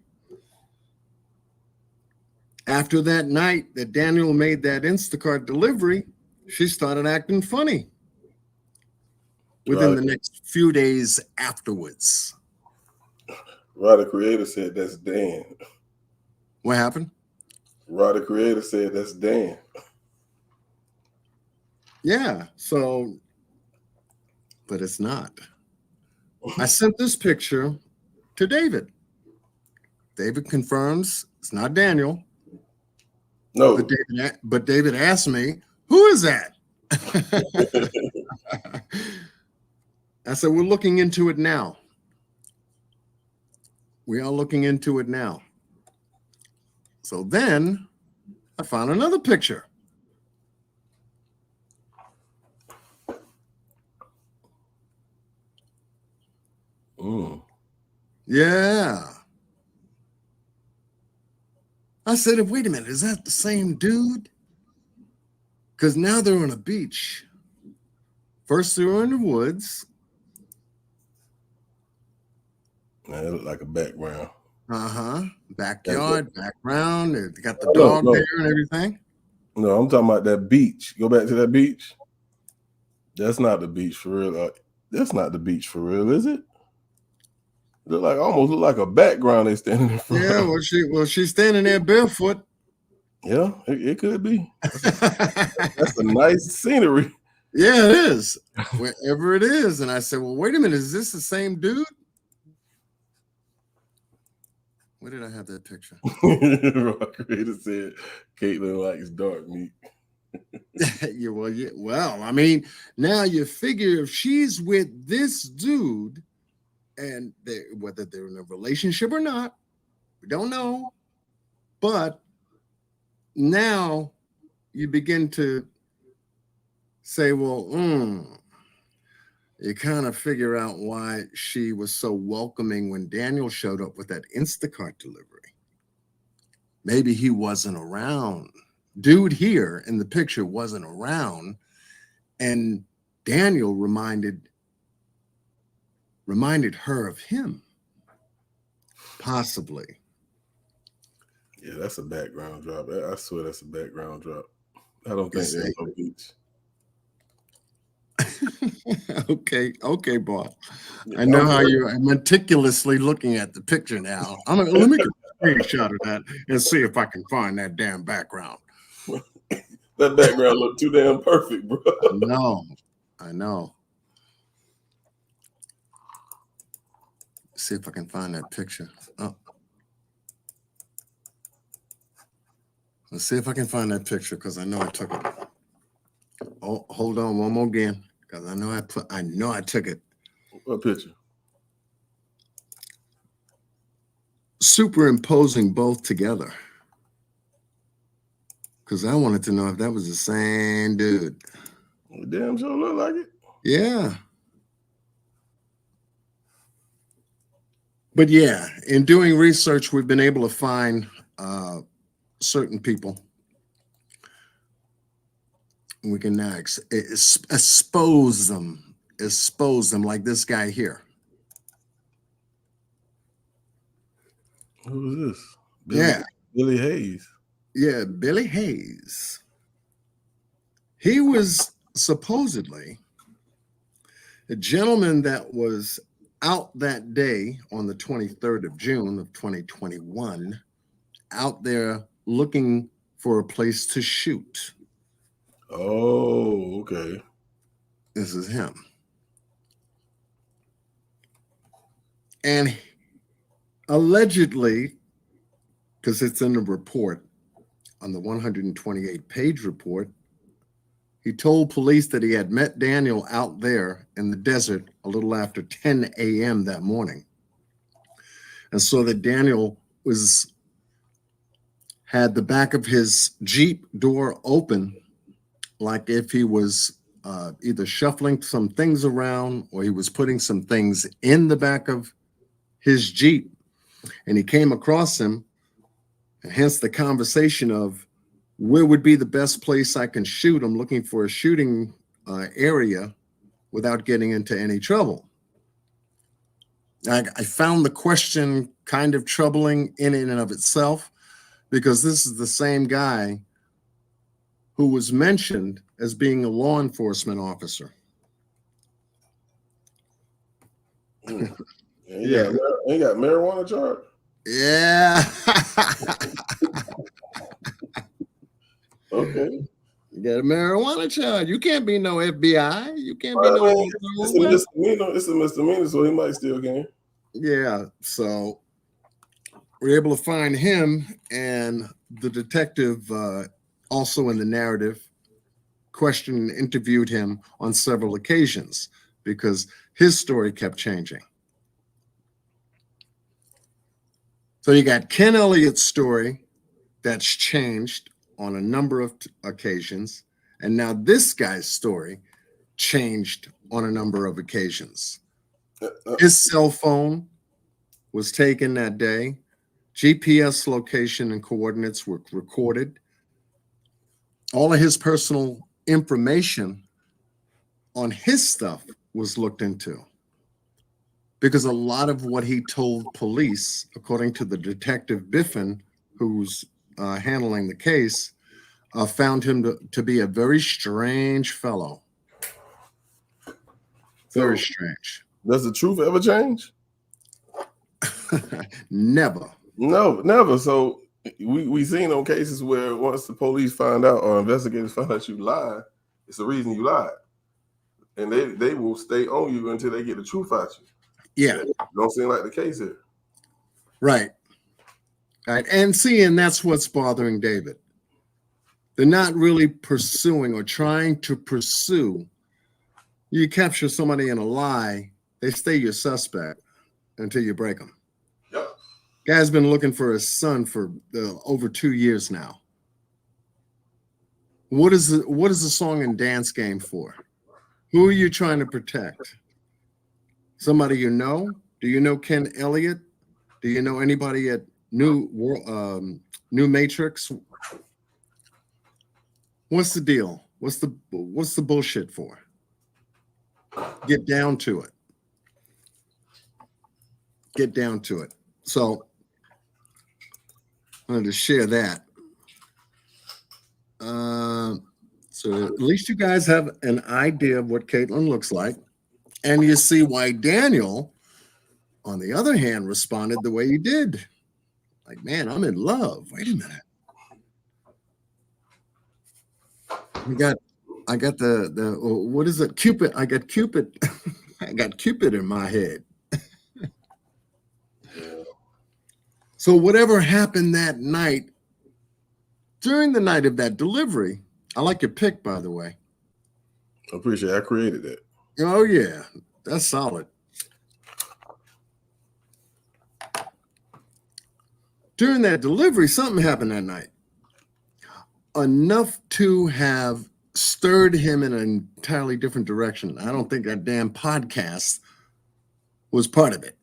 after that night that Daniel made that Instacart delivery, she started acting funny within the next few days afterwards. Ryder Creator said that's Dan. What happened? Ryder Creator said that's Dan. Yeah, so, but it's not. I sent this picture to David. David confirms it's not Daniel. No. But David asked me, who is that? I said, we're looking into it now. We are looking into it now. So then I found another picture. Yeah. I said, wait a minute, is that the same dude? Because now they're on a beach. First they were in the woods. Man, it looked like a background. Backyard, background. They got the dog there and everything. No, I'm talking about that beach. Go back to that beach. That's not the beach for real. That's not the beach for real, is it? Almost look like a background they standing in front. Yeah, well, she's standing there barefoot. Yeah, it could be. That's a nice scenery. Yeah, it is. Wherever it is. And I said, well, wait a minute, is this the same dude? Where did I have that picture? Creator said Caitlin likes dark meat. Well, I mean, now you figure if she's with this dude, and whether they're in a relationship or not, we don't know. But now you begin to say, well, you kind of figure out why she was so welcoming when Daniel showed up with that Instacart delivery. Maybe he wasn't around. Dude here in the picture wasn't around. And Daniel reminded her of him. Possibly. Yeah, that's a background drop. I swear that's a background drop. I don't think there's no beach. Okay, boss. I know how you're meticulously looking at the picture now. Let me get a screenshot of that and see if I can find that damn background. That background looked too damn perfect, bro. I know. See if I can find that picture. Oh. Let's see if I can find that picture because I know I took it. Oh, hold on one more again because I know I took it. What picture? Superimposing both together because I wanted to know if that was the same dude. Damn sure look like it. Yeah. But yeah, in doing research, we've been able to find certain people We can now expose them like this guy here. Who is this? Billy Hayes. Yeah, Billy Hayes. He was supposedly a gentleman that was out that day on the 23rd of June of 2021, out there looking for a place to shoot. Oh, okay. This is him. And allegedly, because it's in the report, on the 128-page report, he told police that he had met Daniel out there in the desert a little after 10 a.m. that morning. And so that Daniel had the back of his Jeep door open, like if he was either shuffling some things around or he was putting some things in the back of his Jeep. And he came across him, and hence the conversation of where would be the best place I can shoot. I'm looking for a shooting area without getting into any trouble. I found the question kind of troubling in and of itself, because this is the same guy who was mentioned as being a law enforcement officer. Yeah, he got marijuana charge. Yeah. Okay. You got a marijuana charge. You can't be no FBI. You can't be no. It's a misdemeanor. It's a misdemeanor, so he might still can. Yeah. So we're able to find him, and the detective, also in the narrative, questioned and interviewed him on several occasions because his story kept changing. So you got Ken Elliott's story that's changed on a number of occasions, and now this guy's story changed on a number of occasions. His cell phone was taken that day. GPS location and coordinates were recorded. All of his personal information on his stuff was looked into, because a lot of what he told police, according to the detective Biffin, who's handling the case, found him to be a very strange fellow. Very strange. Does the truth ever change? Never. No, never. So we seen on cases where once the police find out or investigators find out you lied, it's the reason you lied. And they will stay on you until they get the truth out you. Yeah. Don't seem like the case here. Right. Right. And that's what's bothering David. They're not really pursuing or trying to pursue. You capture somebody in a lie, they stay your suspect until you break them. Yep. Guy's been looking for his son for over 2 years now. What is the song and dance game for? Who are you trying to protect? Somebody you know? Do you know Ken Elliott? Do you know anybody at New Matrix? What's the deal? What's the bullshit for? Get down to it. Get down to it. So I wanted to share that. So at least you guys have an idea of what Caitlin looks like. And you see why Daniel, on the other hand, responded the way he did. Like, man, I'm in love. Wait a minute. I got the what is it? Cupid. I got Cupid. I got Cupid in my head. So whatever happened that night, during the night of that delivery, I like your pick, by the way. I appreciate it. I created that. Oh, yeah. That's solid. During that delivery, something happened that night. Enough to have stirred him in an entirely different direction. I don't think that damn podcast was part of it.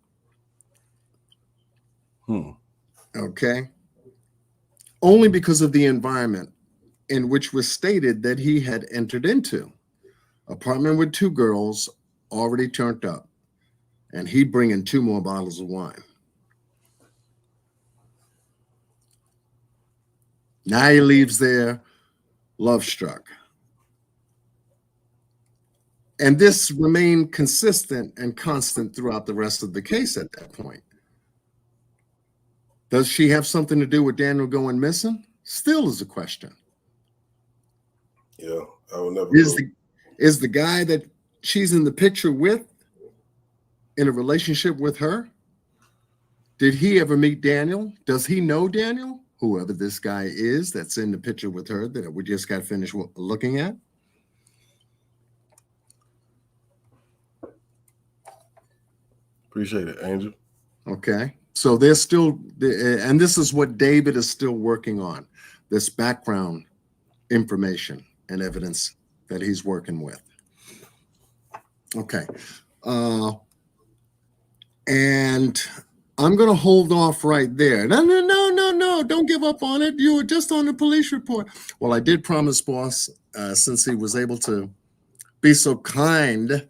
Okay? Only because of the environment in which was stated that he had entered into. Apartment with 2 girls, already turned up, and he bringing 2 more bottles of wine. Now he leaves there, love struck. And this remained consistent and constant throughout the rest of the case at that point. Does she have something to do with Daniel going missing? Still is a question. Yeah, I will never. Is the guy that she's in the picture with in a relationship with her? Did he ever meet Daniel? Does he know Daniel? Whoever this guy is that's in the picture with her that we just got finished looking at. Appreciate it, Angel. Okay. So there's still, and this is what David is still working on, this background information and evidence that he's working with. Okay. And I'm going to hold off right there. No, don't give up on it. You were just on the police report. Well, I did promise, boss, since he was able to be so kind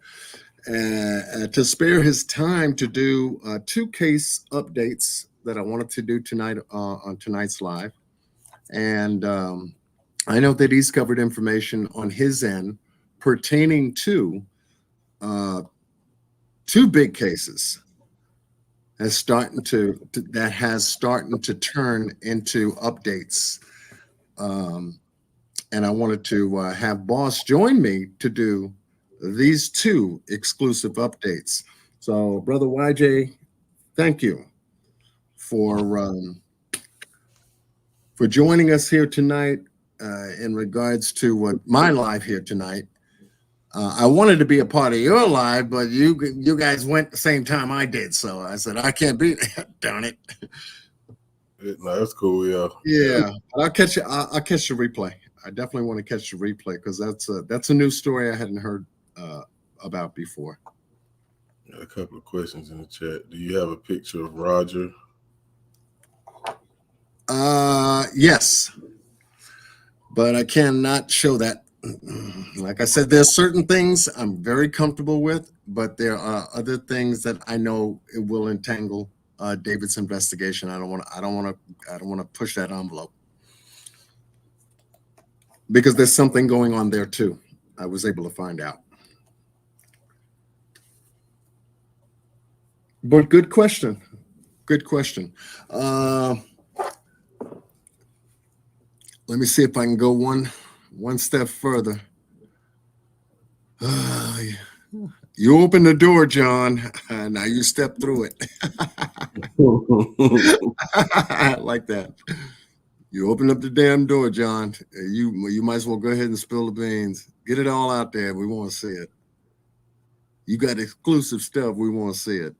to spare his time to do 2 case updates that I wanted to do tonight on tonight's live. And I know that he's covered information on his end pertaining to 2 big cases that has starting to turn into updates. And I wanted to have Boss join me to do these 2 exclusive updates. So, Brother YJ, thank you for joining us here tonight in regards to my live here tonight. I wanted to be a part of your live, but you guys went the same time I did, so I said I can't be there. Darn it. No, that's cool. Yeah. Yeah, I'll catch the replay. I definitely want to catch the replay because that's a new story I hadn't heard about before. Got a couple of questions in the chat. Do you have a picture of Roger? Yes, but I cannot show that. Like I said, there's certain things I'm very comfortable with, but there are other things that I know it will entangle David's investigation. I don't want to push that envelope because there's something going on there too. I was able to find out. But good question. Good question. Let me see if I can go one step further. You open the door, John. Now you step through it. Like that. You open up the damn door, John. You might as well go ahead and spill the beans. Get it all out there. We want to see it. You got exclusive stuff. We want to see it.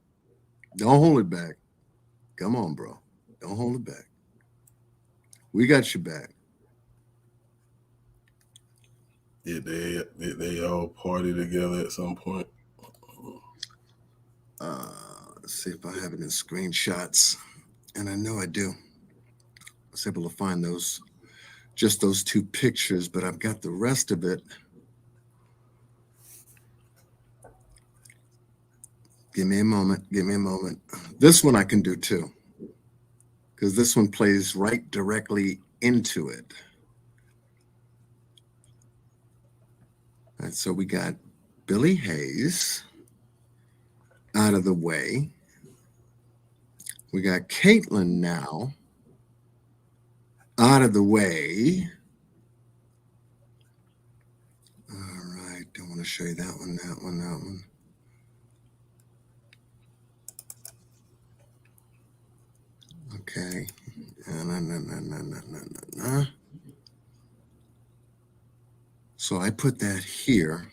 Don't hold it back. Come on, bro. Don't hold it back. We got your back. Did they all party together at some point? Let's see if I have it in screenshots. And I know I do. I was able to find just those 2 pictures, but I've got the rest of it. Give me a moment. This one I can do too, because this one plays right directly into it. All right, so we got Billy Hayes out of the way. We got Caitlin now out of the way. All right, don't want to show you that one. Okay. No. So I put that here.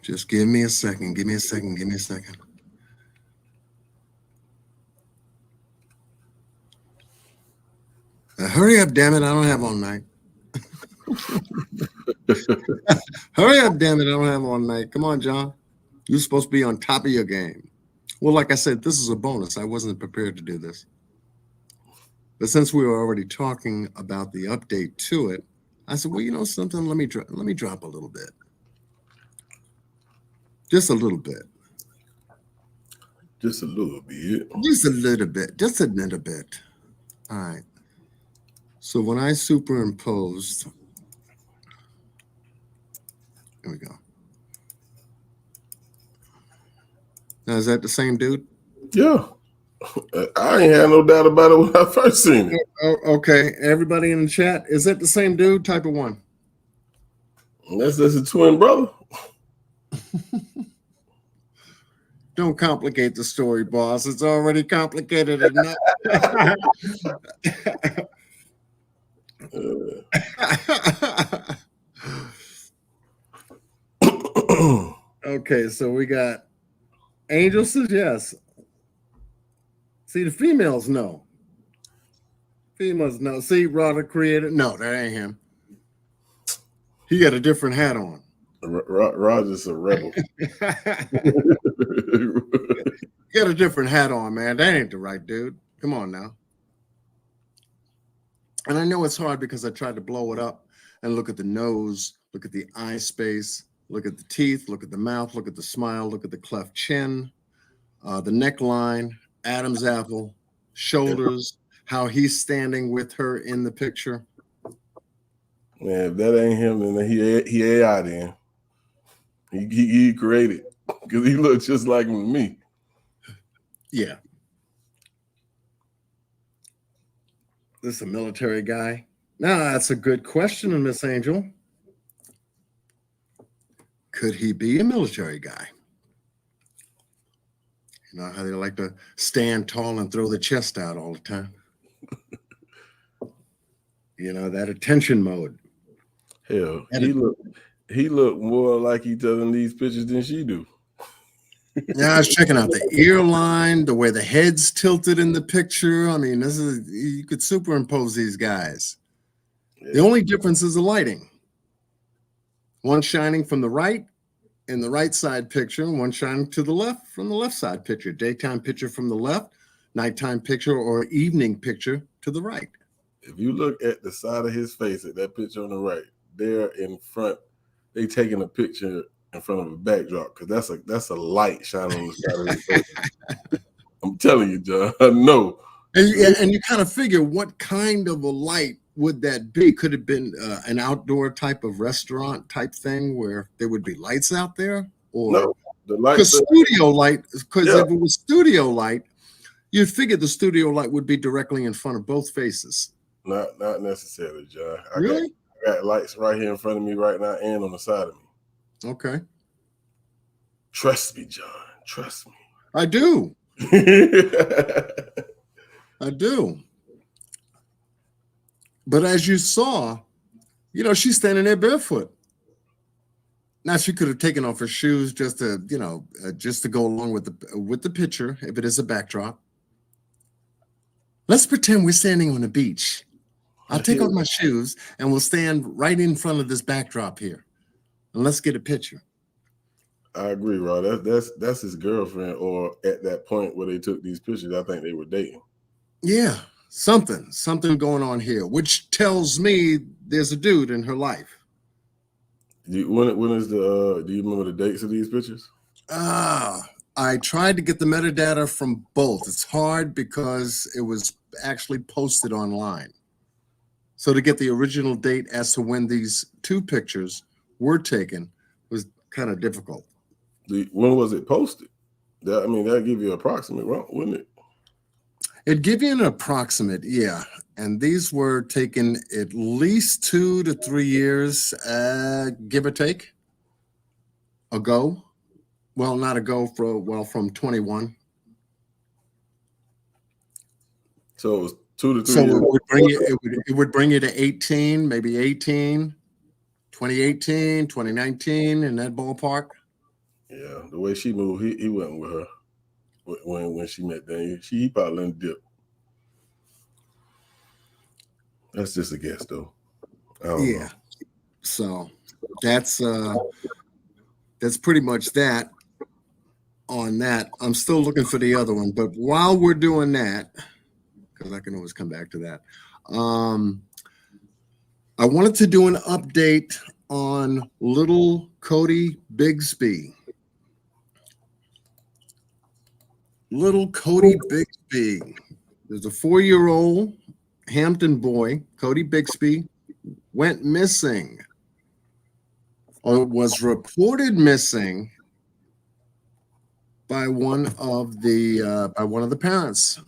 Just give me a second. Hurry up, damn it. I don't have all night. Hurry up, damn it. I don't have all night. Come on, John. You're supposed to be on top of your game. Well, like I said, this is a bonus. I wasn't prepared to do this. But since we were already talking about the update to it, I said, well, you know something, let me drop a little bit. Just a little bit. Just a little bit. Just a little bit. Just a little bit. All right. So when I superimposed, here we go. Now, is that the same dude? Yeah. I ain't had no doubt about it when I first seen it. Okay. Everybody in the chat, is that the same dude? Type of one. That's a twin brother. Don't complicate the story, boss. It's already complicated enough. Okay, so we got Angel says yes. See, the females know. Females know. See, Rod created. No, that ain't him. He got a different hat on. Roger's a rebel. He got a different hat on, man. That ain't the right dude. Come on now. And I know it's hard because I tried to blow it up and look at the nose, look at the eye space, look at the teeth, look at the mouth, look at the smile, look at the cleft chin, the neckline, Adam's apple, shoulders, how he's standing with her in the picture. Man, if that ain't him, then he AI then. He created because he looks just like me. Yeah. This is a military guy. Now, that's a good question, Miss Angel. Could he be a military guy? You know how they like to stand tall and throw the chest out all the time? You know, that attention mode. Hell, he looked more like each other in these pictures than she do. Yeah, I was checking out the ear line, the way the head's tilted in the picture. I mean, you could superimpose these guys. Yeah. The only difference is the lighting. One shining from the right in the right side picture, and one shining to the left from the left side picture. Daytime picture from the left, nighttime picture or evening picture to the right. If you look at the side of his face at that picture on the right, there in front, they taking a picture in front of a backdrop because that's a light shining on the side of his face. I'm telling you, John, I know. And you kind of figure what kind of a light would that be? Could it have been an outdoor type of restaurant type thing where there would be lights out there? Or no, the light. Because studio light, because if it was studio light, you'd figure the studio light would be directly in front of both faces. Not necessarily, John. Really? I got lights right here in front of me right now and on the side of me. Okay. Trust me, John. Trust me. I do. I do. But as you saw, you know, she's standing there barefoot. Now she could have taken off her shoes just to, you know, just to go along with the picture if it is a backdrop. Let's pretend we're standing on the beach. I'll take off my shoes and we'll stand right in front of this backdrop here. And let's get a picture. I agree, Rod. That's his girlfriend, or at that point where they took these pictures, I think they were dating. Yeah, something going on here, which tells me there's a dude in her life. When is the? Do you remember the dates of these pictures? I tried to get the metadata from both. It's hard because it was actually posted online. So to get the original date as to when these two pictures were taken was kind of difficult. When was it posted? That'd give you an approximate, wouldn't it? It'd give you an approximate, yeah. And these were taken at least 2 to 3 years, give or take, ago. Well, not ago, from 21. So it was 2 to 3 so years. It would bring you to 18, maybe 18, 2018, 2019, in that ballpark. Yeah, the way she moved, he went with her when she met Daniel. He probably let him dip. That's just a guess, though. I don't know. So that's pretty much that on that. I'm still looking for the other one, but while we're doing that, because I can always come back to that. I wanted to do an update on little Cody Bigsby. Little Cody Bigsby. There's a 4-year-old Hampton boy, Cody Bigsby, went missing, or was reported missing by one of the parents.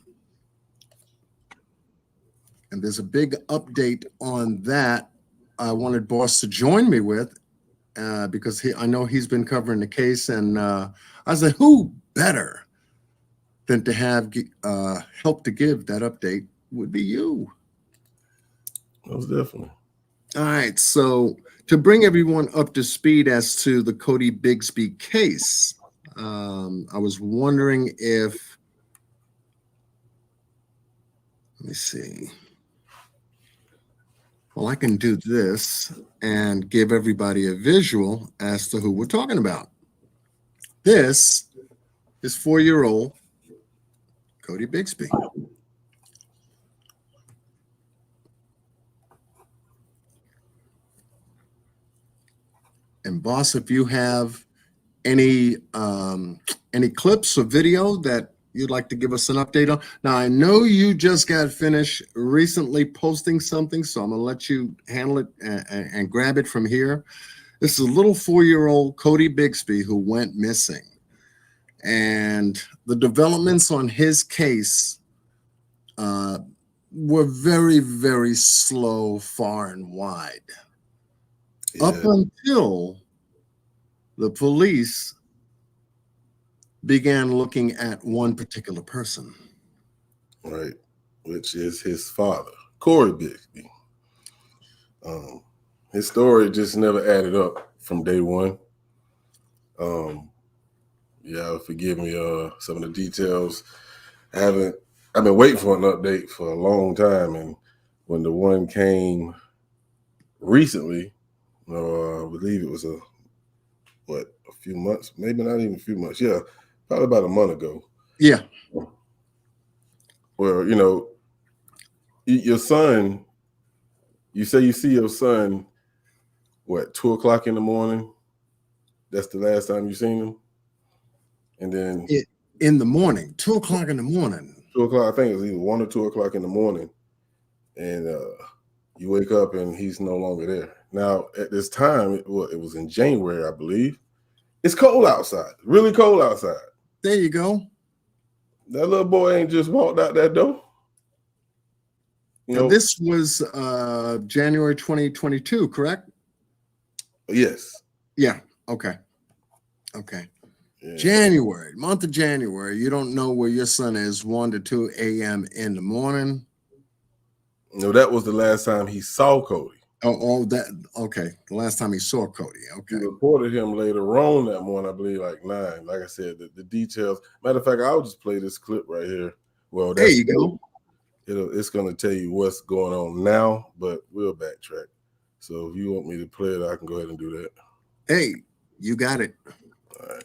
And there's a big update on that. I wanted Boss to join me with because I know he's been covering the case, and I said, who better than to have help to give that update would be you. Most definitely. All right, so to bring everyone up to speed as to the Cody Bigsby case, I was wondering if, let me see. Well, I can do this and give everybody a visual as to who we're talking about. This is 4-year-old Cody Bigsby. And boss, if you have any clips or video that you'd like to give us an update on. Now, I know you just got finished recently posting something, so I'm going to let you handle it and grab it from here. This is a little 4-year-old Cody Bigsby who went missing. And the developments on his case were very, very slow, far and wide. Yeah. Up until the police began looking at one particular person. Right, which is his father, Corey Bigsby. His story just never added up from day one. Yeah, forgive me some of the details. I've been waiting for an update for a long time, and when the one came recently, I believe it was a few months, maybe not even a few months. Yeah, probably about a month ago. Yeah. Well, your son, you say you see your son, 2:00 in the morning? That's the last time you seen him? And then in the morning, 2:00 in the morning. 2:00, I think it was either 1 or 2:00 in the morning. And you wake up and he's no longer there. Now, at this time, it was in January, I believe. It's cold outside, really cold outside. There you go. That little boy ain't just walked out that door. Now, this was January 2022, correct? Yes. Yeah. Okay. Yeah. January, month of January. You don't know where your son is 1 to 2 a.m. in the morning. No, that was the last time he saw Cody. Oh, that okay. The last time he saw Cody. Okay. He reported him later on that morning, I believe, like 9. Like I said, the details. Matter of fact, I'll just play this clip right here. Well, there you go. It's going to tell you what's going on now, but we'll backtrack. So if you want me to play it, I can go ahead and do that. Hey, you got it. All right.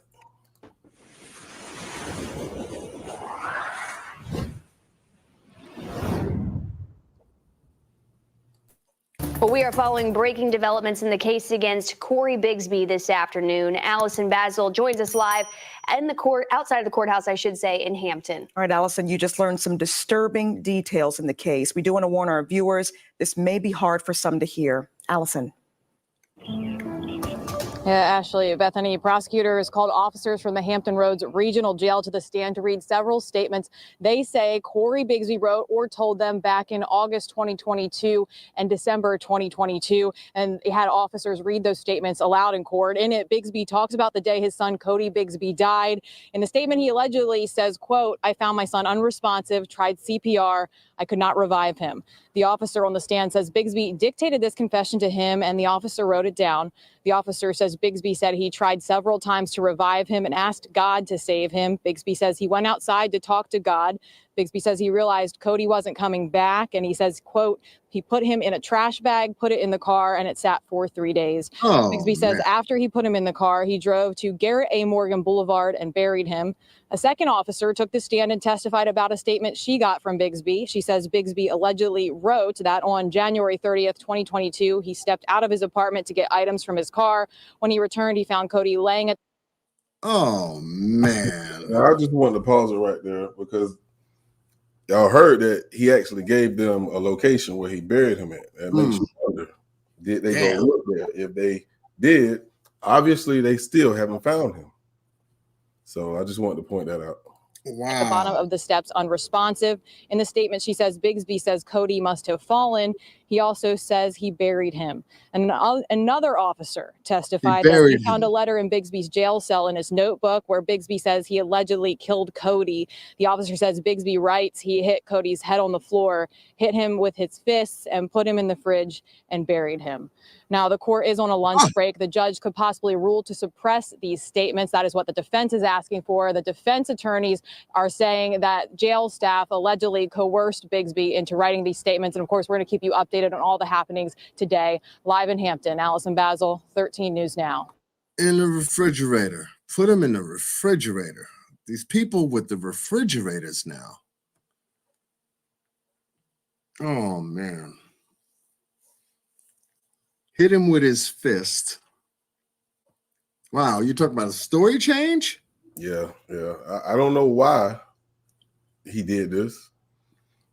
Well, we are following breaking developments in the case against Corey Bigsby this afternoon. Allison Basil joins us live in the court, outside of the courthouse, I should say, in Hampton. All right, Allison, you just learned some disturbing details in the case. We do want to warn our viewers, this may be hard for some to hear. Allison. Yeah, Ashley, Bethany, prosecutors called officers from the Hampton Roads Regional Jail to the stand to read several statements they say Corey Bigsby wrote or told them back in August 2022 and December 2022. And they had officers read those statements aloud in court. In it, Bigsby talks about the day his son Cody Bigsby died. In the statement, he allegedly says, quote, "I found my son unresponsive, tried CPR. I could not revive him." The officer on the stand says Bigsby dictated this confession to him and the officer wrote it down. The officer says Bigsby said he tried several times to revive him and asked God to save him. Bigsby says he went outside to talk to God. Bigsby says he realized Cody wasn't coming back, and he says, quote, he put him in a trash bag, put it in the car, and it sat for 3 days. Oh, Bigsby says man. after he put him in the car, he drove to Garrett A. Morgan Boulevard and buried him. A second officer took the stand and testified about a statement she got from Bigsby. She says Bigsby allegedly wrote that on January 30th, 2022, he stepped out of his apartment to get items from his car. When he returned, he found Cody laying at. Oh, man. Now, I just wanted to pause it right there because y'all heard that he actually gave them a location where he buried him at. That makes you wonder, did they go look there? If they did, obviously they still haven't found him. So I just wanted to point that out. Wow. At the bottom of the steps, unresponsive. In the statement, she says Bigsby says Cody must have fallen. He also says he buried him. And another officer testified that he found a letter in Bigsby's jail cell in his notebook where Bigsby says he allegedly killed Cody. The officer says Bigsby writes he hit Cody's head on the floor, hit him with his fists, and put him in the fridge and buried him. Now, the court is on a lunch break. The judge could possibly rule to suppress these statements. That is what the defense is asking for. The defense attorneys are saying that jail staff allegedly coerced Bigsby into writing these statements. And of course, we're going to keep you updated on all the happenings today. Live in Hampton, Allison Basil, 13 News Now. In the refrigerator. Put them in the refrigerator. These people with the refrigerators now. Oh, man. Hit him with his fist. Wow, you talking about a story change? Yeah. I don't know why he did this,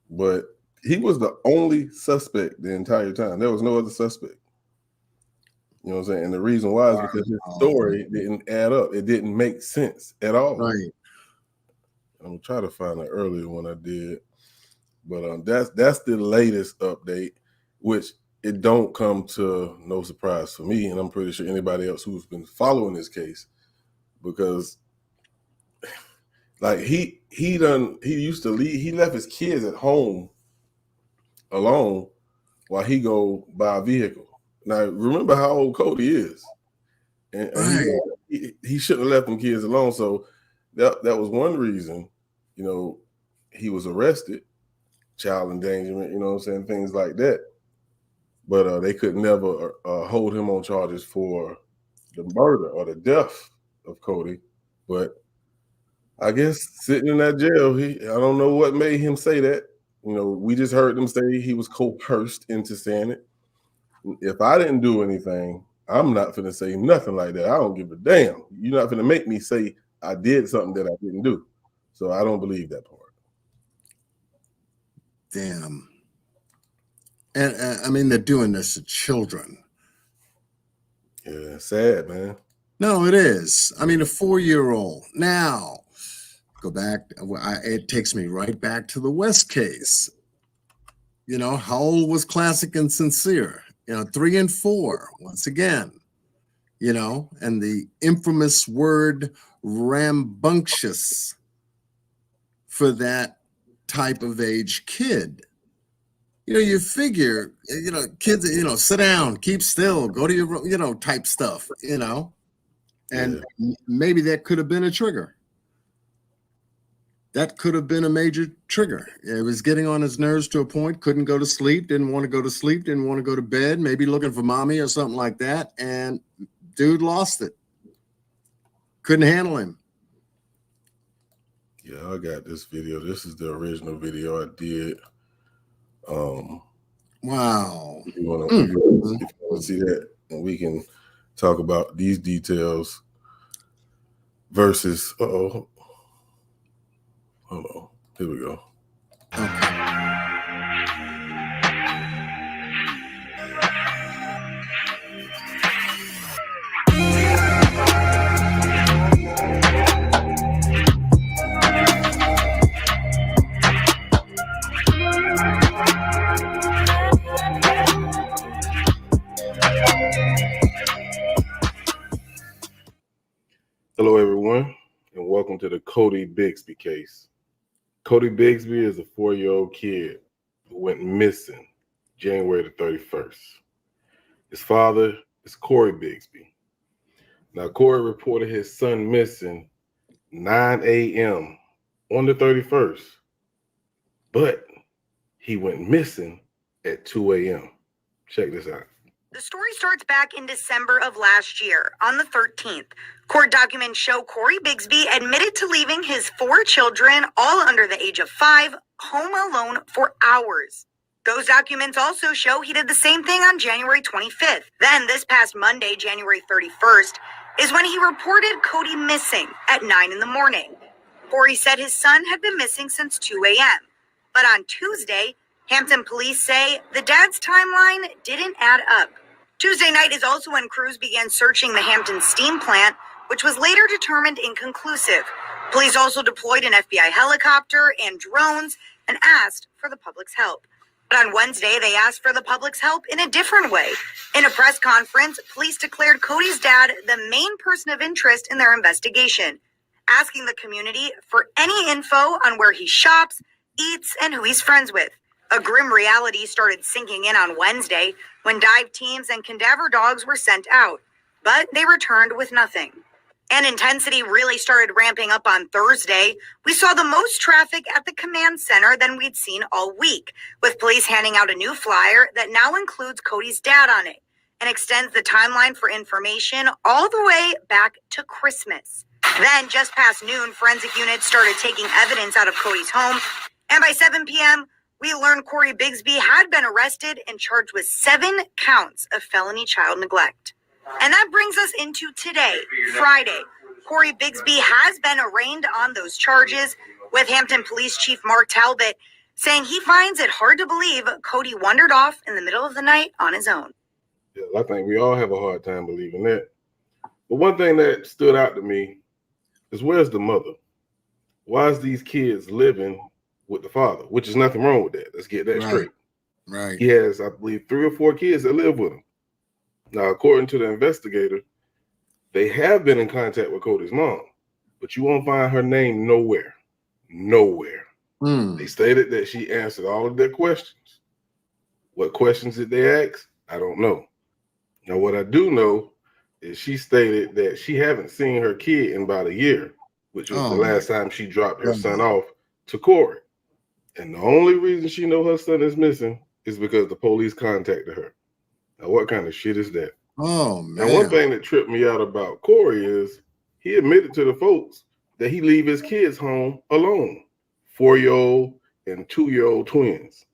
but he was the only suspect the entire time. There was no other suspect. You know what I'm saying? And the reason why is because his story didn't add up. It didn't make sense at all. Right. I'm gonna try to find an earlier one I did, but that's the latest update, which it don't come to no surprise for me, and I'm pretty sure anybody else who's been following this case, because like he used to leave. He left his kids at home alone while he go buy a vehicle. Now remember how old Cody is, and he shouldn't have left them kids alone. So that was one reason, you know, he was arrested, child endangerment, you know what I'm saying, things like that. But they could never hold him on charges for the murder or the death of Cody. But I guess sitting in that jail, I don't know what made him say that. You know, we just heard him say he was coerced into saying it. If I didn't do anything, I'm not finna say nothing like that. I don't give a damn. You're not finna make me say I did something that I didn't do. So I don't believe that part. Damn. And I mean, they're doing this to children. Yeah, sad, man. No, it is. I mean, a 4-year-old. Now, go back. It takes me right back to the West case. You know, how old was Classic and Sincere? You know, 3 and 4, once again. You know, and the infamous word rambunctious for that type of age kid. You know, you figure, you know, kids, you know, sit down, keep still, go to your room, you know, type stuff, you know, and maybe that could have been a trigger. That could have been a major trigger. It was getting on his nerves to a point, couldn't go to sleep, didn't want to go to sleep, didn't want to go to bed, maybe looking for mommy or something like that. And dude lost it. Couldn't handle him. Yeah, I got this video. This is the original video I did. Wow. If you want to see that, and we can talk about these details versus hold on. Here we go. Hello, everyone, and welcome to the Cody Bigsby case. Cody Bigsby is a 4-year-old kid who went missing January the 31st. His father is Corey Bigsby. Now, Corey reported his son missing 9 a.m. on the 31st. but he went missing at 2 a.m. Check this out. The story starts back in December of last year, on the 13th. Court documents show Corey Bigsby admitted to leaving his 4 children, all under the age of 5, home alone for hours. Those documents also show he did the same thing on January 25th. Then, this past Monday, January 31st, is when he reported Cody missing at 9 in the morning. Corey said his son had been missing since 2 a.m. But on Tuesday, Hampton police say the dad's timeline didn't add up. Tuesday night is also when crews began searching the Hampton steam plant, which was later determined inconclusive. Police also deployed an FBI helicopter and drones and asked for the public's help. But on Wednesday, they asked for the public's help in a different way. In a press conference, police declared Cody's dad the main person of interest in their investigation, asking the community for any info on where he shops, eats, and who he's friends with. A grim reality started sinking in on Wednesday when dive teams and cadaver dogs were sent out, but they returned with nothing. And intensity really started ramping up on Thursday. We saw the most traffic at the command center than we'd seen all week, with police handing out a new flyer that now includes Cody's dad on it and extends the timeline for information all the way back to Christmas. Then, just past noon, forensic units started taking evidence out of Cody's home, and by 7 p.m., we learned Corey Bigsby had been arrested and charged with 7 counts of felony child neglect. And that brings us into today, Friday. Corey Bigsby has been arraigned on those charges, with Hampton Police Chief Mark Talbot saying he finds it hard to believe Cody wandered off in the middle of the night on his own. Yeah, I think we all have a hard time believing that. But one thing that stood out to me is, where's the mother? Why is these kids living with the father? Which is nothing wrong with that. Let's get that straight. Right. He has, I believe, 3 or 4 kids that live with him. Now, according to the investigator, they have been in contact with Cody's mom, but you won't find her name nowhere. Nowhere. They stated that she answered all of their questions. What questions did they ask? I don't know. Now, what I do know is she stated that she haven't seen her kid in about a year, which was the last time she dropped her son off to Corey. And the only reason she know her son is missing is because the police contacted her. Now, what kind of shit is that? Oh, man. Now, one thing that tripped me out about Corey is he admitted to the folks that he leave his kids home alone, 4-year-old and 2-year-old twins.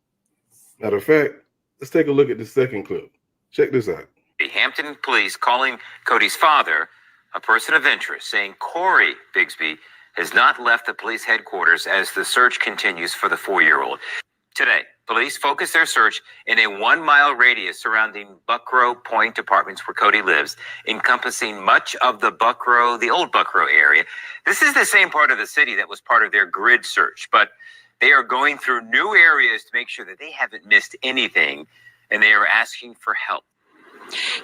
Matter of fact, let's take a look at the second clip. Check this out. The Hampton police calling Cody's father a person of interest, saying Corey Bigsby has not left the police headquarters as the search continues for the 4-year-old. Today, police focused their search in a 1-mile radius surrounding Buckrow Point Apartments, where Cody lives, encompassing much of the old Buckrow area. This is the same part of the city that was part of their grid search, but they are going through new areas to make sure that they haven't missed anything, and they are asking for help.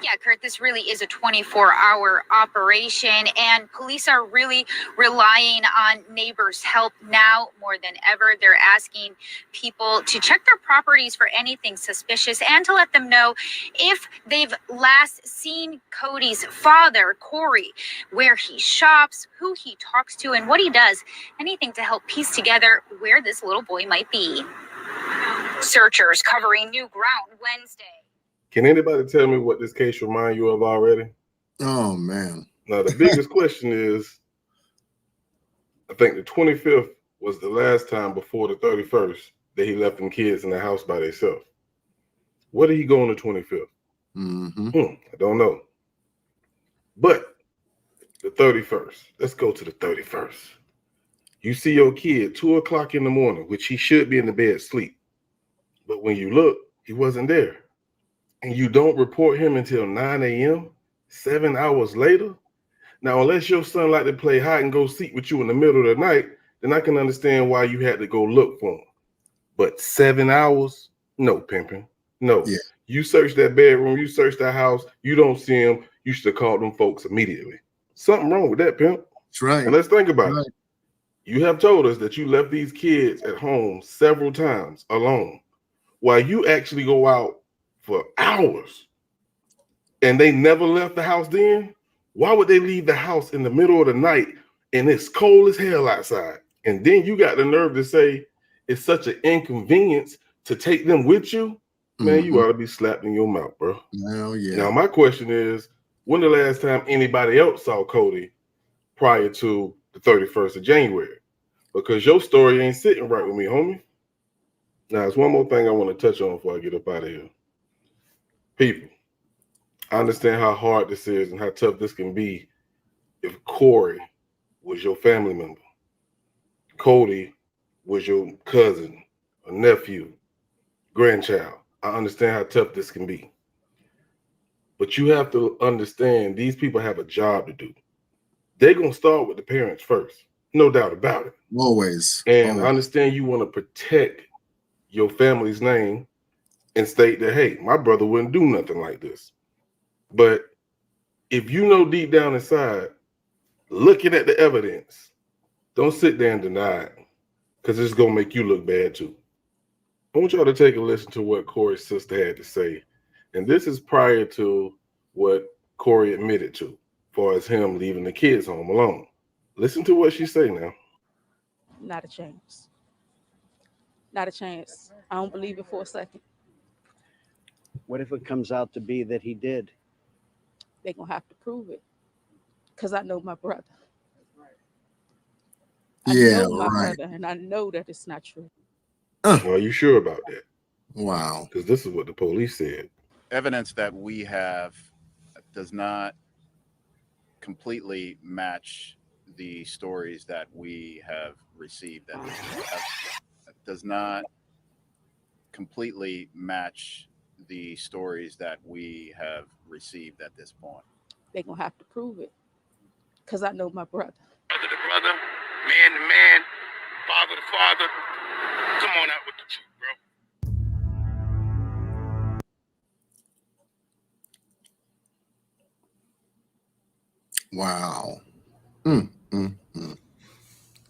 Yeah, Kurt, this really is a 24-hour operation, and police are really relying on neighbors' help now more than ever. They're asking people to check their properties for anything suspicious and to let them know if they've last seen Cody's father, Corey, where he shops, who he talks to, and what he does. Anything to help piece together where this little boy might be. Searchers covering new ground Wednesday. Can anybody tell me what this case reminds you of already? Oh, man. Now, the biggest question is, I think the 25th was the last time before the 31st that he left them kids in the house by themselves. Where did he go on the 25th? I don't know. But the 31st, let's go to the 31st. You see your kid 2 o'clock in the morning, which he should be in the bed asleep. But when you look, he wasn't there. And you don't report him until 9 a.m., 7 hours later? Now, unless your son like to play hide and go seek with you in the middle of the night, then I can understand why you had to go look for him. But 7 hours? No, pimping. No. Yeah. You search that bedroom, you search that house, you don't see him, you should have called them folks immediately. Something wrong with that, pimp. That's right. And let's think about it. You have told us that you left these kids at home several times alone, while you actually go out for hours and they never left the house then. Why would they leave the house in the middle of the night and it's cold as hell outside? And then you got the nerve to say it's such an inconvenience to take them with you, man, you Mhm. ought to be slapped in your mouth, bro. Hell yeah. Now, my question is, when the last time anybody else saw Cody prior to the 31st of January? Because your story ain't sitting right with me, homie. Now, there's one more thing I want to touch on before I get up out of here. People, I understand how hard this is and how tough this can be if Corey was your family member. Cody was your cousin, a nephew, grandchild. I understand how tough this can be. But you have to understand these people have a job to do. They're going to start with the parents first. No doubt about it. Always. And Always. I understand you want to protect your family's name and state that, hey, my brother wouldn't do nothing like this. But if you know deep down inside, looking at the evidence, don't sit there and deny it, because it's going to make you look bad too. I want y'all to take a listen to what Corey's sister had to say. And this is prior to what Corey admitted to, as far as him leaving the kids home alone. Listen to what she say now. Not a chance. Not a chance. I don't believe it for a second. What if it comes out to be that he did? They're going to have to prove it. Because I know my brother. I know my brother, and I know that it's not true. Are you sure about that? Wow. Because this is what the police said. Evidence that we have does not completely match the stories that we have received at this point. Does not completely match the stories that we have received at this point. They're going to have to prove it. Because I know my brother. Brother to brother, man to man, father to father. Come on out with the truth, bro. Wow.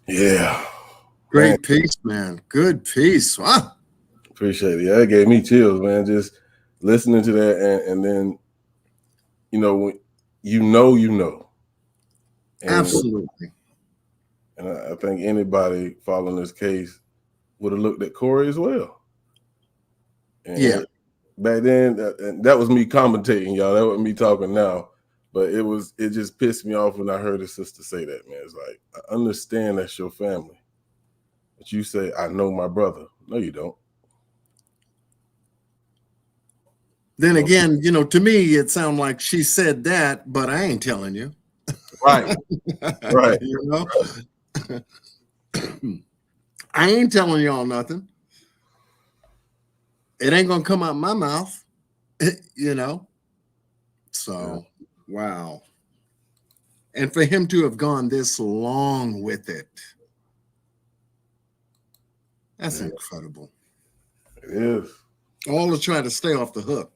Yeah. Great piece, man. Good piece. Wow. Appreciate it. Yeah, that gave me chills, man. Just listening to that, and then, when you know. And, Absolutely. And I think anybody following this case would have looked at Corey as well. And yeah. Back then, that was me commentating, y'all. That wasn't me talking now. But it just pissed me off when I heard his sister say that, man. It's like, I understand that's your family. But you say, I know my brother. No, you don't. Then again, to me, it sounded like she said that, but I ain't telling you. Right. Right. I ain't telling y'all nothing. It ain't going to come out my mouth, So, wow. And for him to have gone this long with it, that's incredible. It is. All to try to stay off the hook.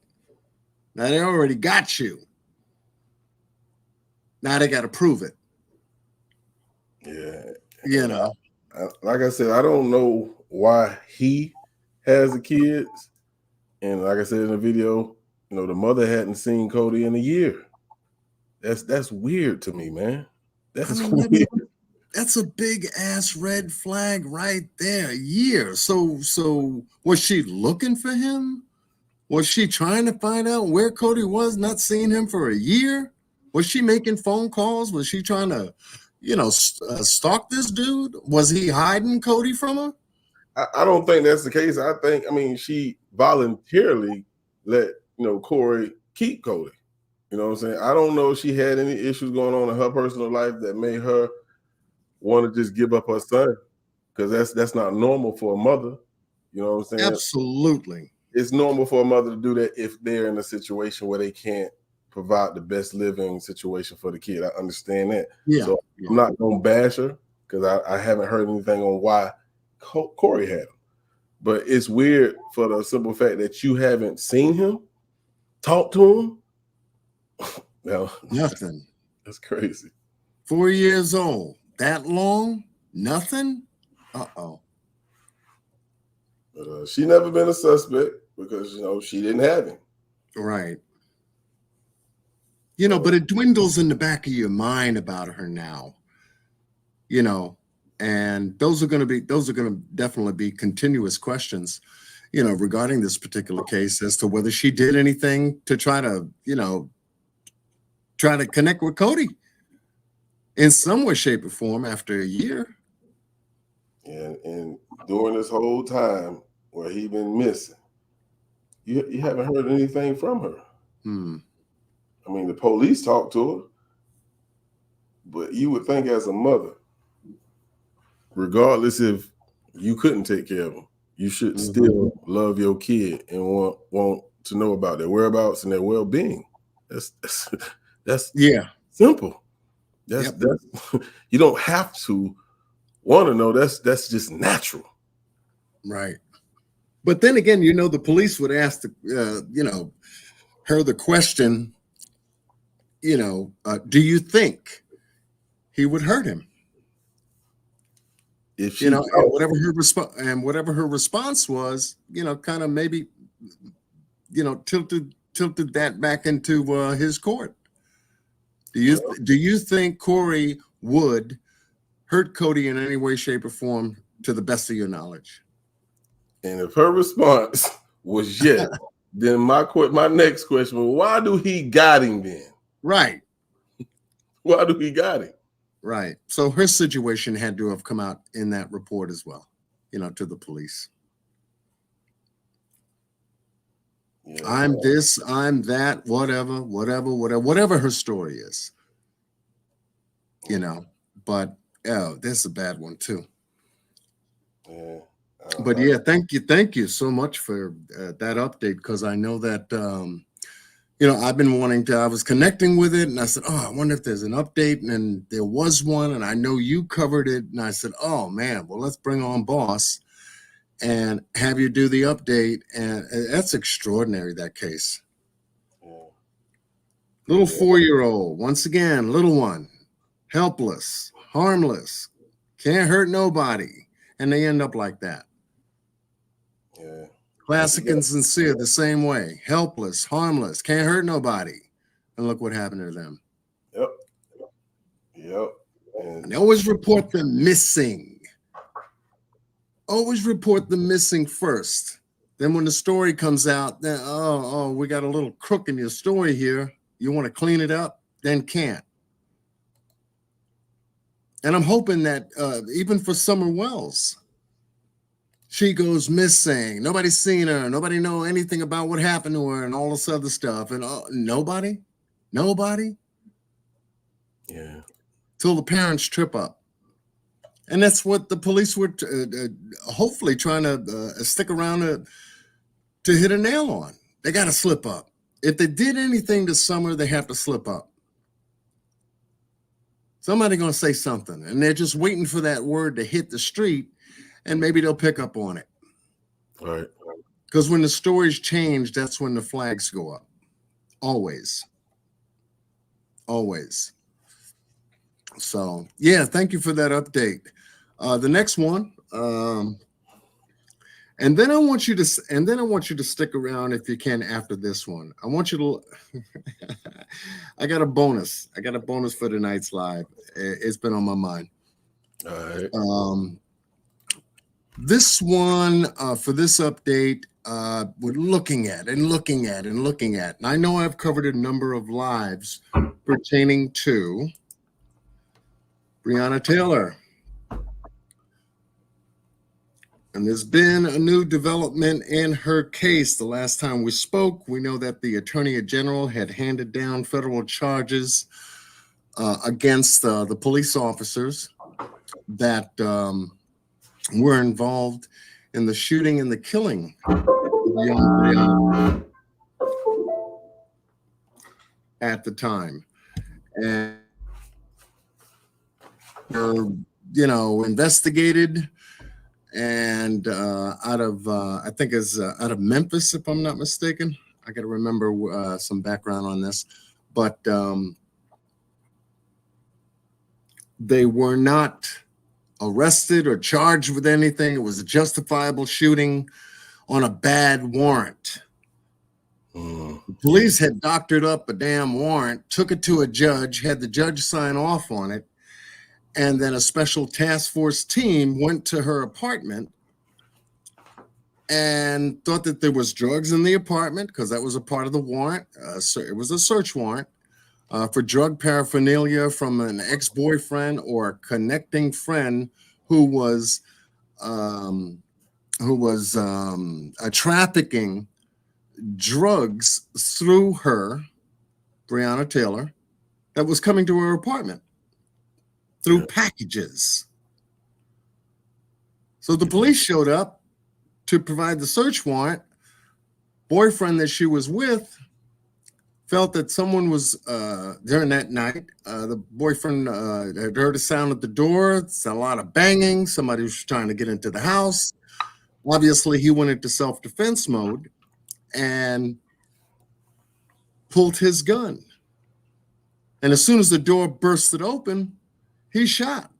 Now they already got you. Now they got to prove it. Yeah. Like I said, I don't know why he has the kids. And like I said in the video, the mother hadn't seen Cody in a year. That's weird to me, man. That's weird. That's a big ass red flag right there. A year. So was she looking for him? Was she trying to find out where Cody was, not seeing him for a year? Was she making phone calls? Was she trying to, stalk this dude? Was he hiding Cody from her? I don't think that's the case. She voluntarily let, Corey keep Cody. You know what I'm saying? I don't know if she had any issues going on in her personal life that made her want to just give up her son, because that's not normal for a mother. You know what I'm saying? Absolutely. It's normal for a mother to do that if they're in a situation where they can't provide the best living situation for the kid. I understand that. Yeah. So I'm not going to bash her, because I haven't heard anything on why Corey had him. But it's weird for the simple fact that you haven't seen him, talked to him. No, nothing. That's crazy. 4 years old. That long? Nothing? Uh-oh. But she never been a suspect because, she didn't have him. Right. But it dwindles in the back of your mind about her now. And those are going to definitely be continuous questions, regarding this particular case as to whether she did anything to try to connect with Cody in some way, shape, or form after a year. And during this whole time where he been missing, you haven't heard anything from her. I mean, the police talked to her, but you would think as a mother, regardless if you couldn't take care of them, you should still love your kid and want to know about their whereabouts and their well-being. That's simple. That's you don't have to want to know. That's just natural. Right. But then again, the police would ask her the question, do you think he would hurt him? If she and whatever her response was, kind of maybe, tilted that back into his court. Do you think Corey would hurt Cody in any way, shape, or form, to the best of your knowledge? And if her response was yes, then my next question was, why do he got him then? Right. Why do he got him? Right. So her situation had to have come out in that report as well, to the police. Yeah. I'm this, I'm that, whatever her story is, but this is a bad one too. Yeah. But thank you so much for that update, because I know that I've been I was connecting with it, and I said, I wonder if there's an update, and there was one, and I know you covered it, and I said, oh man, well, let's bring on Boss and have you do the update. And that's extraordinary, that case. Little 4-year-old, once again, little one, helpless, harmless, can't hurt nobody, and they end up like that. Yeah. Classic and Sincere, the same way. Helpless, harmless, can't hurt nobody. And look what happened to them. Yep. And they always report them missing. Always report the missing first. Then when the story comes out, then, we got a little crook in your story here. You want to clean it up? Then can't. And I'm hoping that even for Summer Wells, she goes missing. Nobody's seen her. Nobody know anything about what happened to her and all this other stuff. And nobody. Yeah. Till the parents trip up. And that's what the police were hopefully trying to stick around to hit a nail on. They got to slip up. If they did anything to Summer, they have to slip up. Somebody going to say something, and they're just waiting for that word to hit the street, and maybe they'll pick up on it. All right. Because when the stories change, that's when the flags go up. Always. So, thank you for that update. The next one, and then I want you to stick around if you can after this one. I want you to. I got a bonus for tonight's live. It's been on my mind. All right. This one for this update, we're looking at. And I know I've covered a number of lives pertaining to Breonna Taylor. And there's been a new development in her case. The last time we spoke, we know that the Attorney General had handed down federal charges against the police officers that were involved in the shooting and the killing of young Breonna at the time. And investigated. And out of Memphis, if I'm not mistaken. I got to remember some background on this, but they were not arrested or charged with anything. It was a justifiable shooting on a bad warrant. The police had doctored up a damn warrant, took it to a judge, had the judge sign off on it, And then a special task force team went to her apartment and thought that there was drugs in the apartment because that was a part of the warrant. So it was a search warrant for drug paraphernalia from an ex-boyfriend or a connecting friend who was trafficking drugs through her, Breonna Taylor, that was coming to her apartment through packages. So the police showed up to provide the search warrant. Boyfriend that she was with felt that someone was during that night. The boyfriend had heard a sound at the door. It's a lot of banging. Somebody was trying to get into the house. Obviously, he went into self-defense mode and pulled his gun. And as soon as the door bursted open, he shot.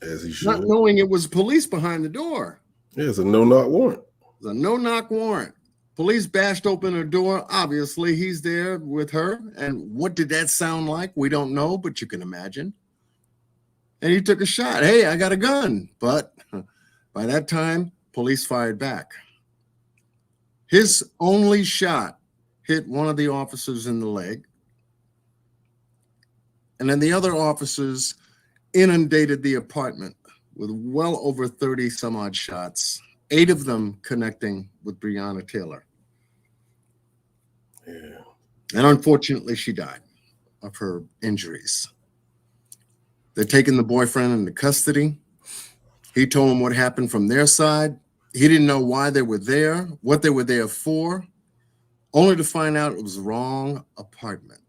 As he should. Not knowing it was police behind the door. Yeah, it's a no-knock warrant. It's a no-knock warrant. Police bashed open her door. Obviously, he's there with her. And what did that sound like? We don't know, but you can imagine. And he took a shot. Hey, I got a gun. But by that time, police fired back. His only shot hit one of the officers in the leg. And then the other officers inundated the apartment with well over 30 some odd shots, 8 of them connecting with Breonna Taylor. Yeah. And unfortunately, she died of her injuries. They're taking the boyfriend into custody. He told them what happened from their side. He didn't know why they were there, what they were there for, only to find out it was the wrong apartment.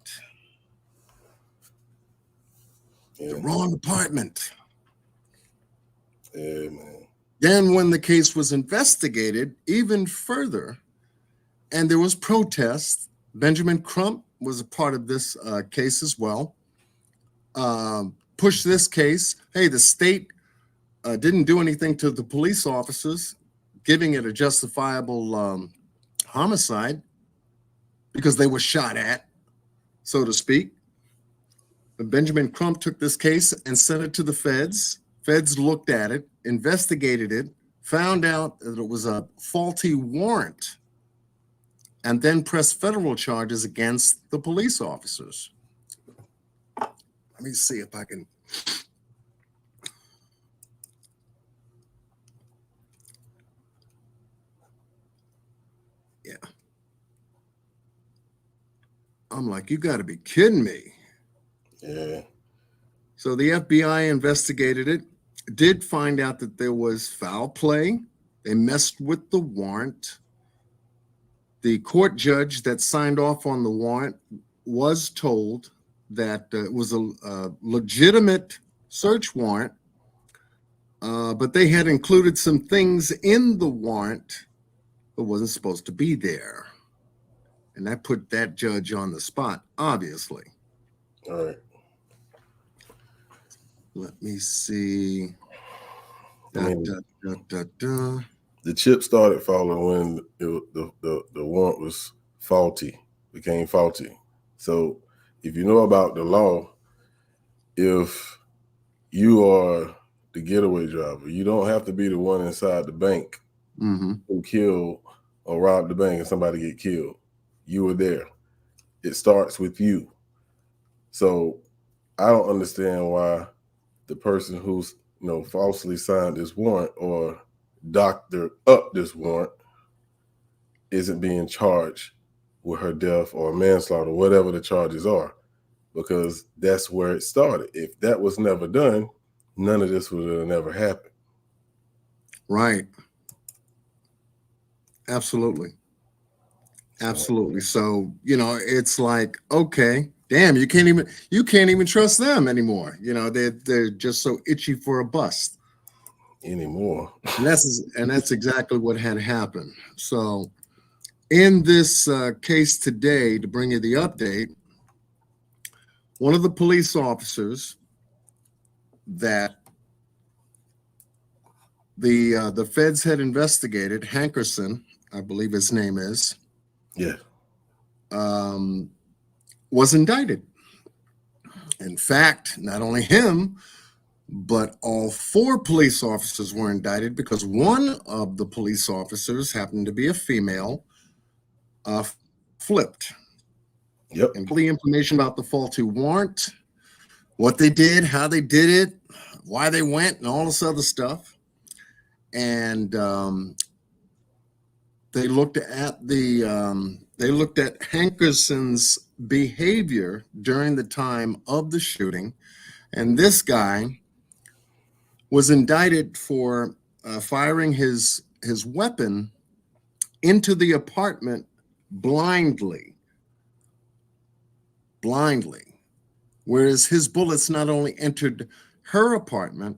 The wrong apartment. Yeah, man. Then when the case was investigated even further, and there was protest, Benjamin Crump was a part of this case as well, pushed this case. Hey, the state didn't do anything to the police officers, giving it a justifiable homicide because they were shot at, so to speak. But Benjamin Crump took this case and sent it to the feds. Feds looked at it, investigated it, found out that it was a faulty warrant, and then pressed federal charges against the police officers. Let me see if I can. Yeah. I'm like, you got to be kidding me. Yeah. So the FBI investigated it, did find out that there was foul play. They messed with the warrant. The court judge that signed off on the warrant was told that it was a legitimate search warrant, but they had included some things in the warrant that wasn't supposed to be there. And that put that judge on the spot, obviously. All right. Let me see. The chip started falling when the warrant was faulty, became faulty. So if you know about the law, if you are the getaway driver, you don't have to be the one inside the bank who killed or robbed the bank and somebody get killed. You were there. It starts with you. So I don't understand why the person who's falsely signed this warrant or doctored up this warrant isn't being charged with her death or manslaughter, whatever the charges are, because that's where it started. If that was never done, none of this would have never happened. Right. Absolutely. Absolutely. So, it's like, okay, damn, you can't even trust them anymore. They're just so itchy for a bust anymore. And that's exactly what had happened. So in this case today, to bring you the update, one of the police officers that the feds had investigated, Hankerson, I believe his name is, yeah, was indicted. In fact, not only him, but all 4 police officers were indicted because one of the police officers happened to be a female, flipped. Yep. And the information about the faulty warrant, what they did, how they did it, why they went, and all this other stuff. And they looked at Hankerson's behavior during the time of the shooting, and this guy was indicted for firing his weapon into the apartment blindly, whereas his bullets not only entered her apartment,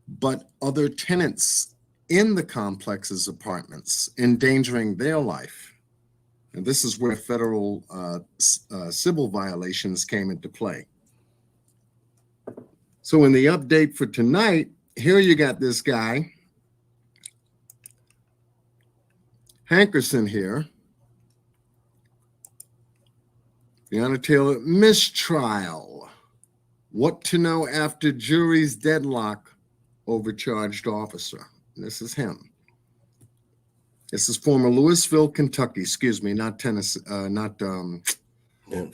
but other tenants in the complex's apartments, endangering their life. And this is where federal civil violations came into play. So in the update for tonight, here you got this guy, Hankerson here. Breonna Taylor mistrial. What to know after jury's deadlock over charged officer. And this is him. This is former Louisville, Kentucky. Excuse me, not Tennessee, not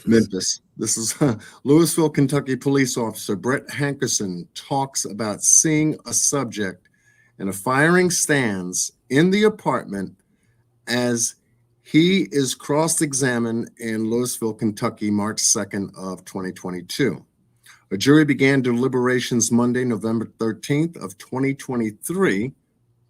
Memphis. This is Louisville, Kentucky police officer Brett Hankerson talks about seeing a subject in a firing stance in the apartment as he is cross-examined in Louisville, Kentucky, March 2nd of 2022. A jury began deliberations Monday, November 13th of 2023,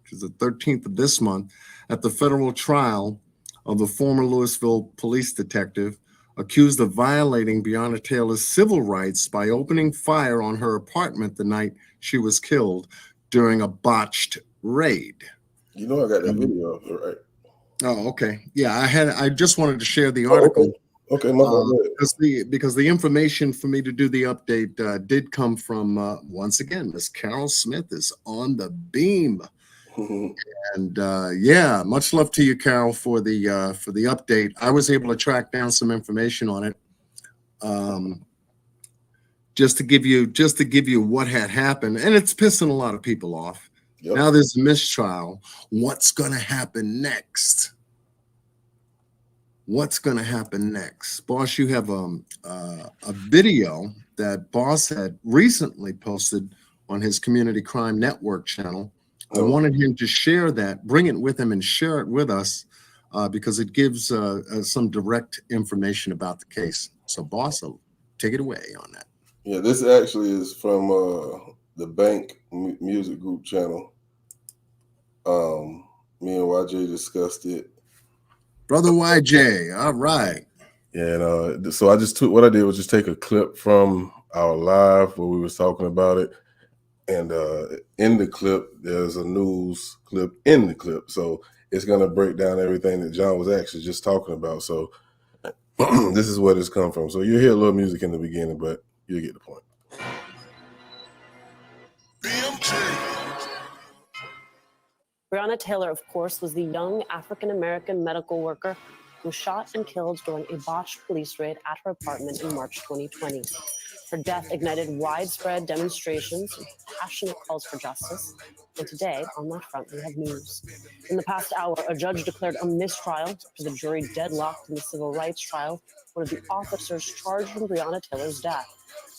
which is the 13th of this month, at the federal trial of the former Louisville police detective accused of violating Breonna Taylor's civil rights by opening fire on her apartment the night she was killed during a botched raid. You know I got that video, right? Oh, okay. Yeah, I just wanted to share the article. Okay, my bad. Because the information for me to do the update did come from once again, Miss Carol Smith is on the beam. And yeah, much love to you, Carol, for the update. I was able to track down some information on it, just to give you what had happened, and it's pissing a lot of people off. Yep. Now there's a mistrial. What's going to happen next? What's going to happen next? Boss, you have a video that Boss had recently posted on his Community Crime Network channel. I wanted him to share that, bring it with him and share it with us because it gives some direct information about the case. So Boss, take it away on that. Yeah, this actually is from the Bank Music Group channel. Me and YJ discussed it. Brother YJ, all right. Yeah, and so I just took, what I did was just take a clip from our live where we was talking about it. And in the clip, there's a news clip in the clip. So it's going to break down everything that John was actually just talking about. So this is where this come from. So you'll hear a little music in the beginning, but you'll get the point. Breonna Taylor, of course, was the young African-American medical worker who was shot and killed during a botched police raid at her apartment in March 2020. Her death ignited widespread demonstrations and passionate calls for justice. And today, on that front, we have news. In the past hour, a judge declared a mistrial after the jury deadlocked in the civil rights trial one of the officers charged in Breonna Taylor's death.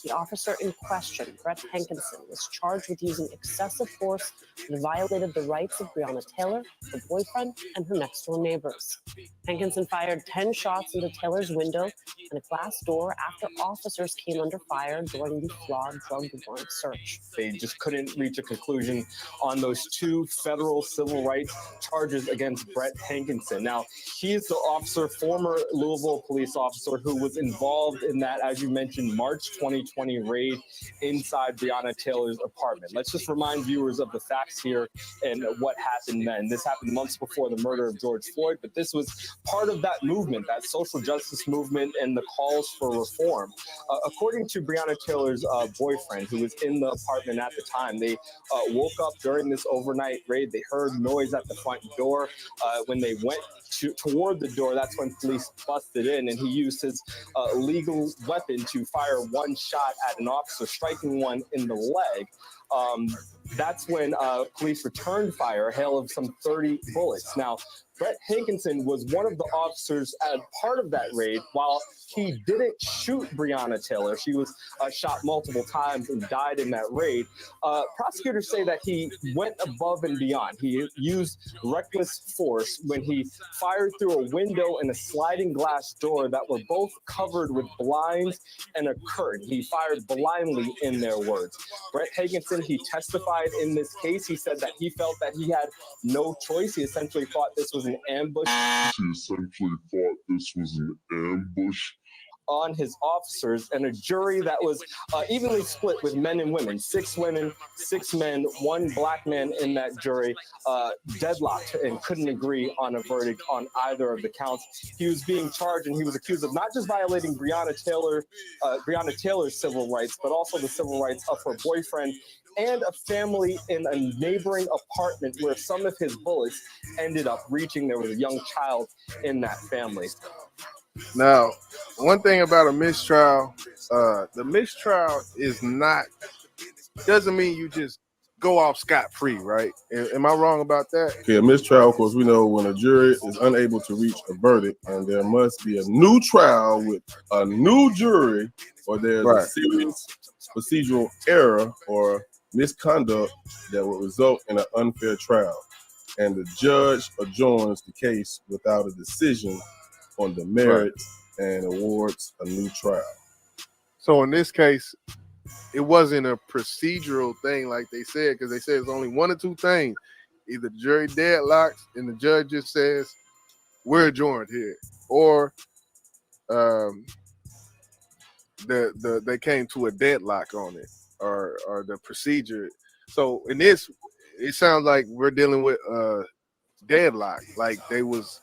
The officer in question, Brett Hankerson, was charged with using excessive force that violated the rights of Breonna Taylor, her boyfriend, and her next-door neighbors. Hankerson fired 10 shots into Taylor's window and a glass door after officers came under fire during the flawed drug warrant search. They just couldn't reach a conclusion on those 2 federal civil rights charges against Brett Hankerson. Now, he is the officer, former Louisville police officer, who was involved in that, as you mentioned, March 2020 raid inside Breonna Taylor's apartment. Let's just remind viewers of the facts here and what happened then. This happened months before the murder of George Floyd, but this was part of that movement, that social justice movement and the calls for reform. According to Breonna Taylor's boyfriend, who was in the apartment at the time, they woke up during this overnight raid. They heard noise at the front door. When they went toward the door. That's when police busted in, and he used his legal weapon to fire one shot at an officer, striking one in the leg. That's when police returned fire, a hail of some 30 bullets. Now, Brett Hankinson was one of the officers as part of that raid. While he didn't shoot Breonna Taylor, she was shot multiple times and died in that raid. Prosecutors say that he went above and beyond. He used reckless force when he fired through a window and a sliding glass door that were both covered with blinds and a curtain. He fired blindly, in their words. Brett Hankinson, he testified in this case. He said that he felt that he had no choice. He essentially thought this was an ambush. On his officers, and a jury that was evenly split with men and women, 6 women, 6 men, 1 black man in that jury, deadlocked and couldn't agree on a verdict on either of the counts. He was being charged, and he was accused of not just violating Breonna Taylor's civil rights, but also the civil rights of her boyfriend and a family in a neighboring apartment where some of his bullets ended up reaching. There was a young child in that family. Now, one thing about a mistrial, the mistrial doesn't mean you just go off scot-free, right? Am I wrong about that? Okay, a mistrial, of course, we know when a jury is unable to reach a verdict and there must be a new trial with a new jury, or there's a serious procedural error or misconduct that will result in an unfair trial, and the judge adjourns the case without a decision on the merits and awards a new trial. So in this case, it wasn't a procedural thing like they said, because they said it's only one or two things. Either the jury deadlocks and the judge just says, we're adjourned here, or they came to a deadlock on it, or the procedure. So in this, it sounds like we're dealing with deadlock, like they was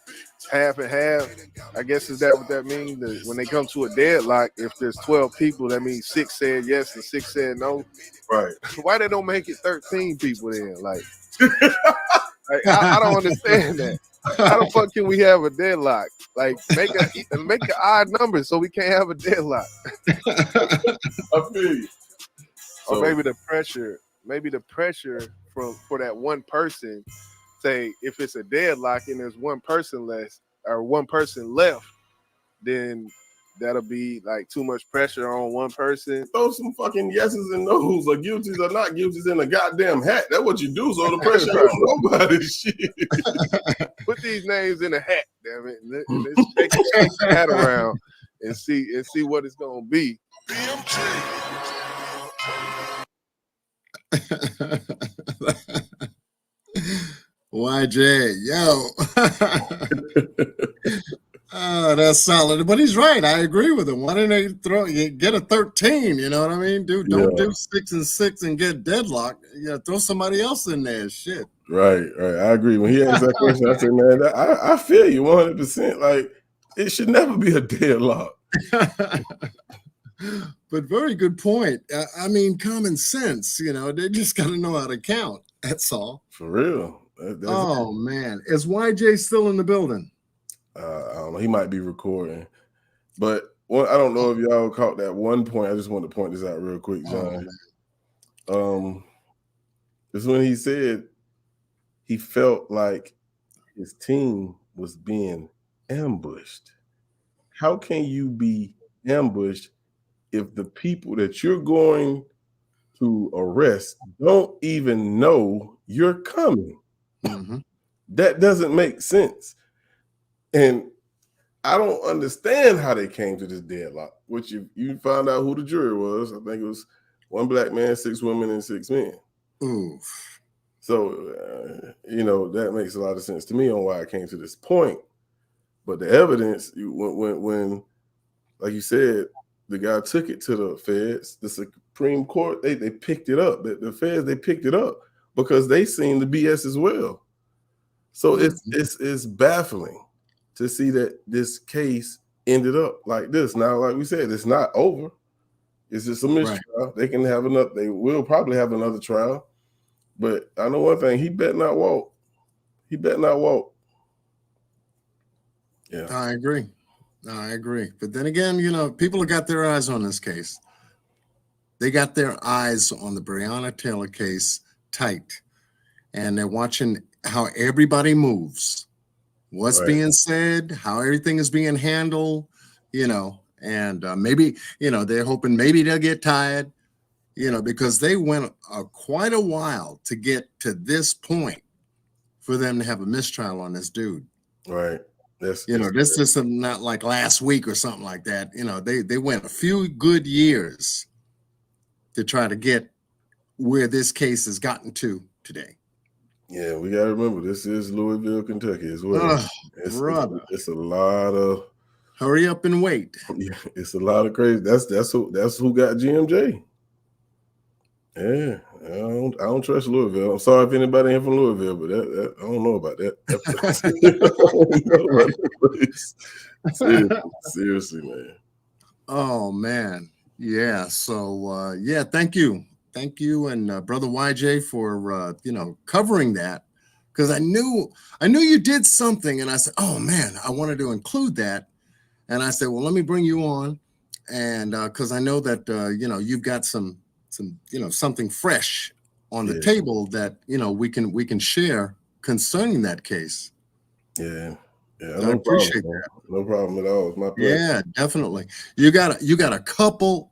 half and half. I guess is that what that means? That when they come to a deadlock, if there's 12 people, that means 6 said yes and 6 said no. Right. Why they don't make it 13 people then? Like I don't understand that. How the fuck can we have a deadlock? Like make an odd number so we can't have a deadlock. I feel you. Or maybe the pressure for that one person. Say if it's a deadlock and there's one person left, then that'll be like too much pressure on one person. Throw some fucking yeses and nos, or guilties or not guilties, in a goddamn hat. That's what you do. So the pressure on nobody. Shit. Put these names in a hat, damn it. Let's shake the hat around and see what it's gonna be. YJ, yo. Oh, that's solid. But he's right. I agree with him. Why didn't they get a 13? You know what I mean? Dude, don't do 6 and 6 and get deadlocked. Yeah, throw somebody else in there. Shit. Right. I agree. When he asked that question, I said, man, I feel you 100%. Like, it should never be a deadlock. But very good point. I mean, common sense, they just got to know how to count. That's all. For real. Man. Is YJ still in the building? I don't know. He might be recording. But I don't know if y'all caught that one point. I just want to point this out real quick, John. This is when he said he felt like his team was being ambushed. How can you be ambushed if the people that you're going to arrest don't even know you're coming? Mm-hmm. That doesn't make sense. And I don't understand how they came to this deadlock, which you found out who the jury was. I think it was 1 black man, 6 women, and 6 men. Oof. So, that makes a lot of sense to me on why I came to this point. But the evidence, when like you said, the guy took it to the feds, the Supreme Court, they picked it up. The feds, they picked it up because they seen the BS as well. So it's baffling to see that this case ended up like this. Now, like we said, it's not over. It's just a mistrial. Right. They can have another. They will probably have another trial. But I know one thing: he better not walk. He better not walk. Yeah. I agree. But then again, people have got their eyes on this case. They got their eyes on the Breonna Taylor case tight, and they're watching how everybody moves, what's Right. being said, how everything is being handled, and maybe, they're hoping maybe they'll get tired, because they went quite a while to get to this point for them to have a mistrial on this dude. Right. This is not like last week or something like that. They went a few good years to try to get where this case has gotten to today. Yeah, we got to remember this is Louisville, Kentucky as well. Brother. It's a lot of hurry up and wait. Yeah, it's a lot of crazy. That's who got GMJ. Yeah, I don't trust Louisville. I'm sorry if anybody here from Louisville, but that I don't know about that. Seriously, man. Oh man, yeah. So thank you, and brother YJ for covering that, because I knew you did something, and I said, oh man, I wanted to include that, and I said, well, let me bring you on, and because I know that you've got some something fresh on the table that we can share concerning that case. Yeah. I appreciate that. No problem at all. It's my pleasure. Yeah, definitely. You got a couple